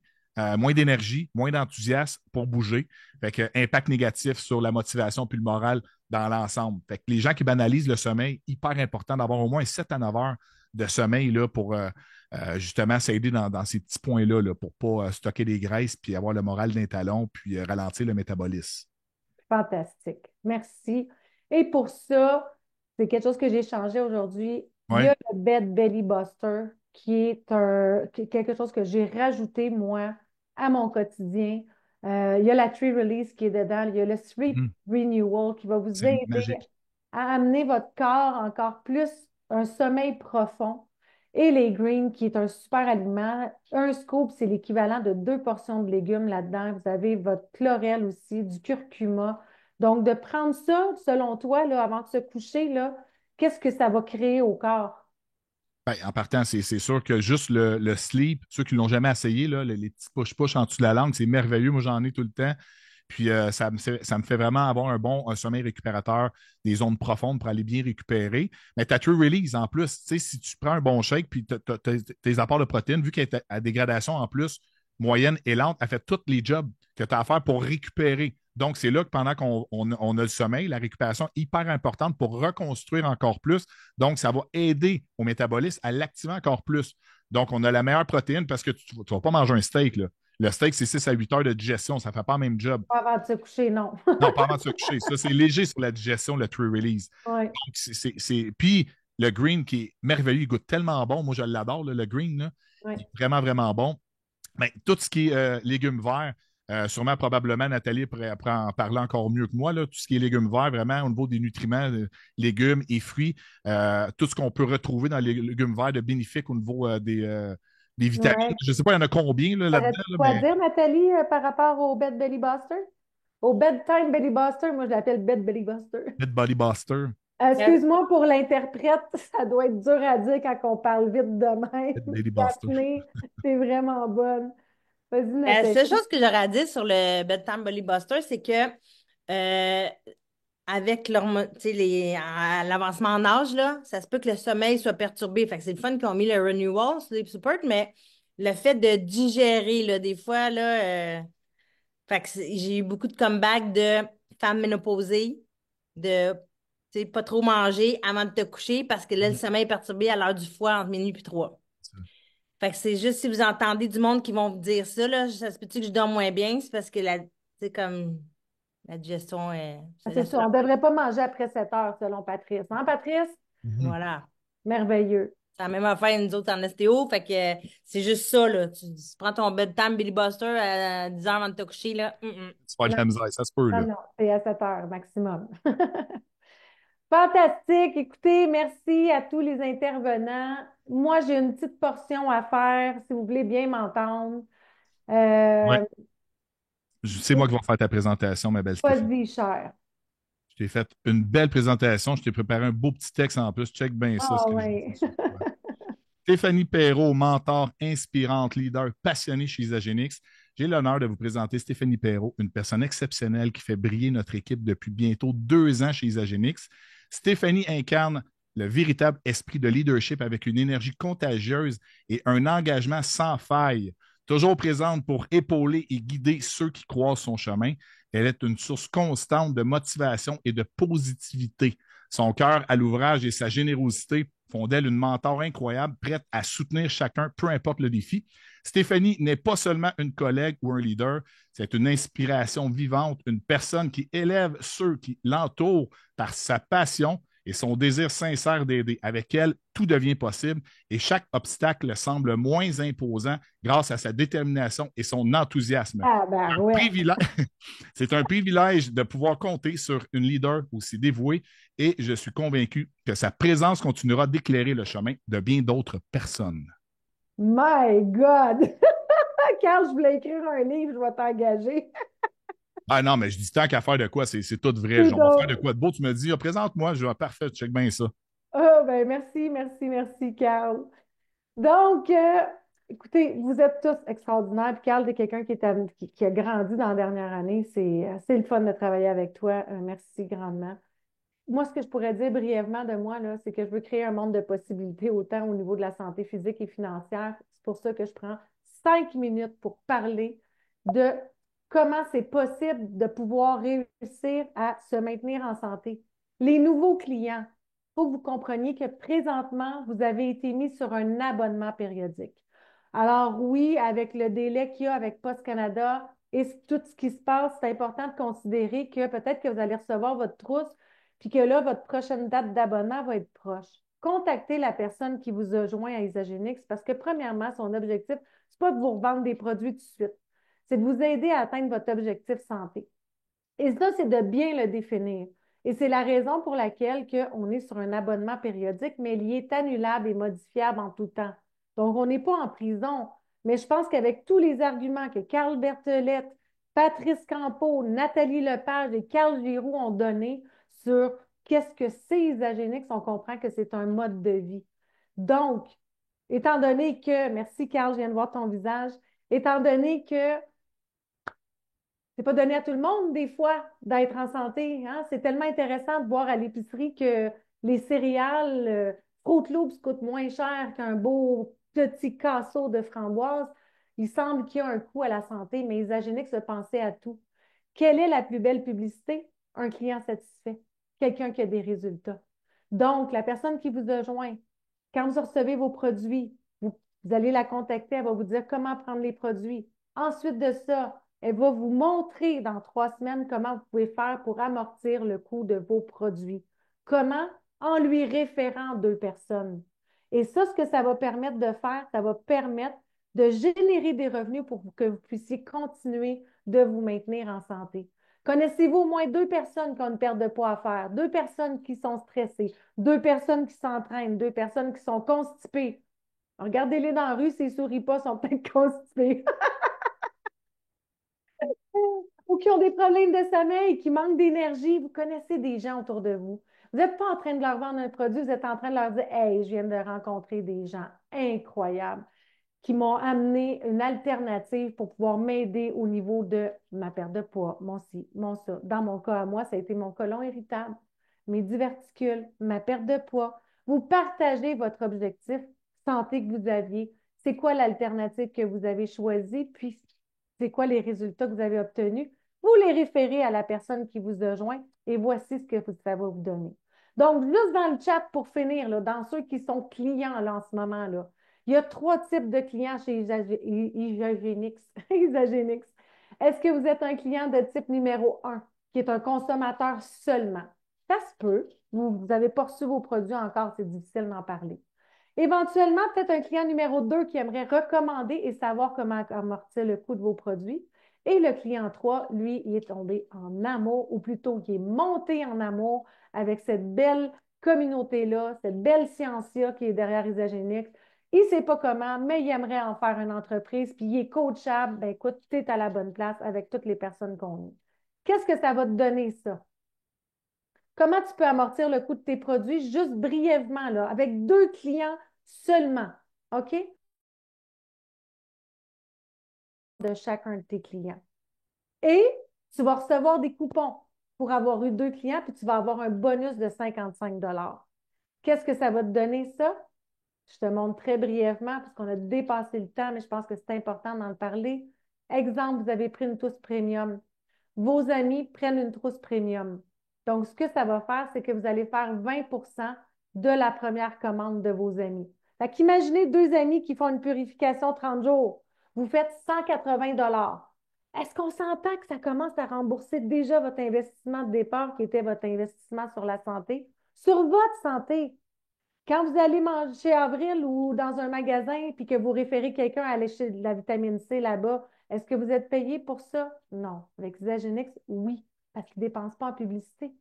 moins d'énergie, moins d'enthousiasme pour bouger. Fait que, impact négatif sur la motivation puis le moral dans l'ensemble. Fait que les gens qui banalisent le sommeil, hyper important d'avoir au moins 7 à 9 heures de sommeil là, pour justement s'aider dans ces petits points-là là, pour ne pas stocker des graisses puis avoir le moral d'un talon puis ralentir le métabolisme. Fantastique. Merci. Et pour ça, c'est quelque chose que j'ai changé aujourd'hui. Il y Oui. a le Bed Belly Buster qui est quelque chose que j'ai rajouté, moi, à mon quotidien. Il y a la Tree Release qui est dedans. Il y a le Sleep Renewal qui va vous C'est aider magique. à amener votre corps encore plus un sommeil profond. Et les greens, qui est un super aliment. Un scoop, c'est l'équivalent de 2 portions de légumes là-dedans. Vous avez votre chlorelle aussi, du curcuma. Donc, de prendre ça, selon toi, là, avant de se coucher, là, qu'est-ce que ça va créer au corps? Ben, en partant, c'est sûr que juste le sleep, ceux qui ne l'ont jamais essayé, là, les petits push-push en dessous de la langue, c'est merveilleux. Moi, j'en ai tout le temps. Puis ça me fait vraiment avoir un sommeil récupérateur, des zones profondes pour aller bien récupérer. Mais tu as True Release en plus. Tu sais, si tu prends un bon shake, puis tes apports de protéines, vu qu'elle est à dégradation en plus, moyenne et lente, elle fait tous les jobs que tu as à faire pour récupérer. Donc, c'est là que pendant qu'on a le sommeil, la récupération est hyper importante pour reconstruire encore plus. Donc, ça va aider au métabolisme à l'activer encore plus. Donc, on a la meilleure protéine parce que tu ne vas pas manger un steak, là. Le steak, c'est 6 à 8 heures de digestion. Ça ne fait pas le même job. Pas avant de se coucher, non. Non, pas avant de se coucher. Ça, c'est léger sur la digestion, le true release. Oui, Donc, Puis, le green qui est merveilleux, il goûte tellement bon. Moi, je l'adore, là, le green. Là. oui. Il est vraiment, vraiment bon. Mais tout ce qui est légumes verts, sûrement, probablement, Nathalie pourrait en parler encore mieux que moi. Là, tout ce qui est légumes verts, vraiment, au niveau des nutriments, légumes et fruits, tout ce qu'on peut retrouver dans les légumes verts de bénéfique au niveau des vitamines. Ouais. Je ne sais pas, il y en a combien là, là-dedans, T'aurais-tu là, quoi à mais dire, Nathalie, par rapport au Bed Belly Buster? Au Bedtime Belly Buster, moi je l'appelle Bed Belly Buster. Body Buster, Excuse-moi pour l'interprète, ça doit être dur à dire quand on parle vite de même. Body Buster. Daphné, c'est vraiment bonne. Vas-y, La Nathalie. seule chose que j'aurais à dire sur le Bedtime Bully Buster, c'est que euh, avec à l'avancement en âge, là, ça se peut que le sommeil soit perturbé. Fait que c'est le fun qu'ils ont mis le Renewal, Sleep Support, mais le fait de digérer, là, des fois, là, fait que j'ai eu beaucoup de comebacks de femmes ménopausées, de pas trop manger avant de te coucher parce que là, le sommeil est perturbé à l'heure du foie entre minuit et 3. Fait que c'est juste si vous entendez du monde qui vont vous dire ça, là, ça se peut-tu que je dors moins bien, c'est parce que comme la digestion Ah, se c'est laisse sûr, on faire. ne devrait pas manger après 7 heures, selon Patrice. Hein, Patrice? Mhm. Voilà. Merveilleux. C'est la même affaire, nous autres, en ostéo. Fait que c'est juste ça, là. Tu prends ton bedtime Billy Buster à 10 heures avant de te coucher, là. Tu vas de Non, la misère, ça se peut, non, là. non, c'est à 7 heures maximum. Fantastique. Écoutez, merci à tous les intervenants. moi, j'ai une petite portion à faire, si vous voulez bien m'entendre. Ouais. Euh, C'est moi qui vais faire ta présentation, ma belle Stéphanie. Vas-y, cher. Je t'ai fait une belle présentation. Je t'ai préparé un beau petit texte en plus. Check bien ça, ce Ah que je oui. dis sur toi. Stéphanie Perrault, mentor, inspirante, leader, passionnée chez Isagenix. J'ai l'honneur de vous présenter Stéphanie Perrault, une personne exceptionnelle qui fait briller notre équipe depuis bientôt 2 ans chez Isagenix. Stéphanie incarne le véritable esprit de leadership avec une énergie contagieuse et un engagement sans faille. Toujours présente pour épauler et guider ceux qui croisent son chemin, elle est une source constante de motivation et de positivité. Son cœur à l'ouvrage et sa générosité font d'elle une mentor incroyable, prête à soutenir chacun, peu importe le défi. Stéphanie n'est pas seulement une collègue ou un leader, c'est une inspiration vivante, une personne qui élève ceux qui l'entourent par sa passion et son désir sincère d'aider. Avec elle, tout devient possible et chaque obstacle semble moins imposant grâce à sa détermination et son enthousiasme. Ah, ben ouais. C'est un privilège de pouvoir compter sur une leader aussi dévouée et je suis convaincu que sa présence continuera d'éclairer le chemin de bien d'autres personnes. My God! Carl, je voulais écrire un livre, je vais t'engager. Ah non, mais je dis tant qu'à faire de quoi, c'est tout vrai. C'est On va faire de donc. quoi de beau. Tu me dis, ah, présente-moi, je vais parfait, check bien ça. Ah, ben merci, merci, merci, Carl. Donc, écoutez, vous êtes tous extraordinaires. Puis Carl, t'es quelqu'un qui a grandi dans la dernière année. C'est le fun de travailler avec toi. Merci grandement. Moi, ce que je pourrais dire brièvement de moi, là, c'est que je veux créer un monde de possibilités autant au niveau de la santé physique et financière. C'est pour ça que je prends 5 minutes pour parler de comment c'est possible de pouvoir réussir à se maintenir en santé. Les nouveaux clients, il faut que vous compreniez que présentement, vous avez été mis sur un abonnement périodique. Alors oui, avec le délai qu'il y a avec Post Canada et tout ce qui se passe, c'est important de considérer que peut-être que vous allez recevoir votre trousse puis que là, votre prochaine date d'abonnement va être proche. Contactez la personne qui vous a joint à Isagenix parce que, premièrement, son objectif, c'est pas de vous revendre des produits tout de suite. C'est de vous aider à atteindre votre objectif santé. Et ça, c'est de bien le définir. Et c'est la raison pour laquelle on est sur un abonnement périodique, mais il est annulable et modifiable en tout temps. Donc, on n'est pas en prison. Mais je pense qu'avec tous les arguments que Carl Berthelette, Patrice Campeau, Nathalie Lepage et Carl Giroux ont donnés sur qu'est-ce que c'est Isagenix, on comprend que c'est un mode de vie. Donc, étant donné que, merci Carl, je viens de voir ton visage, étant donné que c'est pas donné à tout le monde, des fois, d'être en santé, hein? C'est tellement intéressant de voir à l'épicerie que les céréales Froot Loops coûtent moins cher qu'un beau petit casseau de framboises. Il semble qu'il y a un coût à la santé, mais Isagenix se pensait à tout. Quelle est la plus belle publicité? Un client satisfait, quelqu'un qui a des résultats. Donc, la personne qui vous a joint, quand vous recevez vos produits, vous allez la contacter, elle va vous dire comment prendre les produits. Ensuite de ça, elle va vous montrer dans 3 semaines comment vous pouvez faire pour amortir le coût de vos produits. Comment? En lui référant 2 personnes. Et ça, ce que ça va permettre de faire, ça va permettre de générer des revenus pour que vous puissiez continuer de vous maintenir en santé. Connaissez-vous au moins 2 personnes qui ont une perte de poids à faire, 2 personnes qui sont stressées, 2 personnes qui s'entraînent, 2 personnes qui sont constipées? Regardez-les dans la rue, s'ils ne sourient pas, sont peut-être constipés. Ou qui ont des problèmes de sommeil, qui manquent d'énergie. Vous connaissez des gens autour de vous. Vous n'êtes pas en train de leur vendre un produit, vous êtes en train de leur dire, hey, je viens de rencontrer des gens incroyables qui m'ont amené une alternative pour pouvoir m'aider au niveau de ma perte de poids, mon ci, mon ça. Dans mon cas à moi, ça a été mon côlon irritable, mes diverticules, ma perte de poids. Vous partagez votre objectif santé que vous aviez. C'est quoi l'alternative que vous avez choisie? Puis, c'est quoi les résultats que vous avez obtenus? Vous les référez à la personne qui vous a joint et voici ce que ça va vous donner. Donc, juste dans le chat pour finir, là, dans ceux qui sont clients là, en ce moment, là, il y a 3 types de clients chez Isagenix. Isagenix. Est-ce que vous êtes un client de type numéro 1, qui est un consommateur seulement? Ça se peut. Vous n'avez pas reçu vos produits encore, c'est difficile d'en parler. Éventuellement, peut-être un client numéro 2 qui aimerait recommander et savoir comment amortir le coût de vos produits. Et le client 3, lui, il est tombé en amour, ou plutôt il est monté en amour avec cette belle communauté-là, cette belle science-là qui est derrière Isagenix. Il ne sait pas comment, mais il aimerait en faire une entreprise, puis il est coachable. Ben écoute, tu es à la bonne place avec toutes les personnes qu'on est. Qu'est-ce que ça va te donner, ça? Comment tu peux amortir le coût de tes produits juste brièvement, là, avec 2 clients seulement, OK? De chacun de tes clients. Et tu vas recevoir des coupons pour avoir eu 2 clients, puis tu vas avoir un bonus de 55 $. Qu'est-ce que ça va te donner, ça? Je te montre très brièvement, parce qu'on a dépassé le temps, mais je pense que c'est important d'en parler. Exemple, vous avez pris une trousse premium. Vos amis prennent une trousse premium. Donc, ce que ça va faire, c'est que vous allez faire 20 de la première commande de vos amis. Fait qu'imaginez 2 amis qui font une purification 30 jours. Vous faites 180 $. Est-ce qu'on s'entend que ça commence à rembourser déjà votre investissement de départ qui était votre investissement sur la santé? Sur votre santé. Quand vous allez manger chez Avril ou dans un magasin puis que vous référez quelqu'un à aller chez de la vitamine C là-bas, est-ce que vous êtes payé pour ça? Non. Avec Isagenix, oui, parce qu'ils ne dépensent pas en publicité.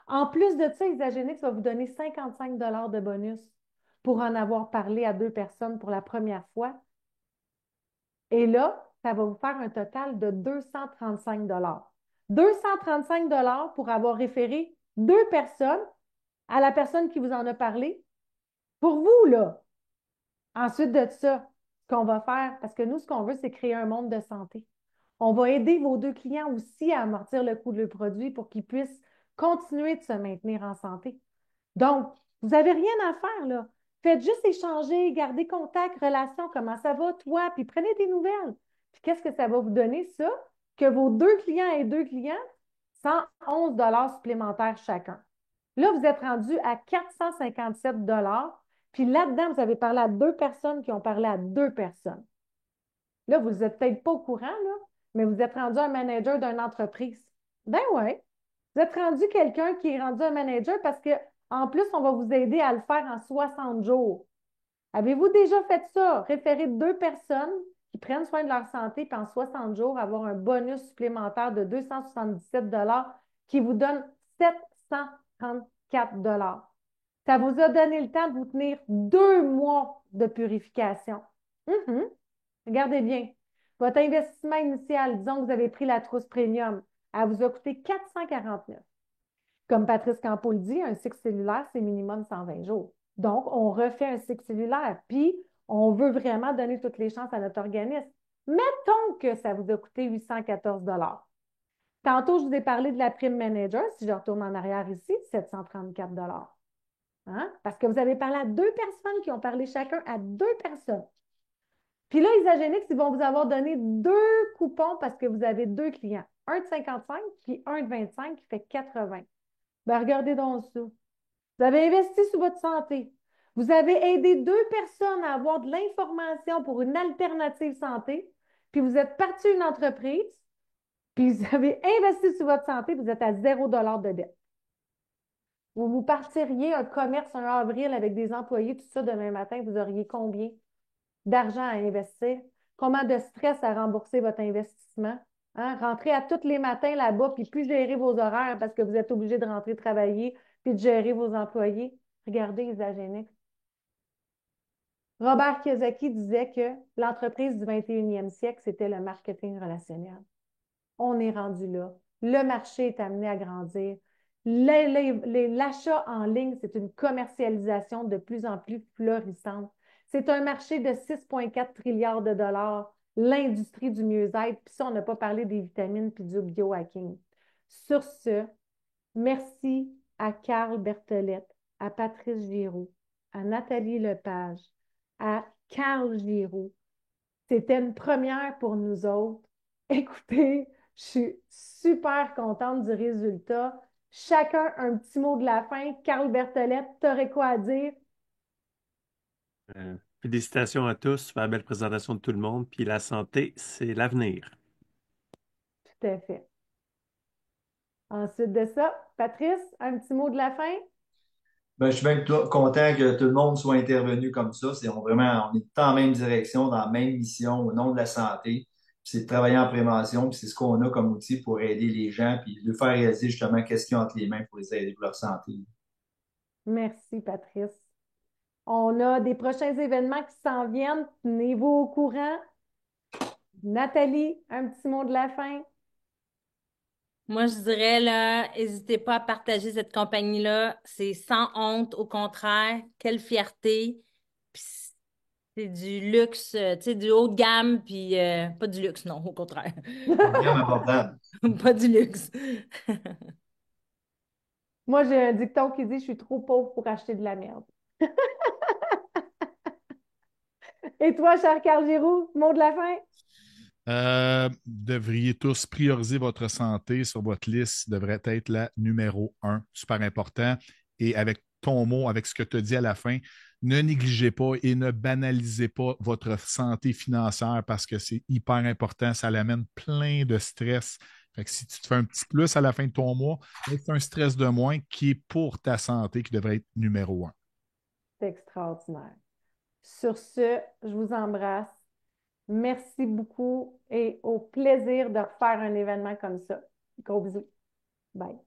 En plus de ça, Isagenix va vous donner 55 $ de bonus pour en avoir parlé à 2 personnes pour la première fois. Et là, ça va vous faire un total de 235 $. 235 $ pour avoir référé 2 personnes à la personne qui vous en a parlé. Pour vous, là. Ensuite de ça, ce qu'on va faire, parce que nous, ce qu'on veut, c'est créer un monde de santé. On va aider vos 2 clients aussi à amortir le coût de le produit pour qu'ils puissent continuer de se maintenir en santé. Donc, vous n'avez rien à faire, là. Faites juste échanger, gardez contact, relation, comment ça va, toi, puis prenez des nouvelles. Puis qu'est-ce que ça va vous donner, ça? Que vos 2 clients et 2 clients, 111 $ supplémentaires chacun. Là, vous êtes rendu à 457 $. Puis là-dedans, vous avez parlé à 2 personnes qui ont parlé à 2 personnes. Là, vous n'êtes peut-être pas au courant, là, mais vous êtes rendu un manager d'une entreprise. Ben ouais. Vous êtes rendu quelqu'un qui est rendu un manager parce que en plus, on va vous aider à le faire en 60 jours. Avez-vous déjà fait ça? Référer 2 personnes qui prennent soin de leur santé, puis en 60 jours, avoir un bonus supplémentaire de 277 $ qui vous donne 734 $. Ça vous a donné le temps de vous tenir 2 mois de purification. Regardez bien. Votre investissement initial, disons que vous avez pris la trousse premium, elle vous a coûté 449. Comme Patrice Campo le dit, un cycle cellulaire, c'est minimum 120 jours. Donc, on refait un cycle cellulaire, puis on veut vraiment donner toutes les chances à notre organisme. Mettons que ça vous a coûté 814 $. Tantôt, je vous ai parlé de la prime manager, si je retourne en arrière ici, 734 $. Hein? Parce que vous avez parlé à 2 personnes qui ont parlé chacun à 2 personnes. Puis là, Isagenix, ils vont vous avoir donné 2 coupons parce que vous avez 2 clients. Un de 55 puis un de 25 qui fait 80. Ben, regardez donc ça. Vous avez investi sur votre santé. Vous avez aidé 2 personnes à avoir de l'information pour une alternative santé. Puis vous êtes parti une entreprise. Puis vous avez investi sur votre santé. Vous êtes à 0 $ de dette. Vous partiriez un commerce un avril avec des employés, tout ça, demain matin, vous auriez combien d'argent à investir? Combien de stress à rembourser votre investissement? Hein? Rentrez à tous les matins là-bas, puis plus gérer vos horaires parce que vous êtes obligé de rentrer travailler, puis de gérer vos employés. Regardez Isagenix. Robert Kiyosaki disait que l'entreprise du 21e siècle, c'était le marketing relationnel. On est rendu là. Le marché est amené à grandir. L'achat en ligne, c'est une commercialisation de plus en plus florissante. C'est un marché de 6,4 trilliards de dollars, l'industrie du mieux-être. Puis ça, on n'a pas parlé des vitamines puis du biohacking. Sur ce, merci à Carl Berthollet, à Patrice Giroux, à Nathalie Lepage, à Carl Giroux. C'était une première pour nous autres. Écoutez, je suis super contente du résultat. Chacun un petit mot de la fin. Carl Berthollet, t'aurais quoi à dire? Félicitations à tous pour la belle présentation de tout le monde. Puis la santé, c'est l'avenir. Tout à fait. Ensuite de ça, Patrice, un petit mot de la fin? Ben, je suis bien content que tout le monde soit intervenu comme ça. On est dans la même direction, dans la même mission au nom de la santé. Puis c'est de travailler en prévention, puis c'est ce qu'on a comme outil pour aider les gens, puis de faire réaliser justement qu'est-ce qu'ils ont entre les mains pour les aider pour leur santé. Merci, Patrice. On a des prochains événements qui s'en viennent. Tenez-vous au courant. Nathalie, un petit mot de la fin. Moi, je dirais, là, n'hésitez pas à partager cette compagnie-là. C'est sans honte, au contraire. Quelle fierté. Puis c'est du luxe, tu sais, du haut de gamme, puis pas du luxe, non, au contraire. Bien abordable. Pas du luxe. Moi, j'ai un dicton qui dit, je suis trop pauvre pour acheter de la merde. Et toi, cher Carl Giroux, mot de la fin? Devriez tous prioriser votre santé sur votre liste, devrait être la numéro un, super important. Et avec ton mot, avec ce que tu as dit à la fin, ne négligez pas et ne banalisez pas votre santé financière parce que c'est hyper important. Ça l'amène plein de stress. Fait que si tu te fais un petit plus à la fin de ton mois, c'est un stress de moins qui est pour ta santé qui devrait être numéro un. C'est extraordinaire. Sur ce, je vous embrasse. Merci beaucoup et au plaisir de refaire un événement comme ça. Gros bisous. Bye.